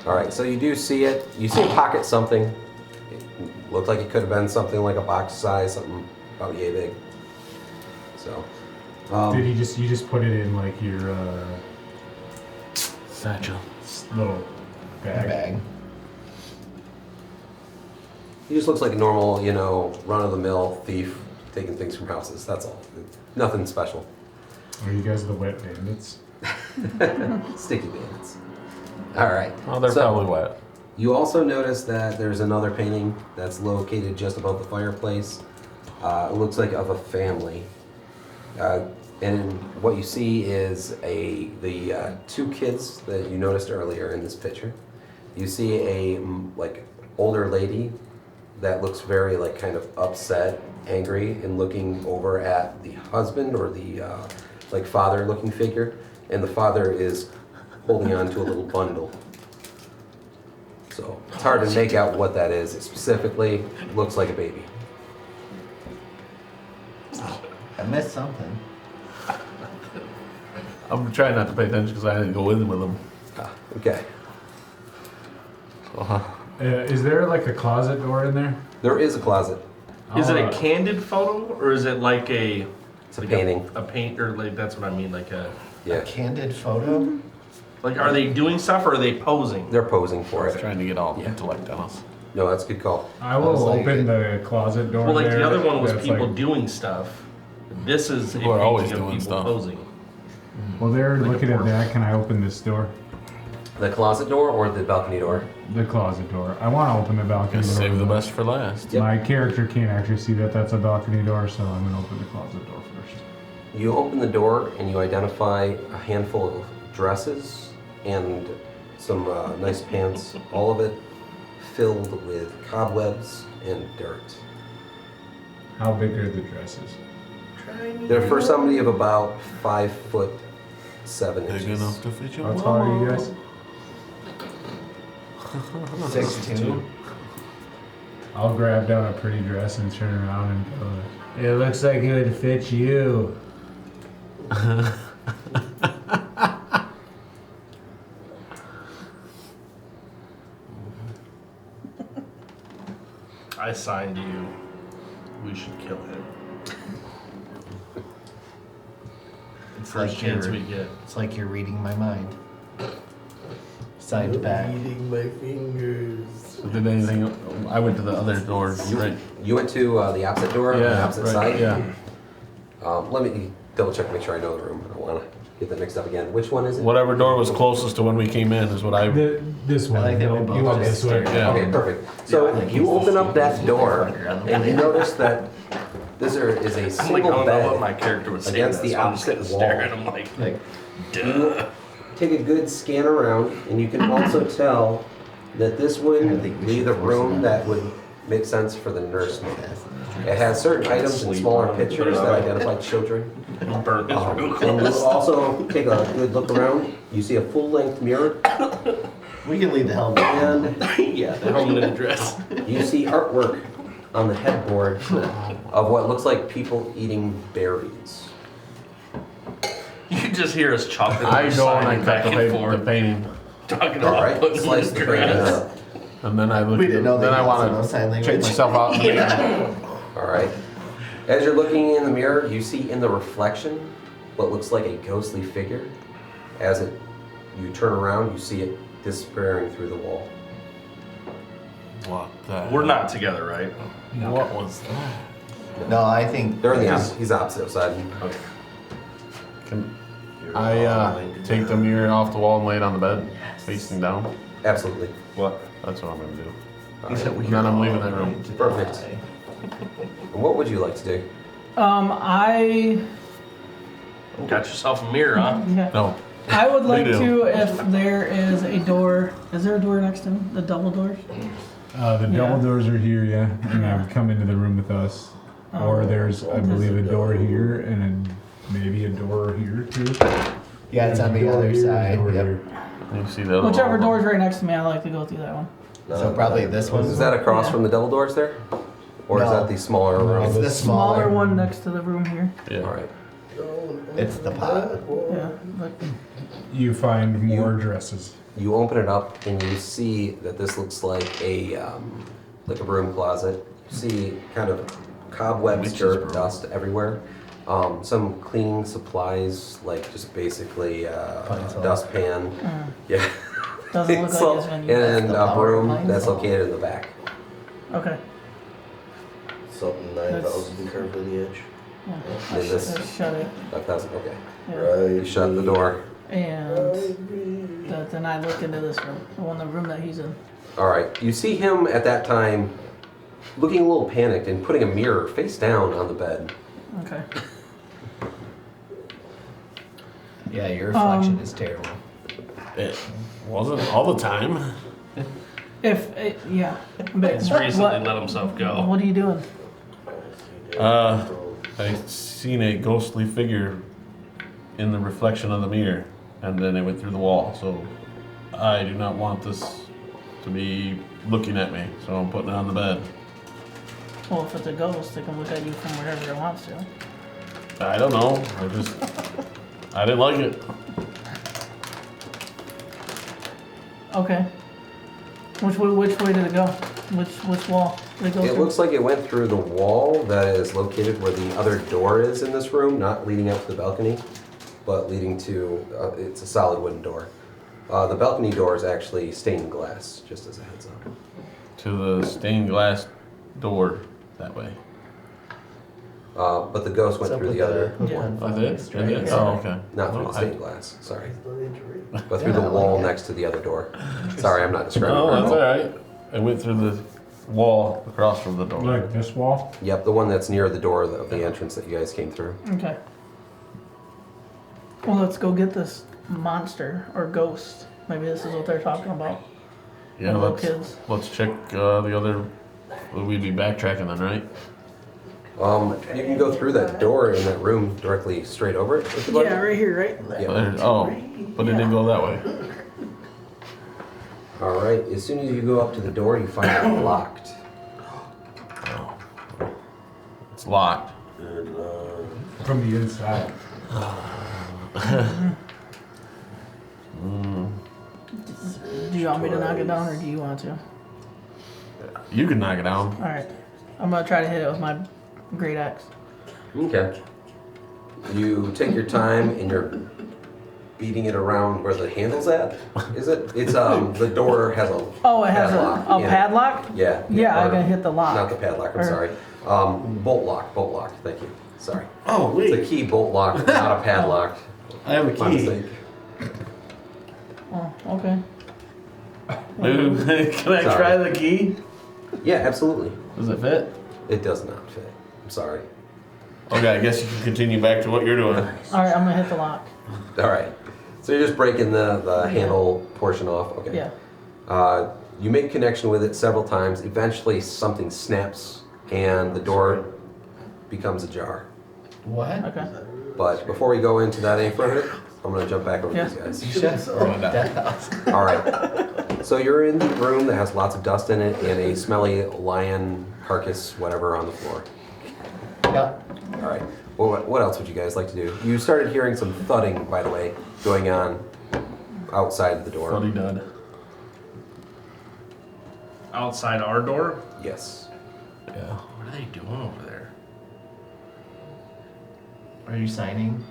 All right, so you do see it. You see it pocket something. It looked like it could have been something like a box size, something about yay big. So, Did you just put it in like your Satchel. little bag? Bag. he just looks like a normal, run-of-the-mill thief taking things from houses. That's all. Nothing special. Are you guys the wet bandits? Sticky bandits. All right. Oh, they're So- probably wet. You also notice that there's another painting that's located just above the fireplace. It looks like of a family. And what you see is the two kids that you noticed earlier in this picture. You see a older lady that looks very kind of upset, angry, and looking over at the husband or the father-looking figure, and the father is holding on to a little bundle. So it's hard to make out what that is. It specifically looks like a baby. I missed something. I'm trying not to pay attention because I didn't go in with them. Okay. Is there like a closet door in there? There is a closet. Is it a I'll, candid photo or is it like a? It's a painting. A paint or that's what I mean. Like a. Yeah. A candid photo? Like, are they doing stuff or are they posing? They're posing for I was it. trying to get all Yeah. intellect on us. No, that's a good call. I will was like- open the closet door. Well, like there. the other one was That's people like- doing stuff. This is People a are always painting of doing people stuff. posing. Well, they're like a looking at portal. that. Can I open this door? The closet door or the balcony door? The closet door. I want to open the balcony Gonna door. save the best for last. Yep. My character can't actually see that that's a balcony door, so I'm gonna open the closet door first. You open the door and you identify a handful of dresses and some nice pants, all of it filled with cobwebs and dirt. How big are the dresses? They're for somebody of about 5'7" Big inches. enough to fit you. How tall are you guys? 6'2". I'll grab down a pretty dress and turn around and go, it looks like it would fit you. I signed you. We should kill him. It's First like chance you're, we get. it's like you're reading my mind. Signed back. Eating my fingers. Did anything? I went to the other door, right? You went to the opposite door on the Yeah, opposite right, side? yeah. Let me double check, make sure I know the room. I don't want to get that mixed up again. Which one is it? Whatever door was closest to when we came in is what I. This one. like that we No, both you went just this way. Yeah. Okay, perfect. So you open up that door and you notice that this is a I'm like, I single don't know what my bed. character would say. against to the this, so I'm just opposite gonna stare wall. at him like, Like, duh. Take a good scan around and you can also tell that this I would think we be should the force room it that out. would make sense for the nursemaid. It has certain items in Sleep smaller on it, pictures put it that on. identify children. Burn this real And you close. also take a good look around. You see a full-length mirror we can leave the helmet. and Yeah, the helmet and the dress. you see artwork on the headboard of what looks like people eating berries. You just hear us chopping I the go and I sign cut back the, and the forth, painting, talking All about right, putting slice in the grass. grass. and then I look. We didn't know they then I had want no sign to language. check myself out. In the mirror. All right. As you're looking in the mirror, you see in the reflection what looks like a ghostly figure. As you turn around, you see it disappearing through the wall. What the? We're not together, right? What was that? No, I think They're on the he's opposite side. Okay. Can I take the mirror off the wall and lay it on the bed, facing down? Absolutely. What? That's what I'm gonna do. He said we Then I'm leaving that room. Perfect. And what would you like to do? I Got yourself a mirror, huh? yeah. No. I would like do. to, if there is a door. Is there a door next to him? The double doors? The double doors are here, yeah, and they would come into the room with us. Or there's, I believe, a door here and maybe a door here too. yeah, it's on the Door other here, side. door Yep. here. You see the other Whichever one? door's right next to me, I like to go through that one. So probably this one. Is that across Yeah. from the double doors there? Or is No. that the smaller room? It's the Smaller smaller one next to the room here. Yeah. All right. It's the pot. Yeah. Like, You find more dresses. You open it up and you see that this looks like a broom closet. You see kind of cobwebs, Witch's dirt, broom. dust everywhere. Some cleaning supplies, like just basically Pine-sol. dustpan. Yeah. doesn't look So- like it's when you and the a power broom lines. that's located in the back. Okay. Something 9,000 curved to the edge. Yeah. And this Let's shut it. 5,000. Okay. Yeah. Right. You shut the door. And then I look into this room, the room that he's in. All right. You see him at that time looking a little panicked and putting a mirror face down on the bed. Okay. Yeah, your reflection is terrible. It wasn't all the time. Yeah. But He's recently what, let himself go. what are you doing? I seen a ghostly figure in the reflection of the mirror, and then it went through the wall. So I do not want this to be looking at me, so I'm putting it on the bed. Well, if it's a ghost, it can look at you from wherever it wants to. I don't know. I didn't like it. Okay. Which way did it go? Which wall did it go It through? looks like it went through the wall that is located where the other door is in this room, not leading up to the balcony, but leading to, it's a solid wooden door. The balcony door is actually stained glass, just as a heads up. To the stained glass door that way. But the ghost went through the other, Yeah. Oh, it? It did? Yeah. Oh, okay. not through No, the stained glass, sorry. But But through Yeah, the I wall like it. next to the other door. Sorry, I'm not describing No, it that's very all well. right. It went through the wall across from the door. Like this wall? Yep, the one that's near the door of the entrance that you guys came through. Okay. Well, let's go get this monster or ghost. Maybe this is what they're talking about. Yeah, Little kids. let's check the other. We'd be backtracking then, right? You can go through that door in that room directly straight over it. If you'd like. Yeah, right here, right? Yeah. But it didn't go that way. All right. As soon as you go up to the door, you find it locked. It's locked. Good luck. From the inside. Do you want me to knock it down or do you want to? You can knock it down. Alright. I'm gonna try to hit it with my great axe. Okay. You take your time and you're beating it around where the handle's at. Is it? It's the door has a Oh, it has padlock a in it. padlock? Yeah. Yeah, I or- gotta hit the lock. Not the padlock. I'm Or- sorry. Bolt lock. Bolt lock. Thank you. Sorry. Oh It's a key bolt lock, not a padlock. I have a My key. mistake. Oh, okay. Can I try the key? Yeah, absolutely. Does it fit? It does not fit. I'm sorry. Okay, I guess you can continue back to what you're doing. Alright, I'm gonna hit the lock. All right. So you're just breaking the handle portion off. Okay. Yeah. You make connection with it several times. Eventually, something snaps and the door becomes ajar. What? Okay. But before we go into that any further, I'm gonna jump back over Yeah. these guys. Death house. All right. So you're in the room that has lots of dust in it and a smelly lion carcass, whatever, on the floor. Yeah. All right. Well, what else would you guys like to do? You started hearing some thudding, by the way, going on outside the door. Fuddy dud. Outside our door? Yes. Yeah. What are they doing over there? Are you signing?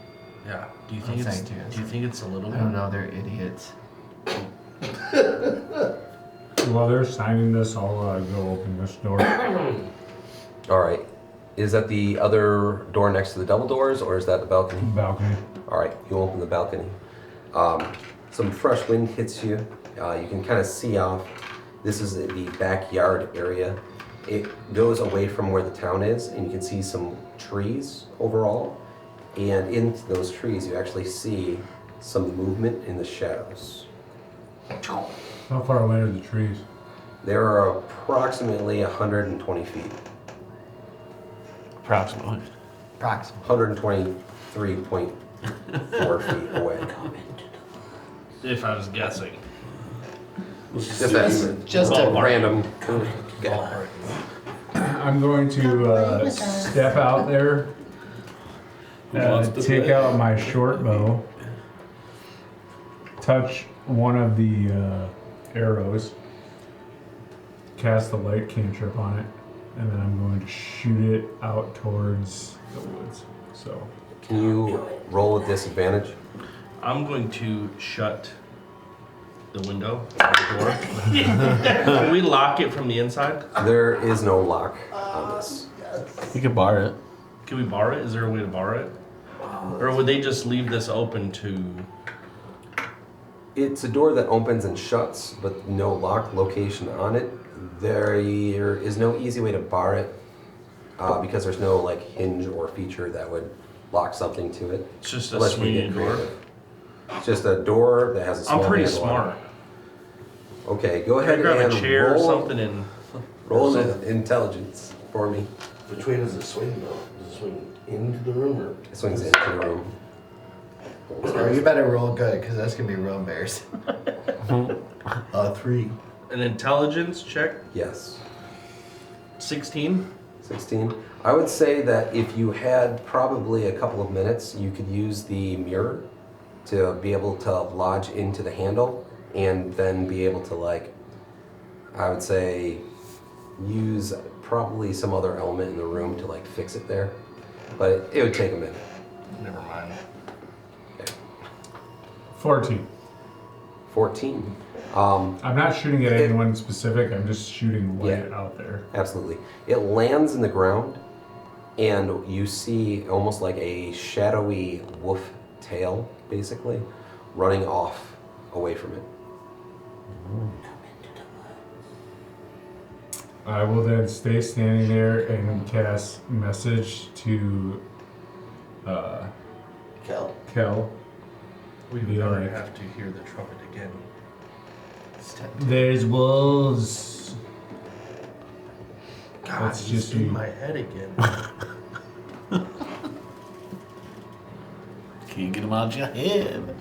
Yeah. Do you I'll think it's? sign too. Do you think it's a little I bit? don't know. They're idiots. While they're signing this, I'll go open this door. All right. Is that the other door next to the double doors, or is that the balcony? Balcony. All right. You open the balcony. Some fresh wind hits you. You can kind of see off. This is the backyard area. It goes away from where the town is, and you can see some trees overall. And into those trees, you actually see some movement in the shadows. How far away are the trees? There are approximately 120 feet. Approximately. 123.4 feet away. If I was guessing. Just a Ballpark. random. Ballpark. I'm going to step out there, take out my short bow, touch one of the arrows, cast the light cantrip on it, and then I'm going to shoot it out towards the woods. So, Can you roll with disadvantage? I'm going to shut the window, the door. Can we lock it from the inside? There is no lock on this. You could bar it. Can we bar it? Is there a way to bar it? Or would they just leave this open to... It's a door that opens and shuts, but no lock location on it. There is no easy way to bar it because there's no like hinge or feature that would lock something to it. It's just a Unless we swinging get door? creative. It's just a door that has a small I'm pretty handle on smart. it. Okay, go Can I ahead grab and a chair or roll, something and... roll an intelligence for me. Which way does it swing though? Does it swing into the room or? It swings into the room. Oh, you better roll good, because that's gonna be real embarrassing. 3. An intelligence check? Yes. 16? 16. I would say that if you had probably a couple of minutes, you could use the mirror to be able to lodge into the handle and then be able to, like, I would say, use probably some other element in the room to, like, fix it there. But it would take a minute. Never mind. Okay. 14. 14. I'm not shooting at anyone specific. I'm just shooting light out there. Absolutely. It lands in the ground, and you see almost like a shadowy wolf tail, basically, running off away from it. I will then stay standing there and cast message to Kel. We Be never like, have to hear the trumpet again. there's wolves. God, That's it's just in you. my head again. Can't get them out of your head.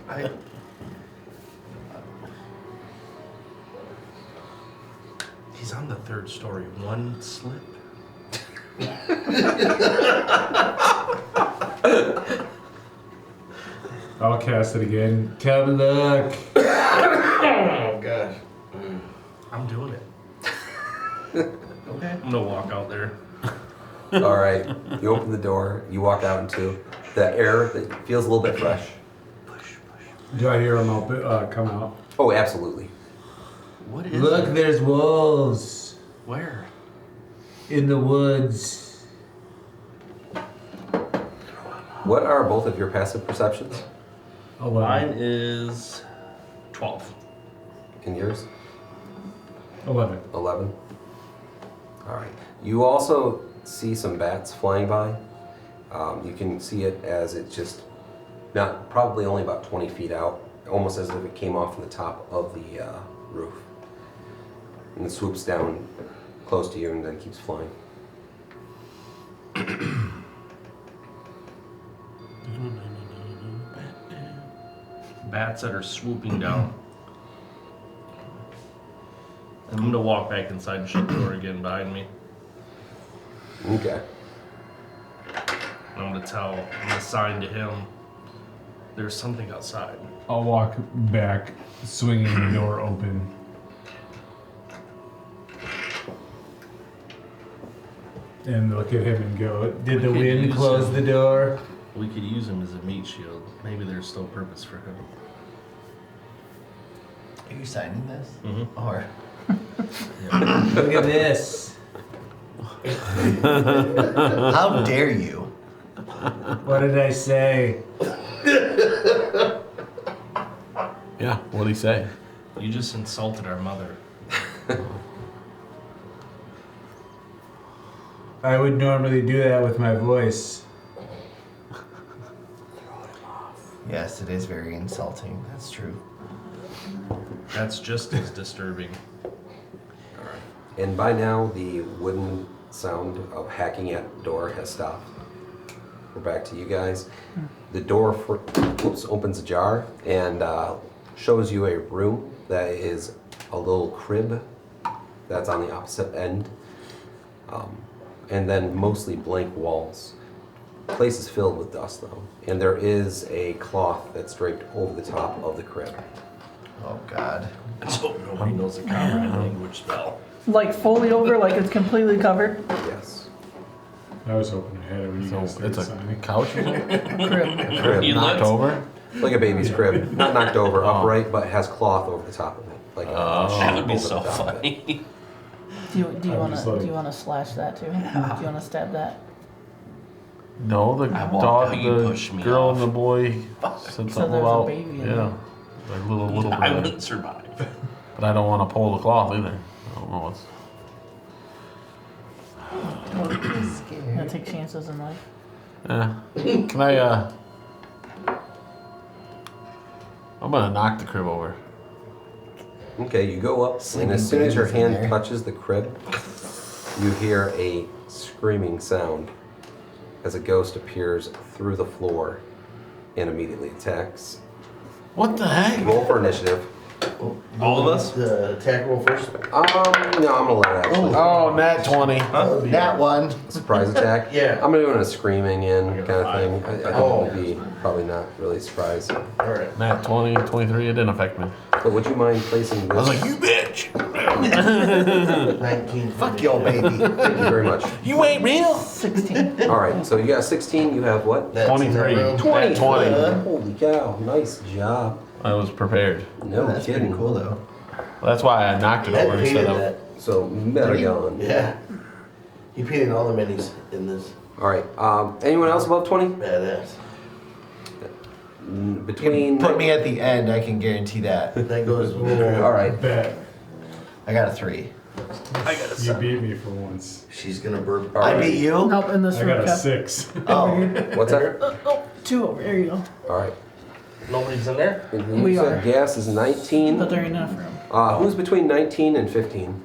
He's on the 3rd story. One slip. I'll cast it again. Come look. Oh gosh. I'm doing it. Okay. I'm gonna walk out there. All right. You open the door. You walk out into the air that feels a little bit fresh. Do I hear them come out? Oh, absolutely. What is Look, it? there's wolves Where? in the woods. What are both of your passive perceptions? 11. Mine is 12. And yours? 11. 11. All right. You also see some bats flying by. You can see it as it's just not probably only about 20 feet out, almost as if it came off from the top of the roof. And it swoops down close to you and then keeps flying. bats that are swooping down. I'm gonna walk back inside and shut the door again behind me. Okay. I'm gonna sign to him. There's something outside. I'll walk back, swinging the door open. And look at him and go, did the We could wind use close him. the door? We could use him as a meat shield. Maybe there's still purpose for him. Are you signing this? Mm-hmm. Or Look at this. how dare you? What did I say? Yeah, what'd he say? You just insulted our mother. I would normally do that with my voice. Yes, it is very insulting. That's true. That's just as disturbing. And by now, the wooden sound of hacking at the door has stopped. We're back to you guys. The door opens ajar and shows you a room that is a little crib that's on the opposite end. And then mostly blank walls. The place is filled with dust though. And there is a cloth that's draped over the top of the crib. Oh God. So nobody knows the common language spell. Like fully over, like it's completely covered. Yes. I was hoping I had it when you guys So started it's a signing. couch or something? Crib. Crib. You Knocked lit? over? Like a baby's crib. Not knocked over, Oh. upright, but has cloth over the top of it. Like a That sheet would be over so the top of it. funny. Do you I'm want just to like- do you want to slash that too? Do you want to stab that? No, the I walk dog, out, you the push me girl off. and the boy said So something there's a about, baby in yeah, there. like little I boy. wouldn't survive. But I don't want to pull the cloth either. I don't know what's. You gotta take chances in life. Can I, I'm gonna knock the crib over. Okay, you go up, and Sleeping as soon as your babies in hand there. touches the crib, you hear a screaming sound as a ghost appears through the floor and immediately attacks. What the heck? Roll for initiative. All of us? The attack roll first. No, I'm gonna let it actually. Oh, nat 20. That one. Surprise attack? Yeah. I'm gonna do it a screaming in I got kind a of thing. five. I think it'll be probably not really surprised. Alright. Nat 20, 23, it didn't affect me. But would you mind placing this? I was like, you bitch! 19. Fuck your baby. Thank you very much. You ain't real! 16. Alright, so you got 16, you have what? That's 23. in that room. 20. Nat 20. Holy cow, nice job. I was prepared. No That's kidding. pretty cool though. That's why I knocked it Ed over painted instead of. that. So, Metagon. Yeah. He painted all the minis in this. Alright, anyone else above 20? Badass. Between. Put me at the end, I can guarantee that. That goes. Alright, Bet. I got a 3. I got a You 7. beat me for once. She's gonna burp. All right. I beat you? Nope, in this I room. got a Kev. 6. Oh. what's that? Oh, 2 over. There you go. Alright. Nobody's in there? You We said are. gas is 19. But there ain't enough room. Who's between 19 and 15?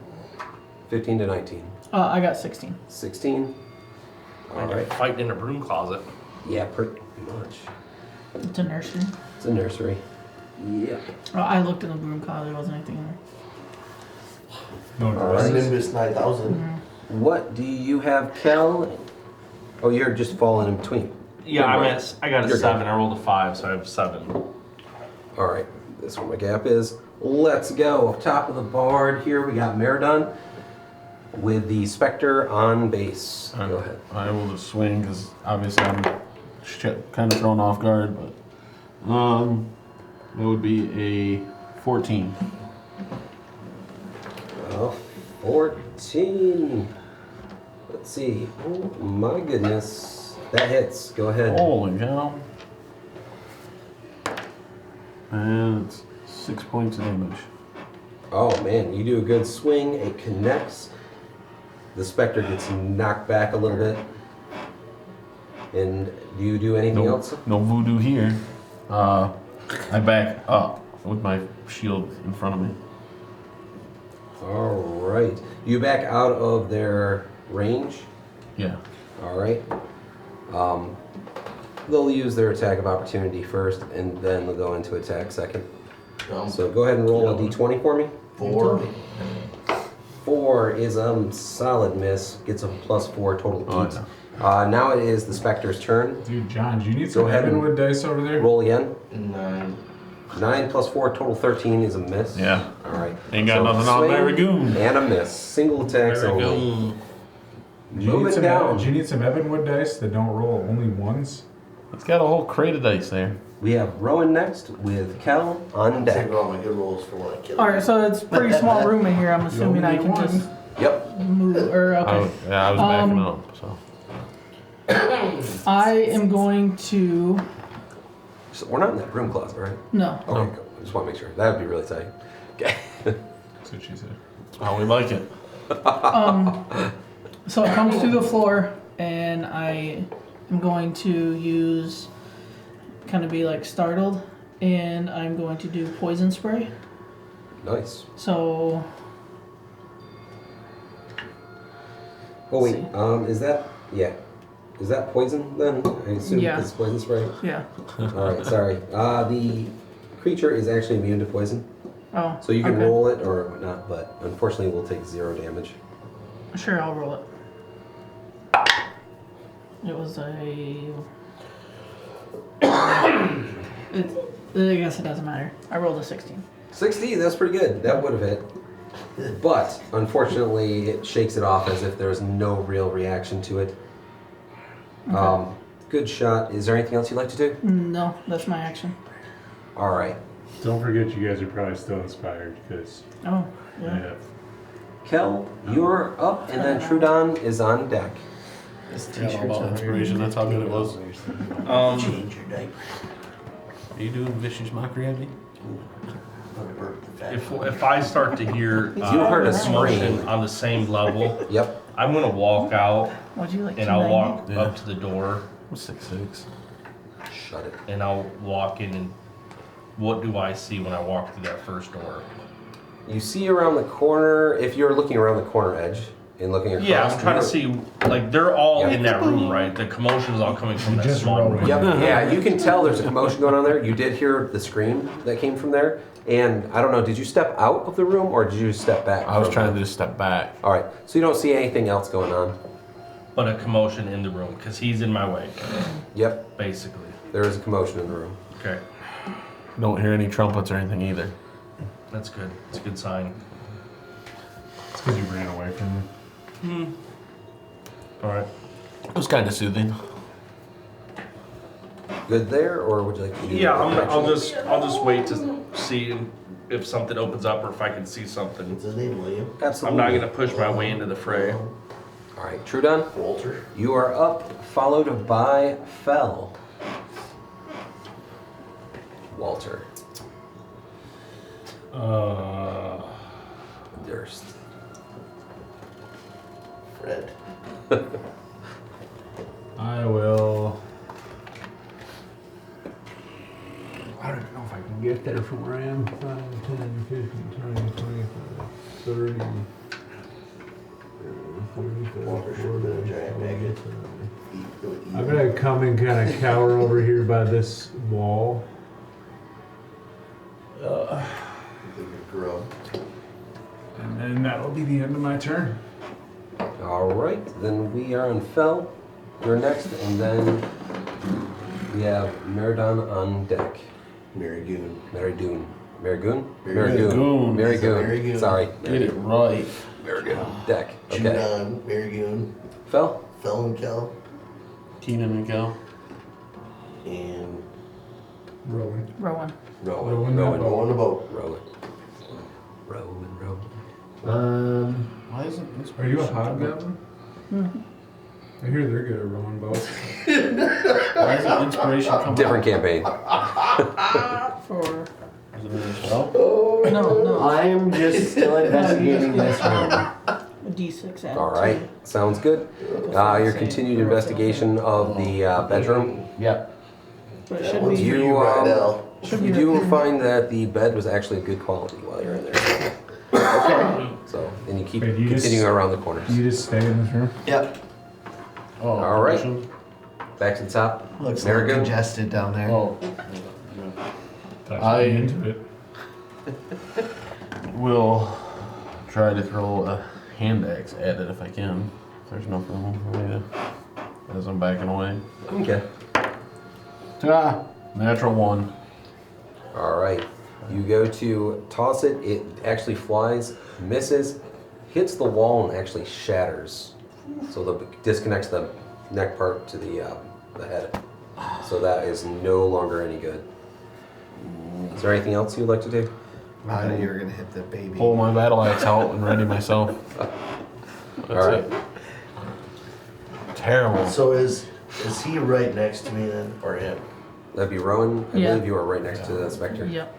15 to 19. I got 16. 16? Alright. Fighting in a broom closet. Yeah, pretty much. It's a nursery. It's a nursery. Yeah. I looked in the broom closet. There wasn't anything in there. No, Alright. Nimbus 9000. What do you have, Kel? Oh, you're just falling in between. Yeah, Never I'm mind. at, I got a You're 7. I rolled a 5, so I have 7. Alright, this is where my gap is. Let's go. Up top of the board here, we got Meridon with the Spectre on base. Go ahead. I will just swing because obviously I'm kind of thrown off guard, but it would be a 14. 14. Let's see. Oh my goodness. That hits. Go ahead. Holy cow! And it's 6 points of damage. Oh man, you do a good swing. It connects. The Spectre gets knocked back a little bit. And do you do anything else? No voodoo here. I back up with my shield in front of me. Alright. You back out of their range. Yeah. Alright. They'll use their attack of opportunity first, and then they'll go into attack second. Um, So go ahead and roll a d20 for me. 4. 4 is a solid miss. Gets a +4 total 8. Oh, no. Now it is the Spectre's turn. Dude, John, do you need Go some ahead and Evanwood dice over there? Roll again. 9. 9 + 4 total 13 is a miss. Yeah. All right. Ain't got nothing on swing Mary Goon. And a miss. Single attacks There we only. go. Do you, need Moving some, down. do you need some Evanwood dice that don't roll only ones? It's got a whole crate of dice there. We have Rowan next with Kel on deck. Save all my good rolls for when I kill Alright, so it's a pretty small room in here. I'm assuming I can just Yep. move. Or, okay. I was backing up, so. I am going to. So we're not in that room closet, right? No. Okay, cool. I just want to make sure. That would be really tight. Okay. That's what she said. That's how we like it. So it comes through the floor, and I am going to use. Kind of be like startled, and I'm going to do poison spray. Nice. So. Oh wait, is that Is that poison then? I assume Yeah. it's poison spray. Yeah. Alright, sorry. The creature is actually immune to poison. Oh. So you can okay. roll it or whatnot, but unfortunately we'll take 0 damage. Sure, I'll roll it. It was a. I guess it doesn't matter. I rolled a 16. 60, that's pretty good. That would have hit. But unfortunately it shakes it off as if there's no real reaction to it. Okay. Good shot. Is there anything else you'd like to do? No, that's my action. Alright. Don't forget you guys are probably still inspired because Oh, yeah. yeah. Kel, you're up, and then Trudon is on deck. This Yeah, all t-shirt's about inspiration, that's how good it was. Change your diaper. Are you doing vicious mockery at me? If I start to hear You heard a commotion scream. on the same level, Yep. I'm gonna walk out Would you like and to I'll name walk Yeah. up to the door I'm 6'6". Shut it. and I'll walk in and what do I see when I walk through that first door? You see around the corner, if you're looking around the corner edge and looking across. Yeah, I'm trying to see, like, they're all Yep. in that room, right? The commotion is all coming from that Just small roll. room. Yep, yeah, you can tell there's a commotion going on there. You did hear the scream that came from there. And I don't know, did you step out of the room or did you step back? I was from trying it? to just step back. All right, so you don't see anything else going on. But a commotion in the room, because he's in my way, Yep, basically. there is a commotion in the room. Okay, Don't hear any trumpets or anything either. that's good. It's a good sign. It's because you ran away from them. All right. It was kind of soothing. Good there, or would you like to do? Yeah, I'll action? just wait to see if something opens up or if I can see something. What's his name, William? I'm Absolutely. not gonna push my way into the fray. All right, Trudon, Walter. you are up, followed by Fell. Walter. Durst. Fred. I will. I don't know if I can get there from where I am. 5, 10, 15, 20, 25, 30. 35, Walter should have been a giant maggot. I'm gonna come and kind of cower over here by this wall. Grub. And then that'll be the end of my turn. All right, then we are on Fell. You're next, and then we have Meridon on deck. Marigoon. Marigoon. Marigoon? Marigoon. Marigoon. Sorry. Get it right. Marigoon. Deck. Okay. Judon. Marigoon. Fell? Fel and Kel. Keenan and Cal. And Rolling. Rowan. Rowan. Rowan. Rowan the boat. Rowan. Rowan. Why isn't Are you a inspiration coming? hobgoblin? I hear they're good at rowing boats. Why isn't inspiration coming? Different campaign. For. Is it in your spell? No. I'm just still investigating this room. A D6 add All right. Sounds good. Your continued investigation of the bedroom. Yep. But it That should one's be. for you, Rydell. You do find that the bed was actually good quality while you're in there. Okay. So, and you keep Wait, you continuing just- around the corners. You just stay in this room? Yep. Oh, All right. permission? back to the top. Looks a little Marigold. congested down there. Oh, Touch I- me into it. will try to throw a hand axe at it if I can. If there's enough room for me to, as I'm backing away. Okay. Natural 1. All right. You go to toss it. It actually flies, misses, hits the wall, and actually shatters. So the disconnects the neck part to the head. So that is no longer any good. Is there anything else you'd like to do? I knew you were gonna hit the baby. Pull my battle axe out and ready myself. That's All right. it. Terrible. So is he right next to me then, or him? That'd be Rowan. I Yeah. believe you are right next to the specter. Yep.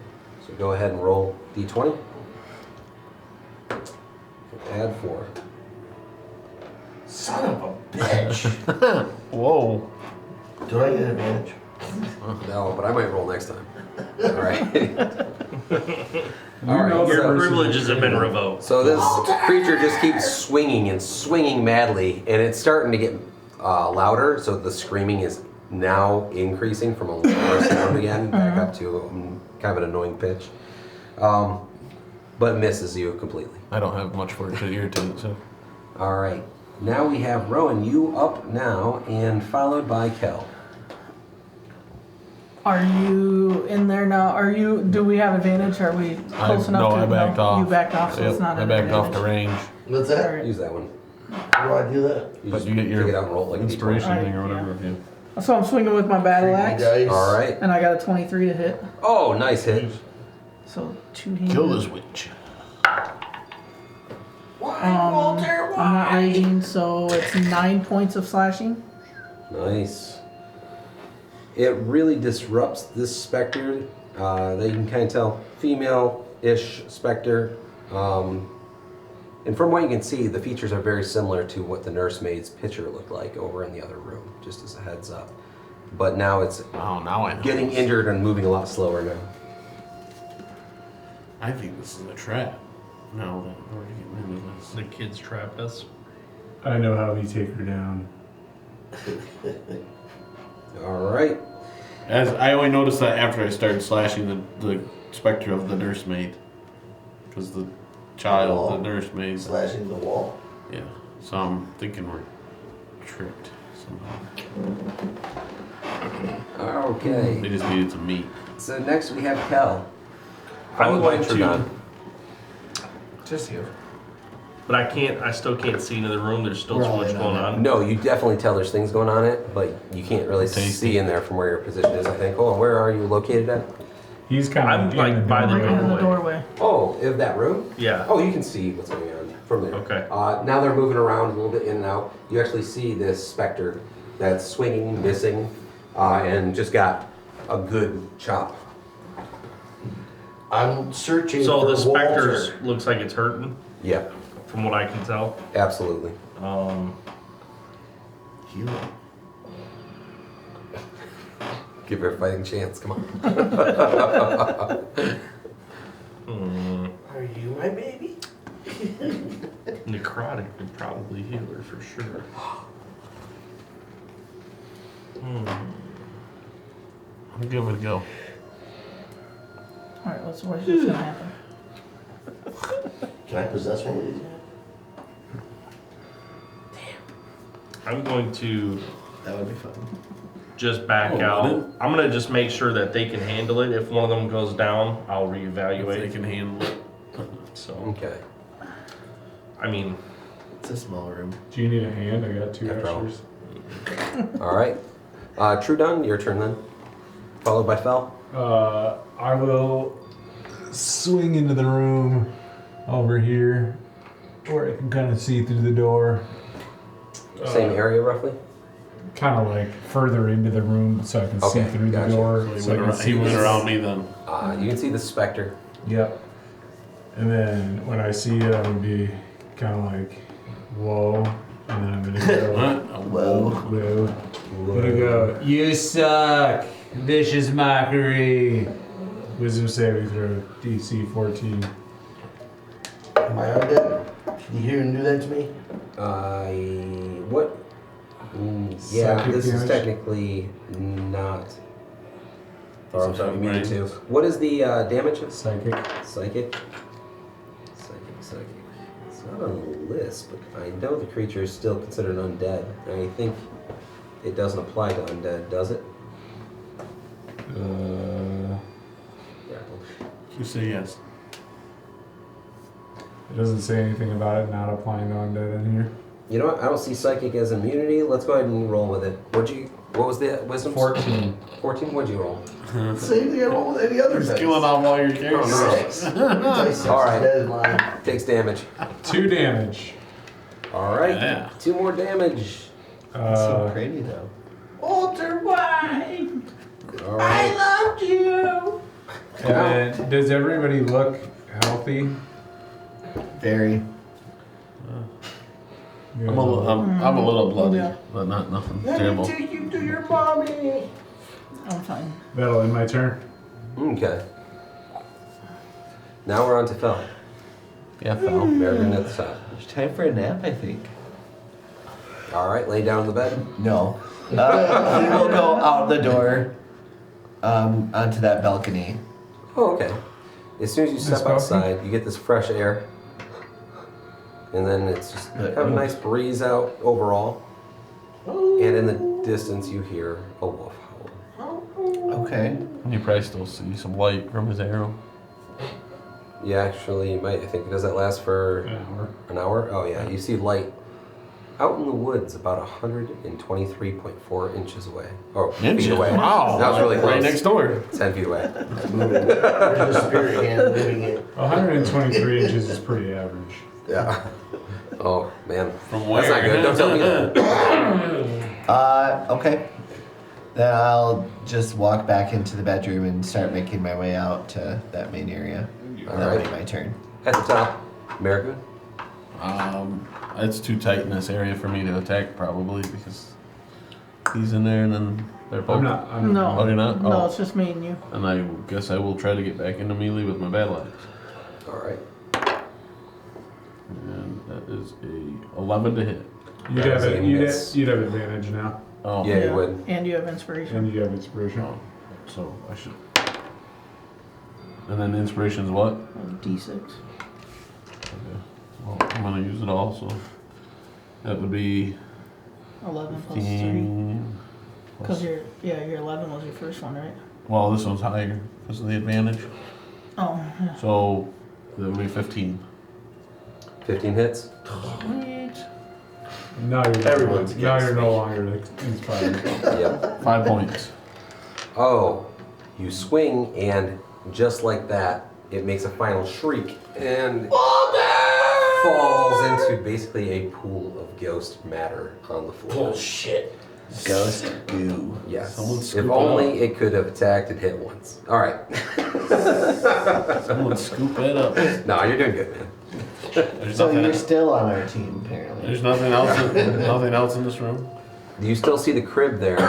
So go ahead and roll d20. Add 4. Son of a bitch. Whoa. Do I get an advantage? No, but I might roll next time. All right. All right. know the Your So, privileges have been revoked. so this creature just keeps swinging and swinging madly, and it's starting to get louder. So the screaming is now increasing from a lower sound again, back up to kind of an annoying pitch. But misses you completely. I don't have much for it to irritate, so. All right. Now we have Rowan, you up now, and followed by Kel. Are you in there now? Do we have advantage? Are we close enough to I backed off. You backed off, so Yep, it's not I an backed off advantage. the range. What's that? Alright. Use that one. How do I do that? You But just you get your take it out and roll it like a inspiration D20. thing or Alright, whatever. yeah. So I'm swinging with my battle 3D axe, dice. All right. and I got a 23 to hit. Oh, nice hit. So 2 handed. Kill this witch. I'm not raging, so it's 9 points of slashing. Nice. It really disrupts this specter. That you can kind of tell, female-ish specter. And from what you can see, the features are very similar to what the nursemaid's picture looked like over in the other room, just as a heads up. But now it's Oh, now I know. getting injured and moving a lot slower now. I think this is a trap. No, we're to get rid of this. The kids trapped us. I know how we take her down. All right. As I only noticed that after I started slashing the specter of the nursemaid, because the child, the nursemaid, Slashing the wall. yeah. So I'm thinking we're tricked somehow. Okay. They just needed some meat. So next we have Kel. I'm going Followed by to, Trudon. Just you. but I still can't see into the room. There's still We're too all much in going on on. No, you definitely tell there's things going on it, but you can't really Tasty. see in there from where your position is, I think. Hold on, where are you located at? He's kind I'm, of like, by the Right in the doorway. doorway. Oh, in that room? Yeah. Oh, you can see what's going on from there. Okay. Now they're moving around a little bit in and out. You actually see this specter that's swinging, missing, and just got a good chop. I'm searching So for the specters Walter. looks like it's hurting, Yeah, from what I can tell. absolutely. Heal. Give her a fighting chance. Come on. Are you my baby? Necrotic would probably heal her for sure. I'm give it a go. Alright, what's gonna happen? Can I possess one of these? I'm going to That would be fun. just back Oh, out. would it? I'm gonna just make sure that they can handle it. If one of them goes down, I'll If they reevaluate. can handle it. So, Okay. I mean, It's a small room. Do you need a hand? I got 2 After all. extras. All right. Trudon, your turn then. Followed by Fel. I will swing into the room over here where I can kind of see through the door. Same area roughly. Kind of like further into the room so I can see Okay, through gotcha. the door. So So I can see he went what's around me then. You can see the specter. Yep. And then when I see it, I'm gonna be kind of like, whoa. And then I'm gonna go, Whoa. whoa. I'm gonna go, you suck. Vicious mockery. Wisdom saving throw, DC 14. Am I undead? Can you hear him do that to me? What? Yeah, Psychic this is damage? technically not. Or I'm sorry, Is it immune range? to. What is the damage? Psychic. Psychic. It's not on the list, but I know the creature is still considered undead. I think it doesn't apply to undead, does it? Yeah. You say yes. It doesn't say anything about it not applying to undead in here. You know what? I don't see psychic as immunity. Let's go ahead and roll with it. What was the wisdom? 14. 14? What'd you roll? Same thing I roll with any other dice. Killing off all your characters. 6. Dice All right. dead mine. Takes damage. 2 damage. All right. Yeah. 2 more damage. So pretty though. Walter White, All right. loved you. And then, does everybody look healthy? Very. Good. I'm a little bloody, Yeah. but not nothing Let terrible. me take you to your mommy. I'm fine. That'll end my turn. Okay. Now we're on to Fel. Yeah, fell. Merrigan at the top. It's time for a nap, I think. All right, lay down in the bed. No. We'll go out the door onto that balcony. Oh, okay. As soon as you This step balcony? outside, you get this fresh air. And then it's just have a nice breeze out overall. And in the distance, you hear a wolf howl. Okay. You probably still see some light from his arrow. Yeah, actually, you might. I think, does that last for An hour. an hour? Oh, yeah. You see light out in the woods about 123.4 inches away. Oh, feet away. Wow. That was really close. Right next door. 10 feet away. There's a spirit hand moving it. 123 inches is pretty average. Yeah. Oh, man. From That's not good. Don't tell me that. Okay. Then I'll just walk back into the bedroom and start making my way out to that main area. All That'll right. be my turn. At the top, Merrigan. It's too tight in this area for me to attack probably because he's in there and then they're both. I'm not. No. Oh, you're not? No, Oh. it's just me and you. And I guess I will try to get back into melee with my battle axe. All right. And that is a 11 to hit. You'd That have, is a miss. you'd have advantage now. Oh. Yeah, you would. And you have inspiration. And you have inspiration. Oh, so I should. And then the inspiration's what? D6. Okay. Well, I'm gonna use it all, so that would be 11 plus 3. 15. Because your 11 was your first one, right? Well, this one's higher because of the advantage. Oh, yeah. So that would be 15. 15 hits. Now you're, Everyone's now against you're me. no longer inspired. Yep. 5 points. Oh, you swing, and just like that, it makes a final shriek and falls into basically a pool of ghost matter on the floor. Bullshit. Ghost goo. Yes. Someone If scoop it only it could have attacked and hit once. All right. Someone scoop that up. No, you're doing good, man. There's So nothing, you're still on our team, apparently. there's nothing else. Nothing else in this room. You still see the crib there.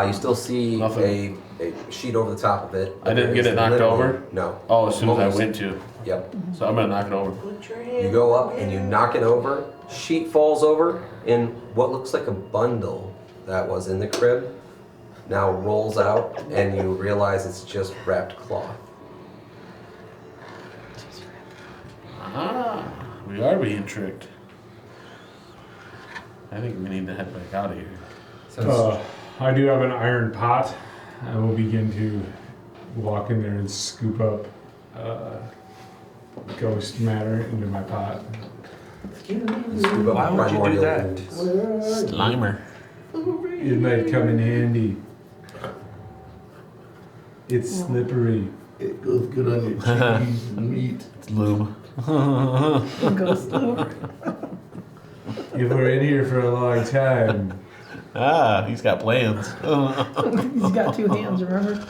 You still see Nothing. a sheet over the top of it. I didn't get it knocked Literally- over? No. Oh, as soon as I Almost. went to. Yep. So I'm gonna knock it over. You go up and you knock it over. Sheet falls over, and what looks like a bundle that was in the crib now rolls out, and you realize it's just wrapped cloth. Ah, we are being tricked. I think we need to head back out of here. I do have an iron pot. I will begin to walk in there and scoop up ghost matter into my pot. Scoop up Why would you do primordial that? ooze. Slimer. It might come in handy. It's slippery. It goes good on your cheese and meat. It's lube. Ghost through. If we're in here for a long time, Ah, he's got plans. He's got 2 hands, remember?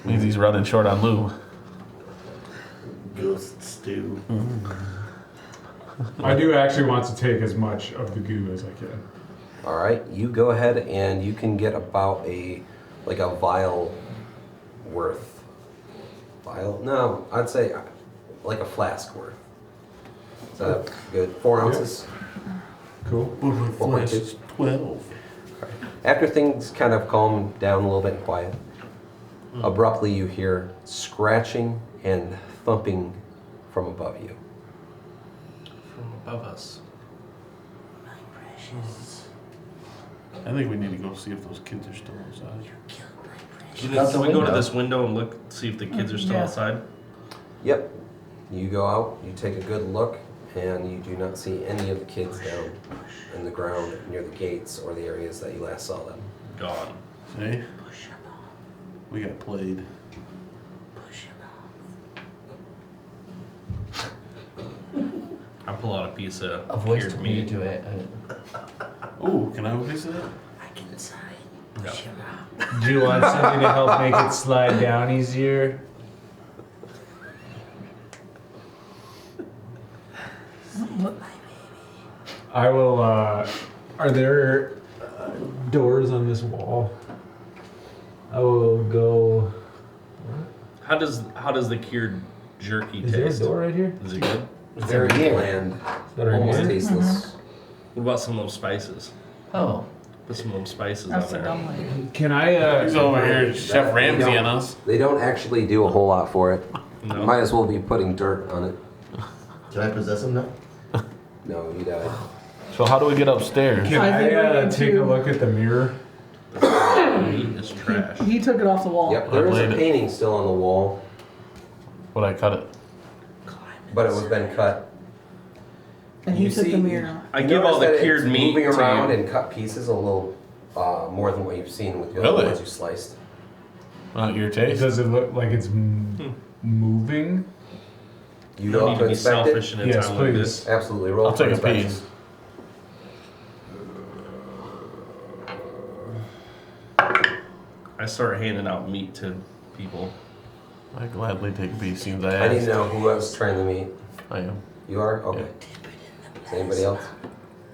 Means he's running short on lube. Ghost stew. I do actually want to take as much of the goo as I can. All right, you go ahead and you can get about a vial worth. Vial? No, I'd say like a flask worth. Is that good? 4 ounces. Cool. But my flesh 4.2. is 12. After things kind of calm down a little bit and quiet, abruptly you hear scratching and thumping from above you. From above us. I think we need to go see if those kids are still inside. Can Out the we go to window. this window and look, see if the kids are still Yeah. outside? Yep. You go out, you take a good look, and you do not see any of the kids down in the ground near the gates or the areas that you last saw them. Gone. See? We got played. I pull out a piece of A voice cured told me to meat. do it. Ooh, can I have a piece of that? Yeah. Do you want something to help make it slide down easier? I will, are there doors on this wall? I will go, How does the cured jerky is there a taste? door right here? Is it good? Very bland, That are almost good? tasteless. What about some of those spices? Oh. Put some of those spices That's on a there. dumb way. Can I, He's over here, Chef Ramsay on us. They don't actually do a whole lot for it. No? Might as well be putting dirt on it. Can I possess him now? No, you died. So how do we get upstairs? can I think we I need take a to- look at the mirror? Meat is trash. He took it off the wall. Yep, there is laid a it. painting still on the wall, Would I cut it? but it was been cut. And he You took see- the mirror. I You give all notice the that cured it's meat moving to around you. and cut pieces a little more than what you've seen with the other Really? ones you sliced. Not your taste? Does it look like it's moving? You You go don't up need to to be inspect selfish it. in a Yes, time like please. this. Absolutely, roll I'll for take a inspection. piece. I start handing out meat to people. I gladly take a piece, seems I I asked. need to know who else trying the meat. I am. You are? Okay. Is anybody else?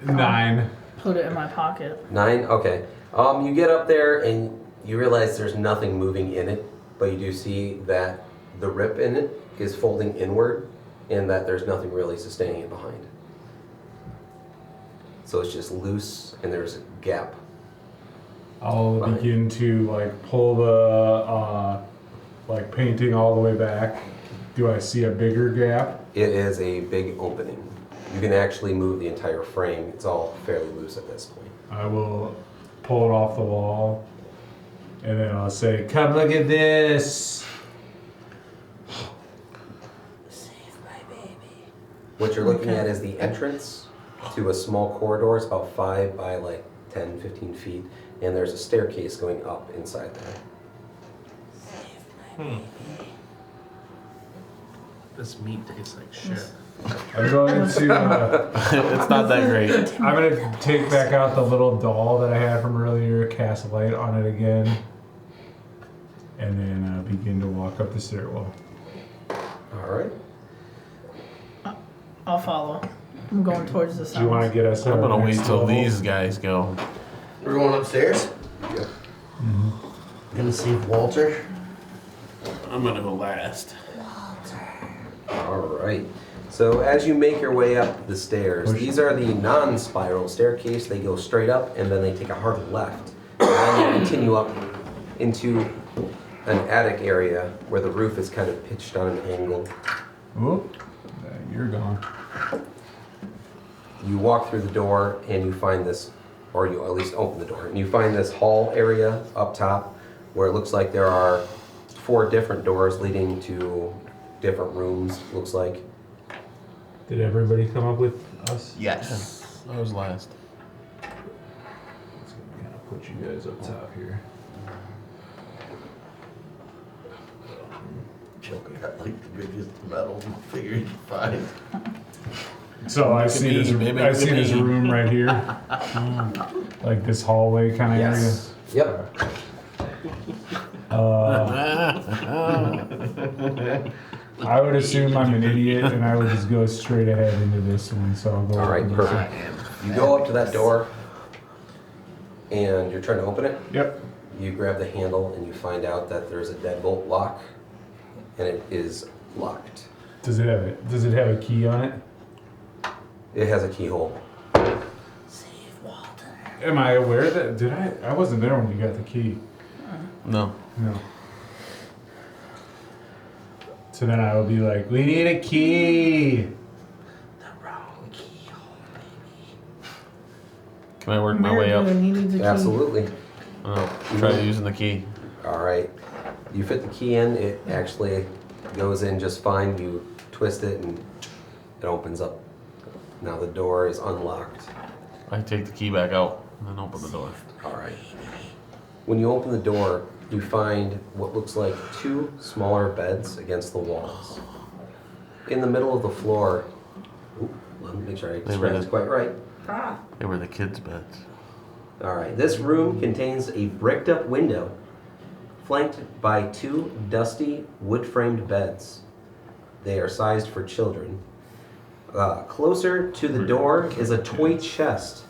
9. Put it in my pocket. 9? Okay. You get up there and you realize there's nothing moving in it, but you do see that the rip in it is folding inward and that there's nothing really sustaining it behind. So it's just loose and there's a gap. I'll Fine. begin to like pull the like painting all the way back. Do I see a bigger gap? It is a big opening. You can actually move the entire frame. It's all fairly loose at this point. I will pull it off the wall, and then I'll say, "Come look at this." What you're looking at is the entrance to a small corridor. It's about 5 by like 10, 15 feet. And there's a staircase going up inside there. This meat tastes like shit. I'm going to. It's not that great. I'm gonna take back out the little doll that I had from earlier, cast light on it again, and then begin to walk up the stairwell. All right. I'll follow. I'm going towards the Do you want to sound. get us? I'm gonna wait next till level? these guys go. We're going upstairs. Yep. Gonna save Walter. I'm gonna go last. All right. So as you make your way up the stairs, these are the non-spiral staircase. They go straight up and then they take a hard left. And then you continue up into an attic area where the roof is kind of pitched on an angle. Oop, you're gone. You walk through the door and you find this, or you at least open the door, and you find this hall area up top where it looks like there are 4 different doors leading to different rooms, looks like. Did everybody come up with us? Yes. I was last. Let's kind of put you guys up top here. Joker got like the biggest metal figure you can find. So I at see me, this. baby, I look see at this me. room right here, like this hallway kind of Yes. Yep. area. I would assume I'm an idiot, and I would just go straight ahead into this one. So I'll go. All right, over this perfect. You go up to that door and you're trying to open it. one. Yep. You grab the handle and you find out that there's a deadbolt lock and it is locked. Does it have a key on it? It has a keyhole. Am I aware that, did I wasn't there when you got the key. No. No. So then I would be like, we need a key. Can I work my way up? He needs a key. Absolutely. Try using the key. All right. You fit the key in. It actually goes in just fine. You twist it and it opens up. Now the door is unlocked. I take the key back out and then open the door. All right. When you open the door, you find what looks like 2 smaller beds against the walls. In the middle of the floor, let me make sure I describe this quite right. They were the kids' beds. All right. This room contains a bricked up window flanked by 2 dusty wood-framed beds. They are sized for children. Closer to the door is a toy chest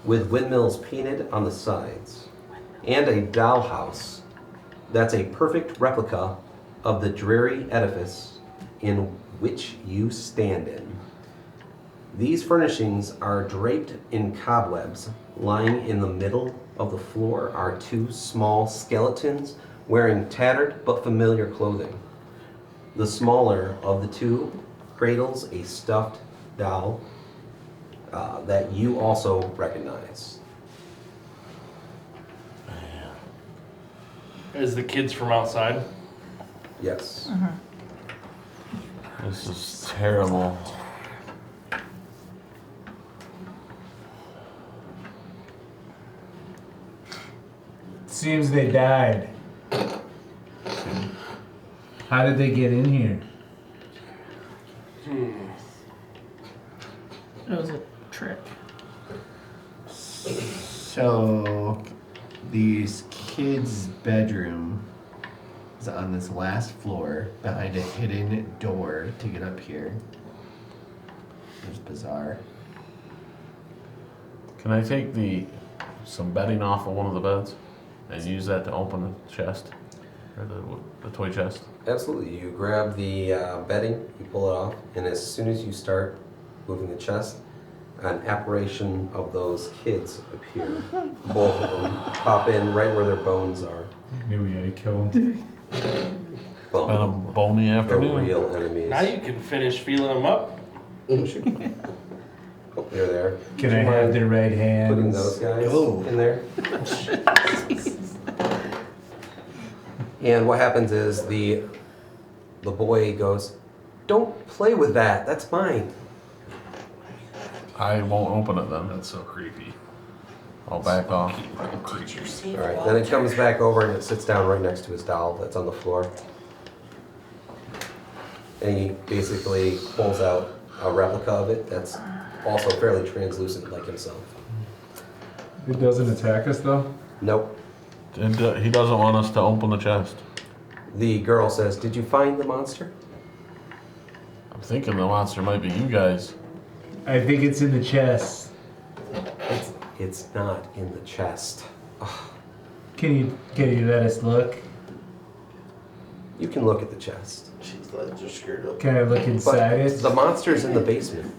with windmills painted on the sides and a dollhouse that's a perfect replica of the dreary edifice in which you stand in. These furnishings are draped in cobwebs. Lying in the middle of the floor are 2 small skeletons wearing tattered but familiar clothing. The smaller of the 2 cradles a stuffed doll that you also recognize. Is the kids from outside? Yes. This is terrible. Seems they died. How did they get in here? It was a trick. So, these kids' bedroom is on this last floor behind a hidden door to get up here. It's bizarre. Can I take some bedding off of one of the beds and use that to open the chest? Or the toy chest? Absolutely. You grab the bedding, you pull it off, and as soon as you start moving the chest, an apparition of those kids appear. Both of them pop in right where their bones are. Knew we had to kill them. Been a bony The afternoon. real enemies. Now you can finish feeling them up. Oh, they're there. Can Would I you have mind their right putting those hands? guys in there? And what happens is the boy goes, "Don't play with that. That's mine." I won't open it then. That's so creepy. I'll back off. All right. Then it comes back over and it sits down right next to his doll that's on the floor. And he basically pulls out a replica of it that's also fairly translucent like himself. It doesn't attack us though? Nope. And he doesn't want us to open the chest. The girl says, "Did you find the monster?" I'm thinking the monster might be you guys. I think it's in the chest. It's not in the chest. Ugh. Can you let us look? You can look at the chest. She's like just scared up. Can I look But inside it? the monster's in the basement.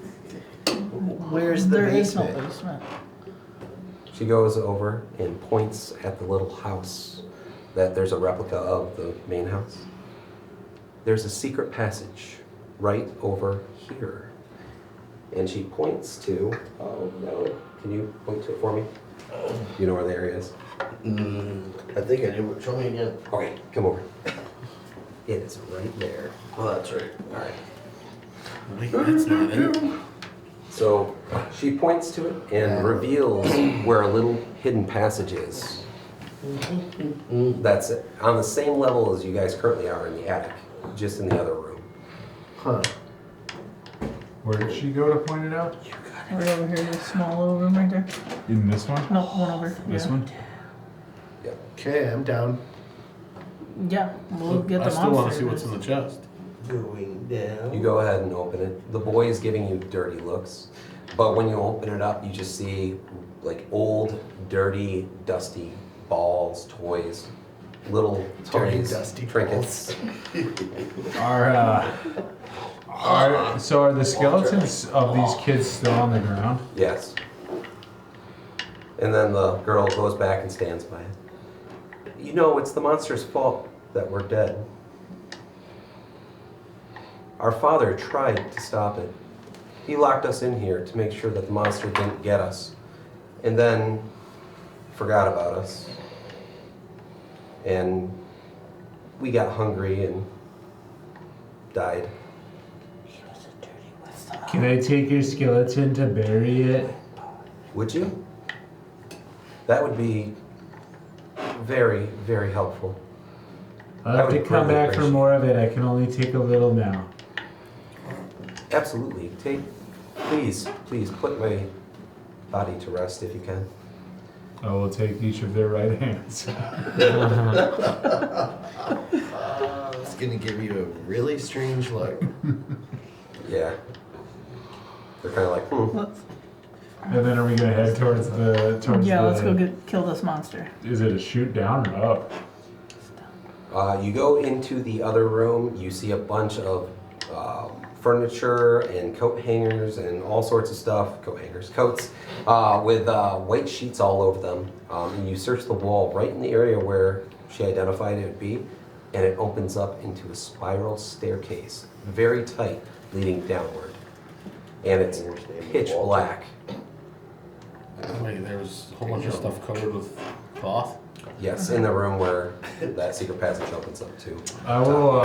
Where's the There is no basement? basement. She goes over and points at the little house that there's a replica of the main house. There's a secret passage right over here. And she points to, oh no, can you point to it for me? You know where the area is? I think I do. Show me again. Okay, come over. It is right there. Oh, that's right. All right. Wait, that's not it. So she points to it and reveals where a little hidden passage is. That's on the same level as you guys currently are in the attic, just in the other room. Huh. Where did she go to point it out? Right over here, this small little room right there. In this one? No, one over. This yeah. one? Okay, I'm down. Yeah, we'll get the I still want to monster. see what's in the chest. Going down. You go ahead and open it. The boy is giving you dirty looks, but when you open it up, you just see like old, dirty, dusty balls, toys, little Dirty, toys, dusty trinkets. So are the skeletons of these kids still on the ground? Yes. And then the girl goes back and stands by it. You know, it's the monster's fault that we're dead. Our father tried to stop it. He locked us in here to make sure that the monster didn't get us. And then forgot about us. And we got hungry and died. Can I take your skeleton to bury it? Would you? That would be very, very helpful. I'll have to come back for more of it. I can only take a little now. Absolutely. Please put my body to rest if you can. I will take each of their right hands. It's gonna give you a really strange look. Yeah. They're kind of like, And then are we gonna head towards the? Let's go kill this monster. Is it a shoot down or up? You go into the other room. You see a bunch of furniture and coat hangers and all sorts of stuff. Coats with white sheets all over them. And you search the wall right in the area where she identified it would be, and it opens up into a spiral staircase, very tight, leading downward. And it's pitch black. Wait, there was a whole bunch of stuff covered with cloth? Yes, in the room where that secret passage opens up to. I will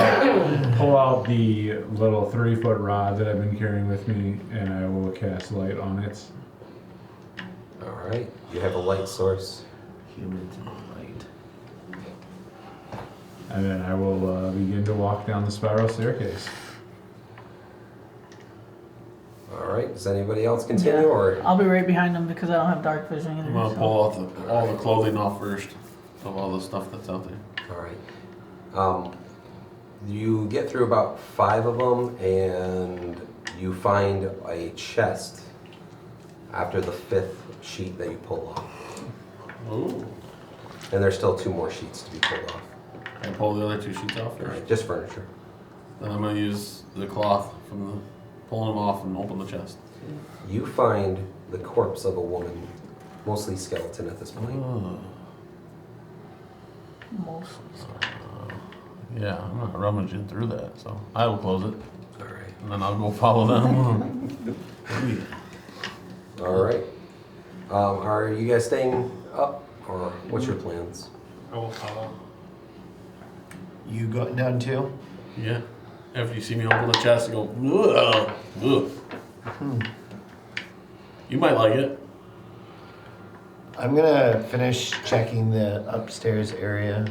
pull out the little 3-foot rod that I've been carrying with me, and I will cast light on it. All right, you have a light source. Humans in the light. And then I will begin to walk down the spiral staircase. All right, does anybody else continue, or? I'll be right behind them because I don't have dark vision either. I'm gonna so- pull out all the clothing off first of all the stuff that's out there. All right. You get through about 5 of them, and you find a chest after the 5th sheet that you pull off. Ooh. And there's still 2 more sheets to be pulled off. I pull the other 2 sheets off All first. right, just furniture. Then I'm gonna use the cloth from the pulling them off and open the chest. You find the corpse of a woman, mostly skeleton at this point. Oh. Mostly. Yeah, I'm not rummaging through that, so I will close it. All right. And then I'll go follow them. All right. Are you guys staying up, or what's your plans? I will follow. You going down too? Yeah. After you see me open the chest and go, ugh, ugh. You might like it. I'm gonna finish checking the upstairs area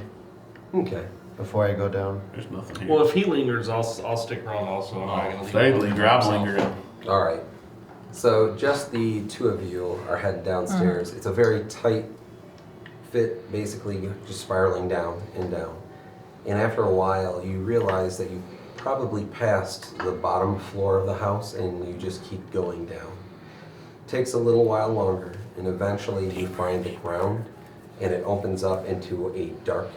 Okay. before I go down. There's nothing here. Well, if he lingers, I'll stick around also. I'm not gonna leave Vaguely him by grab himself. linger. All right. So just the 2 of you are heading downstairs. It's a very tight fit, basically just spiraling down and down. And after a while, you realize that you probably passed the bottom floor of the house, and you just keep going down. Takes a little while longer, and eventually you find the ground, and it opens up into a dark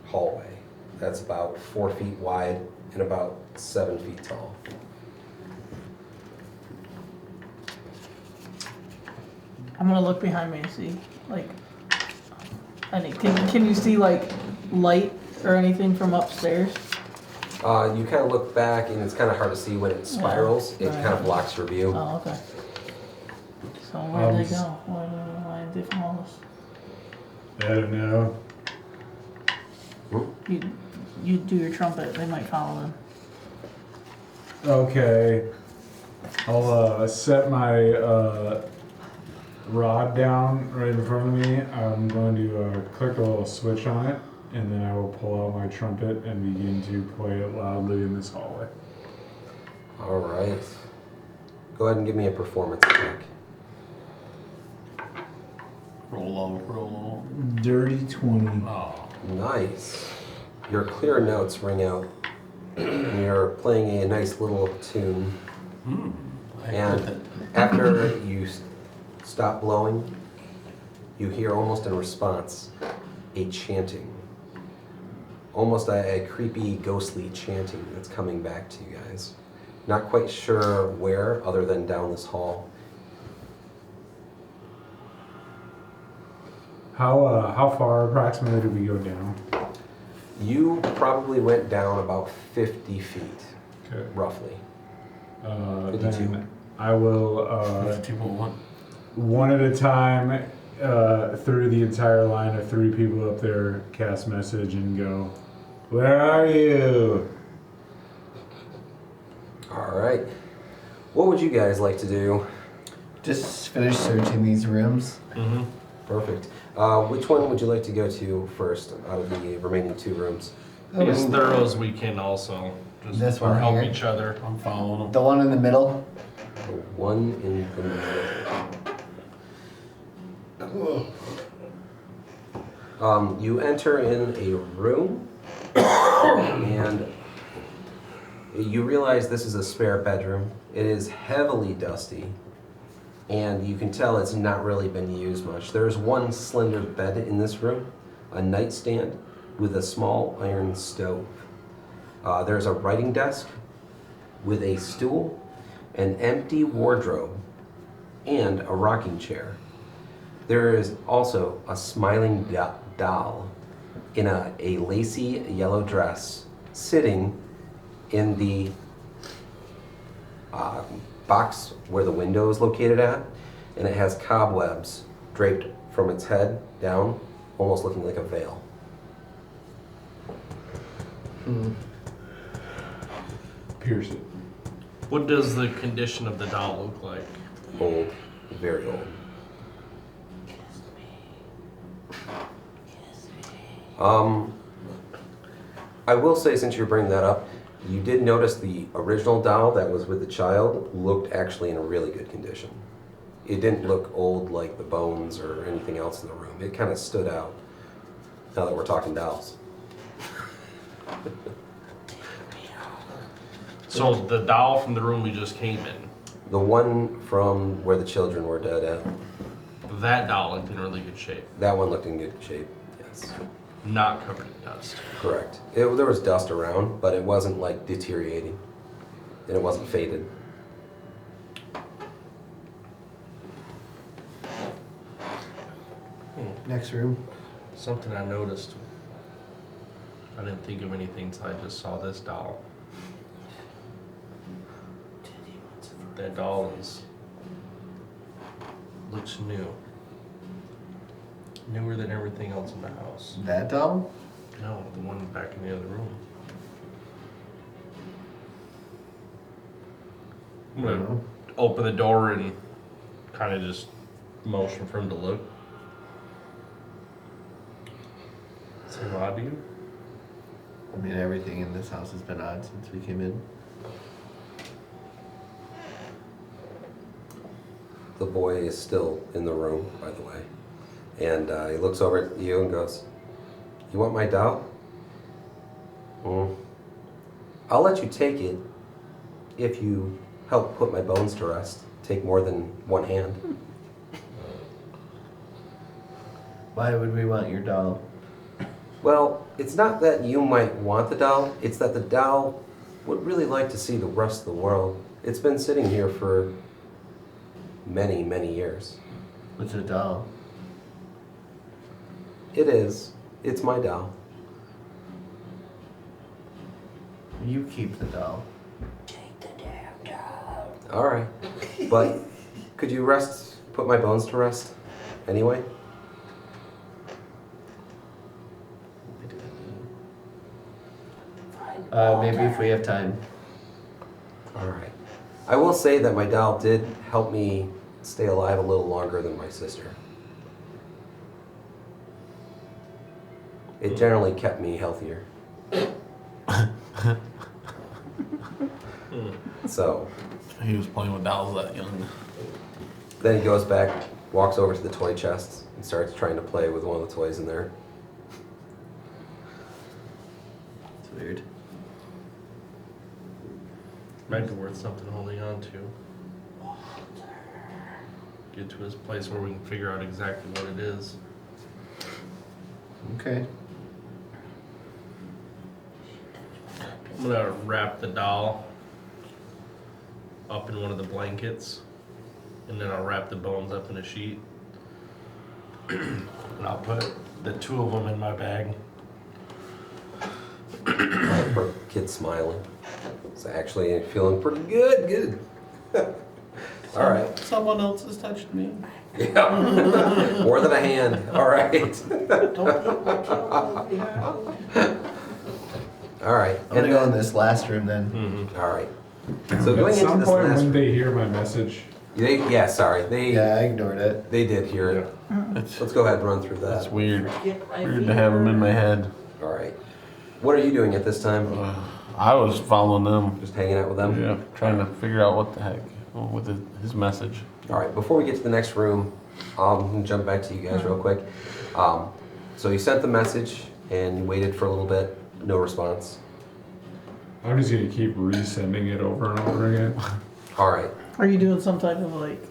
hallway that's about 4 feet wide and about 7 feet tall. I'm gonna look behind me and see, like, can you see like light or anything from upstairs? You kind of look back, and it's kind of hard to see when it spirals. It kind of blocks your view. Oh, okay. So where'd they go? Why did they follow us? I don't know. You do your trumpet, they might follow them. Okay. I'll set my rod down right in front of me. I'm going to click a little switch on it, and then I will pull out my trumpet and begin to play it loudly in this hallway. All right. Go ahead and give me a performance check. Roll low. Dirty 20. Oh. Nice. Your clear notes ring out. And you're playing a nice little tune. And after you stop blowing, you hear almost in response a chanting. Almost a creepy, ghostly chanting that's coming back to you guys. Not quite sure where, other than down this hall. How far approximately did we go down? You probably went down about 50 feet, Okay. roughly. 52. Then I will 2.1. one at a time through the entire line of 3 people up there, cast message and go, "Where are you?" All right. What would you guys like to do? Just finish searching these rooms. Mm-hmm. Perfect. Which one would you like to go to first out of the remaining 2 rooms? Be as thorough as we can also. Just This or one help here? each other. I'm following them. The one in the middle. The one in the middle. You enter in a room, and you realize this is a spare bedroom. It is heavily dusty, and you can tell it's not really been used much. There's one slender bed in this room, a nightstand with a small iron stove. There's a writing desk with a stool, an empty wardrobe, and a rocking chair. There is also a smiling doll in a lacy yellow dress sitting in the box where the window is located at, and it has cobwebs draped from its head down, almost looking like a veil. Pierce it. What does the condition of the doll look like? Old, very old. I will say, since you're bringing that up, you did notice the original doll that was with the child looked actually in a really good condition. It didn't look old like the bones or anything else in the room. It kind of stood out, now that we're talking dolls. So the doll from the room we just came in, The one from where the children were dead at, that doll looked in really good shape. that one looked in good shape, yes. Not covered in dust. Correct. There was dust around, but it wasn't like deteriorating, and it wasn't faded. Next room. Something I noticed. I didn't think of anything until I just saw this doll. That doll looks new. Newer than everything else in the house. That doll? No, the one back in the other room. I'm gonna open the door and kind of just motion for him to look. Seem odd to you? I mean, everything in this house has been odd since we came in. The boy is still in the room, by the way. And he looks over at you and goes, "You want my doll? I'll let you take it if you help put my bones to rest. Take more than one hand." Why would we want your doll? Well, it's not that you might want the doll, it's that the doll would really like to see the rest of the world. It's been sitting here for many, many years. What's a doll? It is. It's my doll. You keep the doll. All right. But could you put my bones to rest anyway? Maybe if we have time. All right. I will say that my doll did help me stay alive a little longer than my sister. It generally kept me healthier. So He was playing with dolls that young. then he goes back, walks over to the toy chest, and starts trying to play with one of the toys in there. It's weird. Might be worth something holding on to. Get to his place where we can figure out exactly what it is. Okay. I'm gonna wrap the doll up in one of the blankets, and then I'll wrap the bones up in a sheet. And I'll put the 2 of them in my bag. Poor kid smiling. It's actually feeling pretty good. Good. All right. Someone else has touched me. Yeah. More than a hand. All right. All right. I'm gonna go in this last room then. All right. So going At into some this point, last when they hear my message, They Yeah, I ignored it. they did hear it. It's, Let's go ahead and run through that. that's weird. Weird to have them in my head. All right. What are you doing at this time? I was following them. Just hanging out with them? Yeah, trying to figure out what the heck with his message. All right. Before we get to the next room, I'll jump back to you guys real quick. So you sent the message and you waited for a little bit. No response. I'm just gonna keep resending it over and over again. All right. Are you doing some type of like,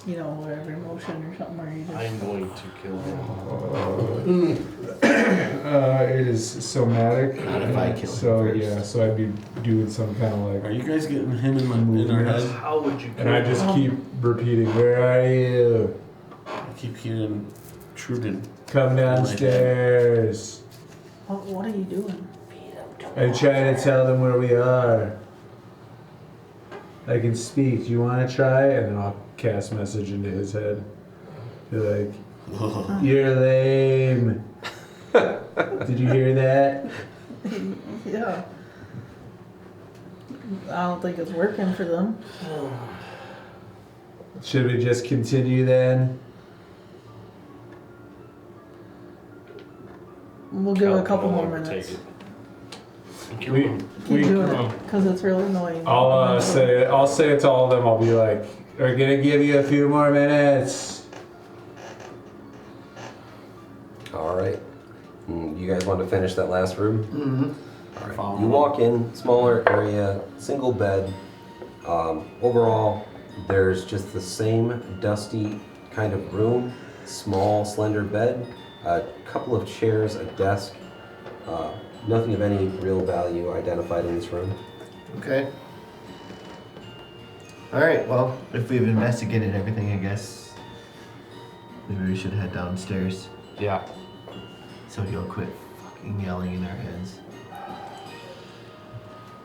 you know, whatever motion or something? Or are you just... I'm going to kill him. It is somatic. Not if I kill him So first. yeah, so I'd be doing some kind of Are like, you guys getting him in our head? How would you kill and I him? just keep repeating, "Where are you? I keep hearing Truden. Come downstairs." What are you doing? I'm trying to tell them where we are. I can speak. Do you want to try? And then I'll cast message into his head. Be like, "You're lame." Did you hear that? Yeah. I don't think it's working for them. Should we just continue then? We'll give it a couple more Take minutes. it. Kill We, him. Keep doing come it because it's really annoying. I'll say it to all of them. I'll be like, "We're gonna give you a few more minutes." All right. You guys want to finish that last room? Mm-hmm. All right. You walk in, smaller area, single bed. Overall, there's just the same dusty kind of room, small, slender bed, a couple of chairs, a desk. Nothing of any real value identified in this room. Okay. Alright, well, if we've investigated everything, I guess maybe we should head downstairs Yeah. so he'll quit fucking yelling in our heads.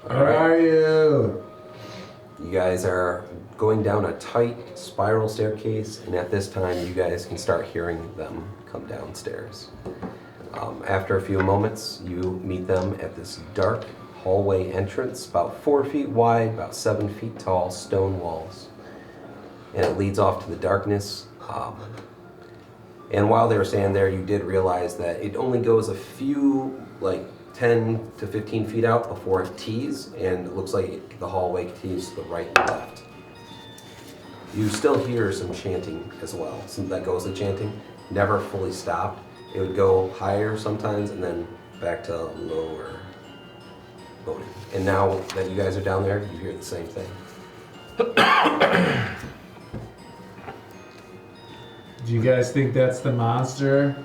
Where are you? You guys are going down a tight spiral staircase, and at this time, you guys can start hearing them come downstairs. After a few moments, you meet them at this dark hallway entrance, about 4 feet wide, about 7 feet tall, stone walls. And it leads off to the darkness. And while they were standing there, you did realize that it only goes a few, like 10 to 15 feet out before it tees, and it looks like the hallway tees to the right and left. You still hear some chanting as well. Some that goes to chanting, never fully stopped. It would go higher sometimes and then back to lower moaning. And now that you guys are down there, you hear the same thing. Do you guys think that's the monster?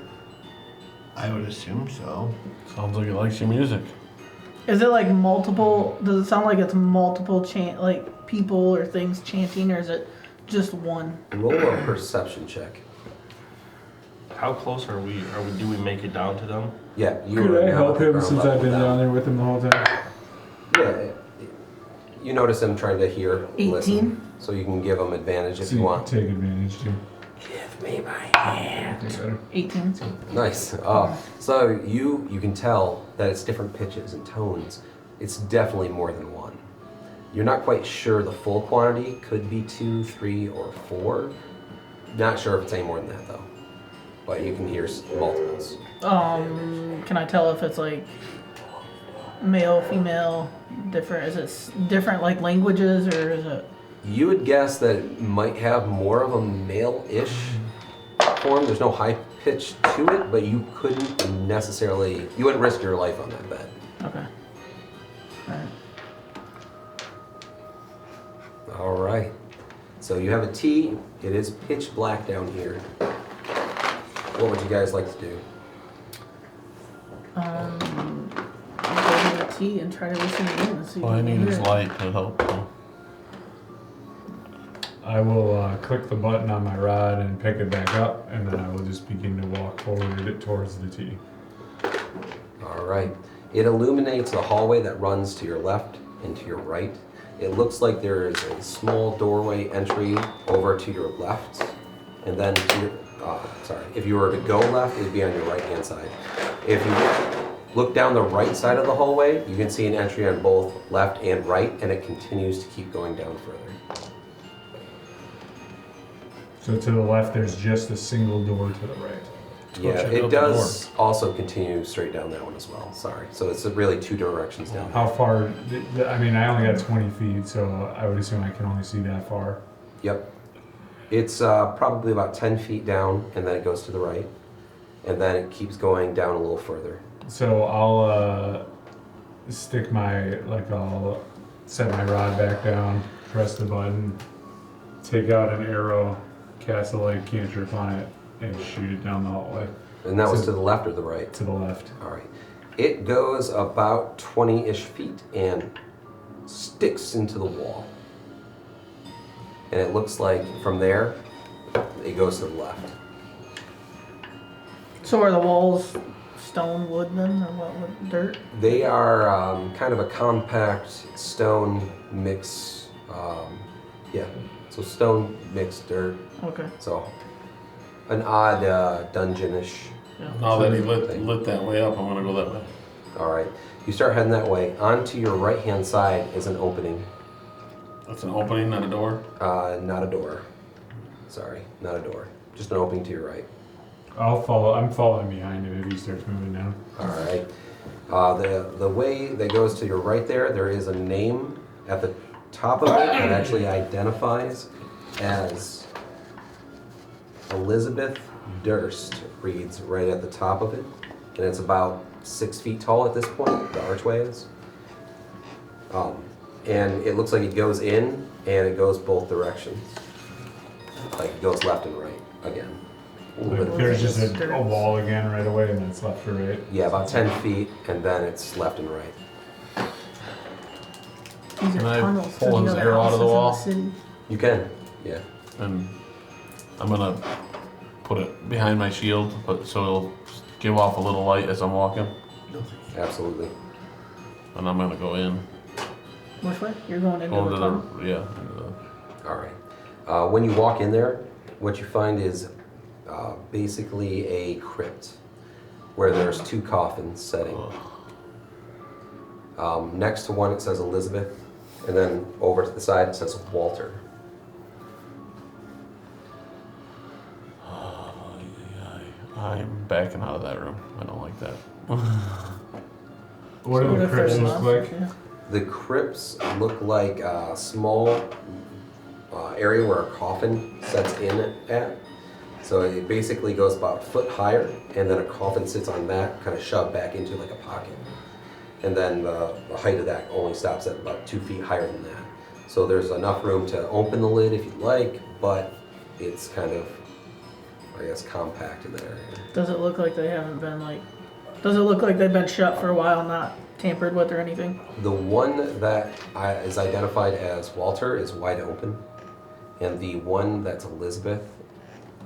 I would assume so. Sounds like it likes your music. Is it like multiple? Does it sound like it's multiple like people or things chanting, or is it just one? Roll a perception check. How close are we? Do we make it down to them? Yeah, you Could are I now help at the him ground since level I've been now. down there with him the whole time? Yeah. You notice him trying to hear, 18? listen. So you can give him advantage if So you you want. can take advantage too. Give me my hand. Okay, better. 18. Nice. So you can tell that it's different pitches and tones. It's definitely more than one. You're not quite sure the full quantity. Could be 2, 3, or 4. Not sure if it's any more than that though. But you can hear multiples. Can I tell if it's like male, female, different? Is it different like languages, or is it? You would guess that it might have more of a male-ish form. There's no high pitch to it, but you couldn't necessarily. You wouldn't risk your life on that bed. Okay. Alright. All right. So you have a T. It is pitch black down here. What would you guys like to do? I'll go to the T and try to listen in and see. All I need is light to help. I will click the button on my rod and pick it back up, and then I will just begin to walk forward towards the T. All right. It illuminates the hallway that runs to your left and to your right. It looks like there is a small doorway entry over to your left, and then to your, if you were to go left, it'd be on your right-hand side. If you look down the right side of the hallway, you can see an entry on both left and right, and it continues to keep going down further. So to the left, there's just a single door to the right. Yeah, check it out the does also continue straight down that one as well. Sorry. So it's really two directions down. How far? I mean, I only got 20 feet, so I would assume I can only see that far. Yep. It's probably about 10 feet down, and then it goes to the right. And then it keeps going down a little further. So I'll stick I'll set my rod back down, press the button, take out an arrow, cast a light cantrip on it, and shoot it down the hallway. And that was to the left or the right? To the left. All right. It goes about 20-ish feet and sticks into the wall. And it looks like from there, it goes to the left. So are the walls stone, wood then, or what, dirt? They are kind of a compact stone mix. So stone mixed dirt. Okay. So an odd dungeon-ish. Yeah. Now that he lit that way up, I'm gonna go that way. All right. You start heading that way. Onto your right-hand side is an opening. That's an opening, not a door. Not a door. Sorry, not a door. Just an opening to your right. I'll follow. I'm following behind him if he starts moving down. All right. The way that goes to your right there is a name at the top of it that actually identifies as Elizabeth Durst. Reads right at the top of it, and it's about 6 feet tall at this point. The archway is. And it looks like it goes in and it goes both directions. Like it goes left and right again. Like there's just a wall again right away, and then it's left to right. Yeah, about 10 feet, and then it's left and right. These Can are I tunnels to pull the his other arrow out of the houses in wall? city. You can, yeah. And I'm gonna put it behind my shield, so it'll give off a little light as I'm walking. Absolutely. And I'm gonna go in. Which way? You're going into Go the into tunnel? All right. When you walk in there, what you find is basically a crypt where there's two coffins sitting. Next to one it says Elizabeth, and then over to the side it says Walter. I'm backing out of that room. I don't like that. What do the crypts look like? Yeah. The crypts look like a small area where a coffin sets in it at. So it basically goes about a foot higher, and then a coffin sits on that, kind of shoved back into like a pocket. And then the height of that only stops at about 2 feet higher than that. So there's enough room to open the lid if you'd like, but it's kind of, I guess, compact in that area. Does it look like they haven't been does it look like they've been shut for a while, not tampered with or anything? The one that is identified as Walter is wide open, and the one that's Elizabeth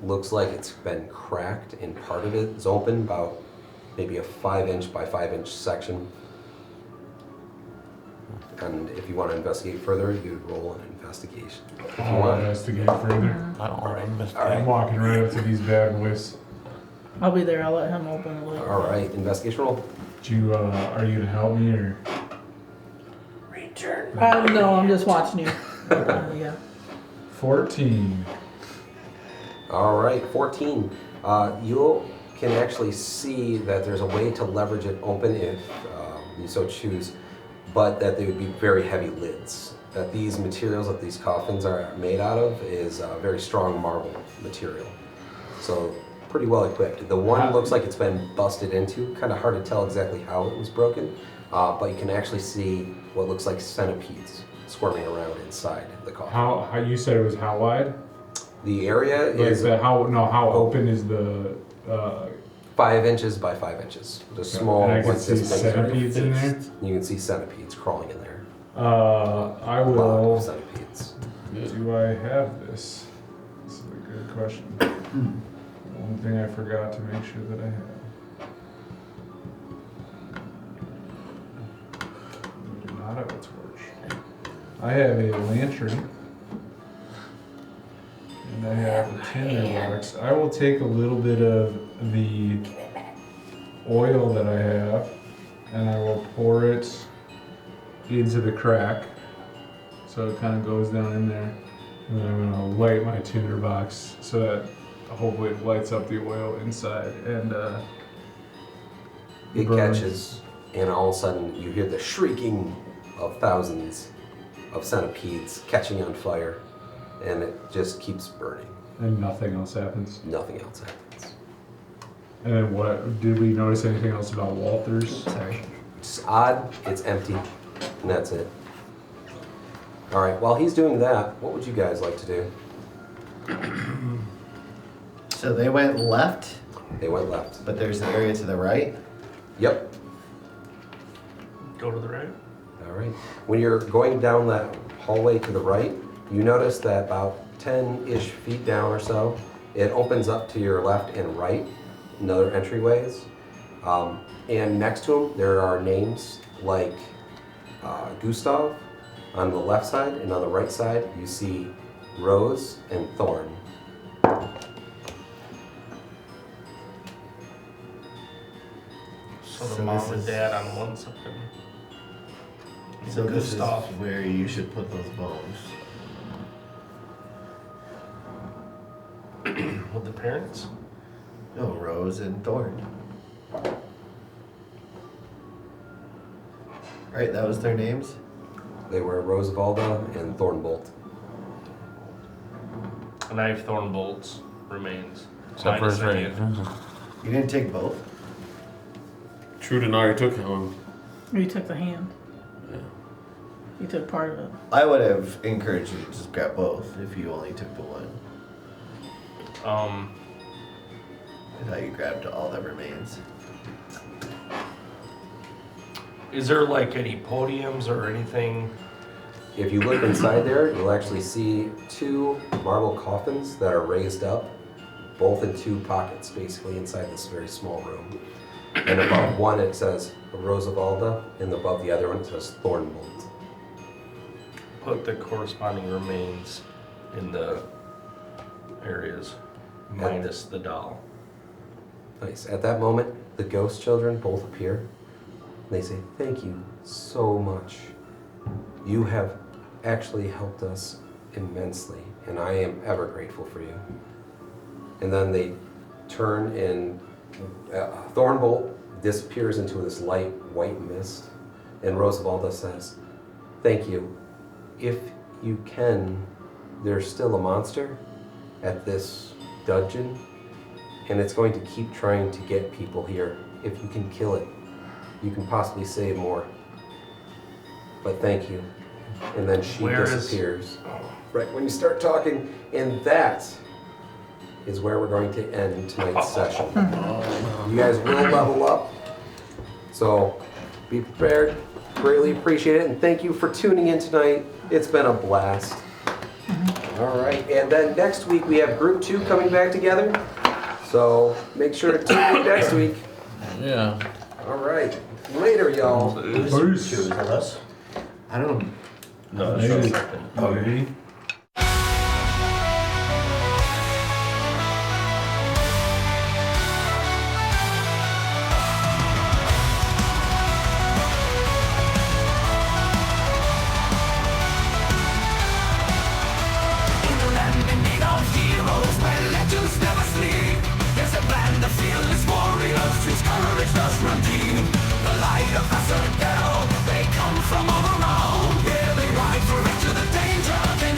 looks like it's been cracked, and part of it is open, about maybe a 5-inch by 5-inch section. And if you want to investigate further, you roll an investigation. If you I'll want. investigate further. I don't want to investigate. All right. I'm walking right up to these bad boys. I'll be there. I'll let him open the lid. All right, investigation roll. Do you, are you gonna help me or? No, I'm just watching you. Yeah. 14. All right, 14. You can actually see that there's a way to leverage it open if you so choose, but that they would be very heavy lids. That these materials that these coffins are made out of is very strong marble material. So pretty well equipped. The one looks like it's been busted into, kind of hard to tell exactly how it was broken, but you can actually see what looks like centipedes squirming around inside the coffin. How you said it was how wide? The area Like is how open is the 5 inches by 5 inches. Just small. And I can like see this big. centipedes in there? You can see centipedes crawling in there. I A lot will of centipedes. Do I have this? This is a good question. One thing I forgot to make sure that I have. I do not have a torch. I have a lantern. And I have a tinderbox. I will take a little bit of the oil that I have and I will pour it into the crack so it kind of goes down in there. And then I'm going to light my tinderbox so that hopefully it lights up the oil inside and It burns. catches, and all of a sudden you hear the shrieking of thousands of centipedes catching on fire, and it just keeps burning. And nothing else happens. Nothing else happens. And then what? Did we notice anything else about Walters? Sorry. It's odd, it's empty, and that's it. All right, while he's doing that, what would you guys like to do? So they went left, They went left. but there's an area to the right. Yep. Go to the right. All right. When you're going down that hallway to the right, you notice that about 10-ish feet down or so, it opens up to your left and right, another entryways. And next to them, there are names like Gustav on the left side, and on the right side, you see Rose and Thorn. So the So mom this and is- dad on one side. So this is Gustav. where you should put those bones. With the parents. No, Rose and Thorn. Right, that was their names? They were Rosavalda and Thornbolt. And I have Thornbolt's remains. Except for his Minus ring. any- You didn't take both? Trudenari took him. You took the hand. Yeah. You took part of it. I would have encouraged you to just grab both if you only took the one. I thought you grabbed all that remains. Is there like any podiums or anything? If you look inside there, you'll actually see two marble coffins that are raised up, both in two pockets, basically inside this very small room. And above one it says Rosavalda, and above the other one it says Thornbolt. Put the corresponding remains in the areas, minus the doll. Nice. At that moment, the ghost children both appear. They say, "Thank you so much. You have actually helped us immensely, and I am ever grateful for you." And then they turn, and Thornbolt disappears into this light white mist, and Rosavalda says, "Thank you. If you can, there's still a monster at this dungeon, and it's going to keep trying to get people here. If you can kill it, you can possibly save more. But thank you." And then she Where is- disappears. Right when you start talking, and that is where we're going to end tonight's session. You guys will level up, so be prepared. Greatly appreciate it, and thank you for tuning in tonight. It's been a blast. All right, and then next week we have Group 2 coming back together, so make sure to tune in next week. Yeah. All right, later, y'all. Peace. Us? I don't. No, Maybe. that's something. Maybe. They come from all around. Yeah, they ride through into the danger. Then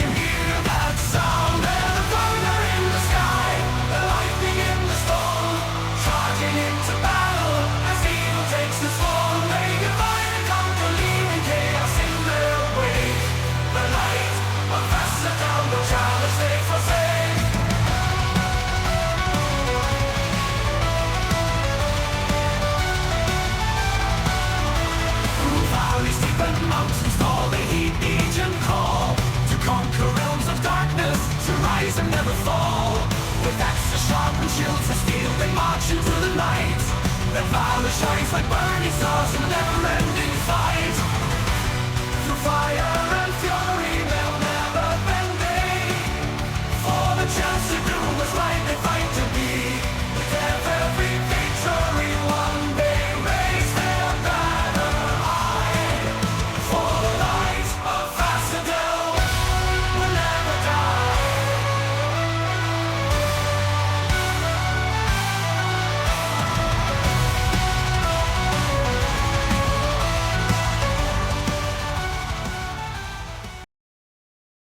rise and never fall. With axes sharp and shields of steel, they march into the night. Their valor shines like burning stars in a never-ending fight. Through fire and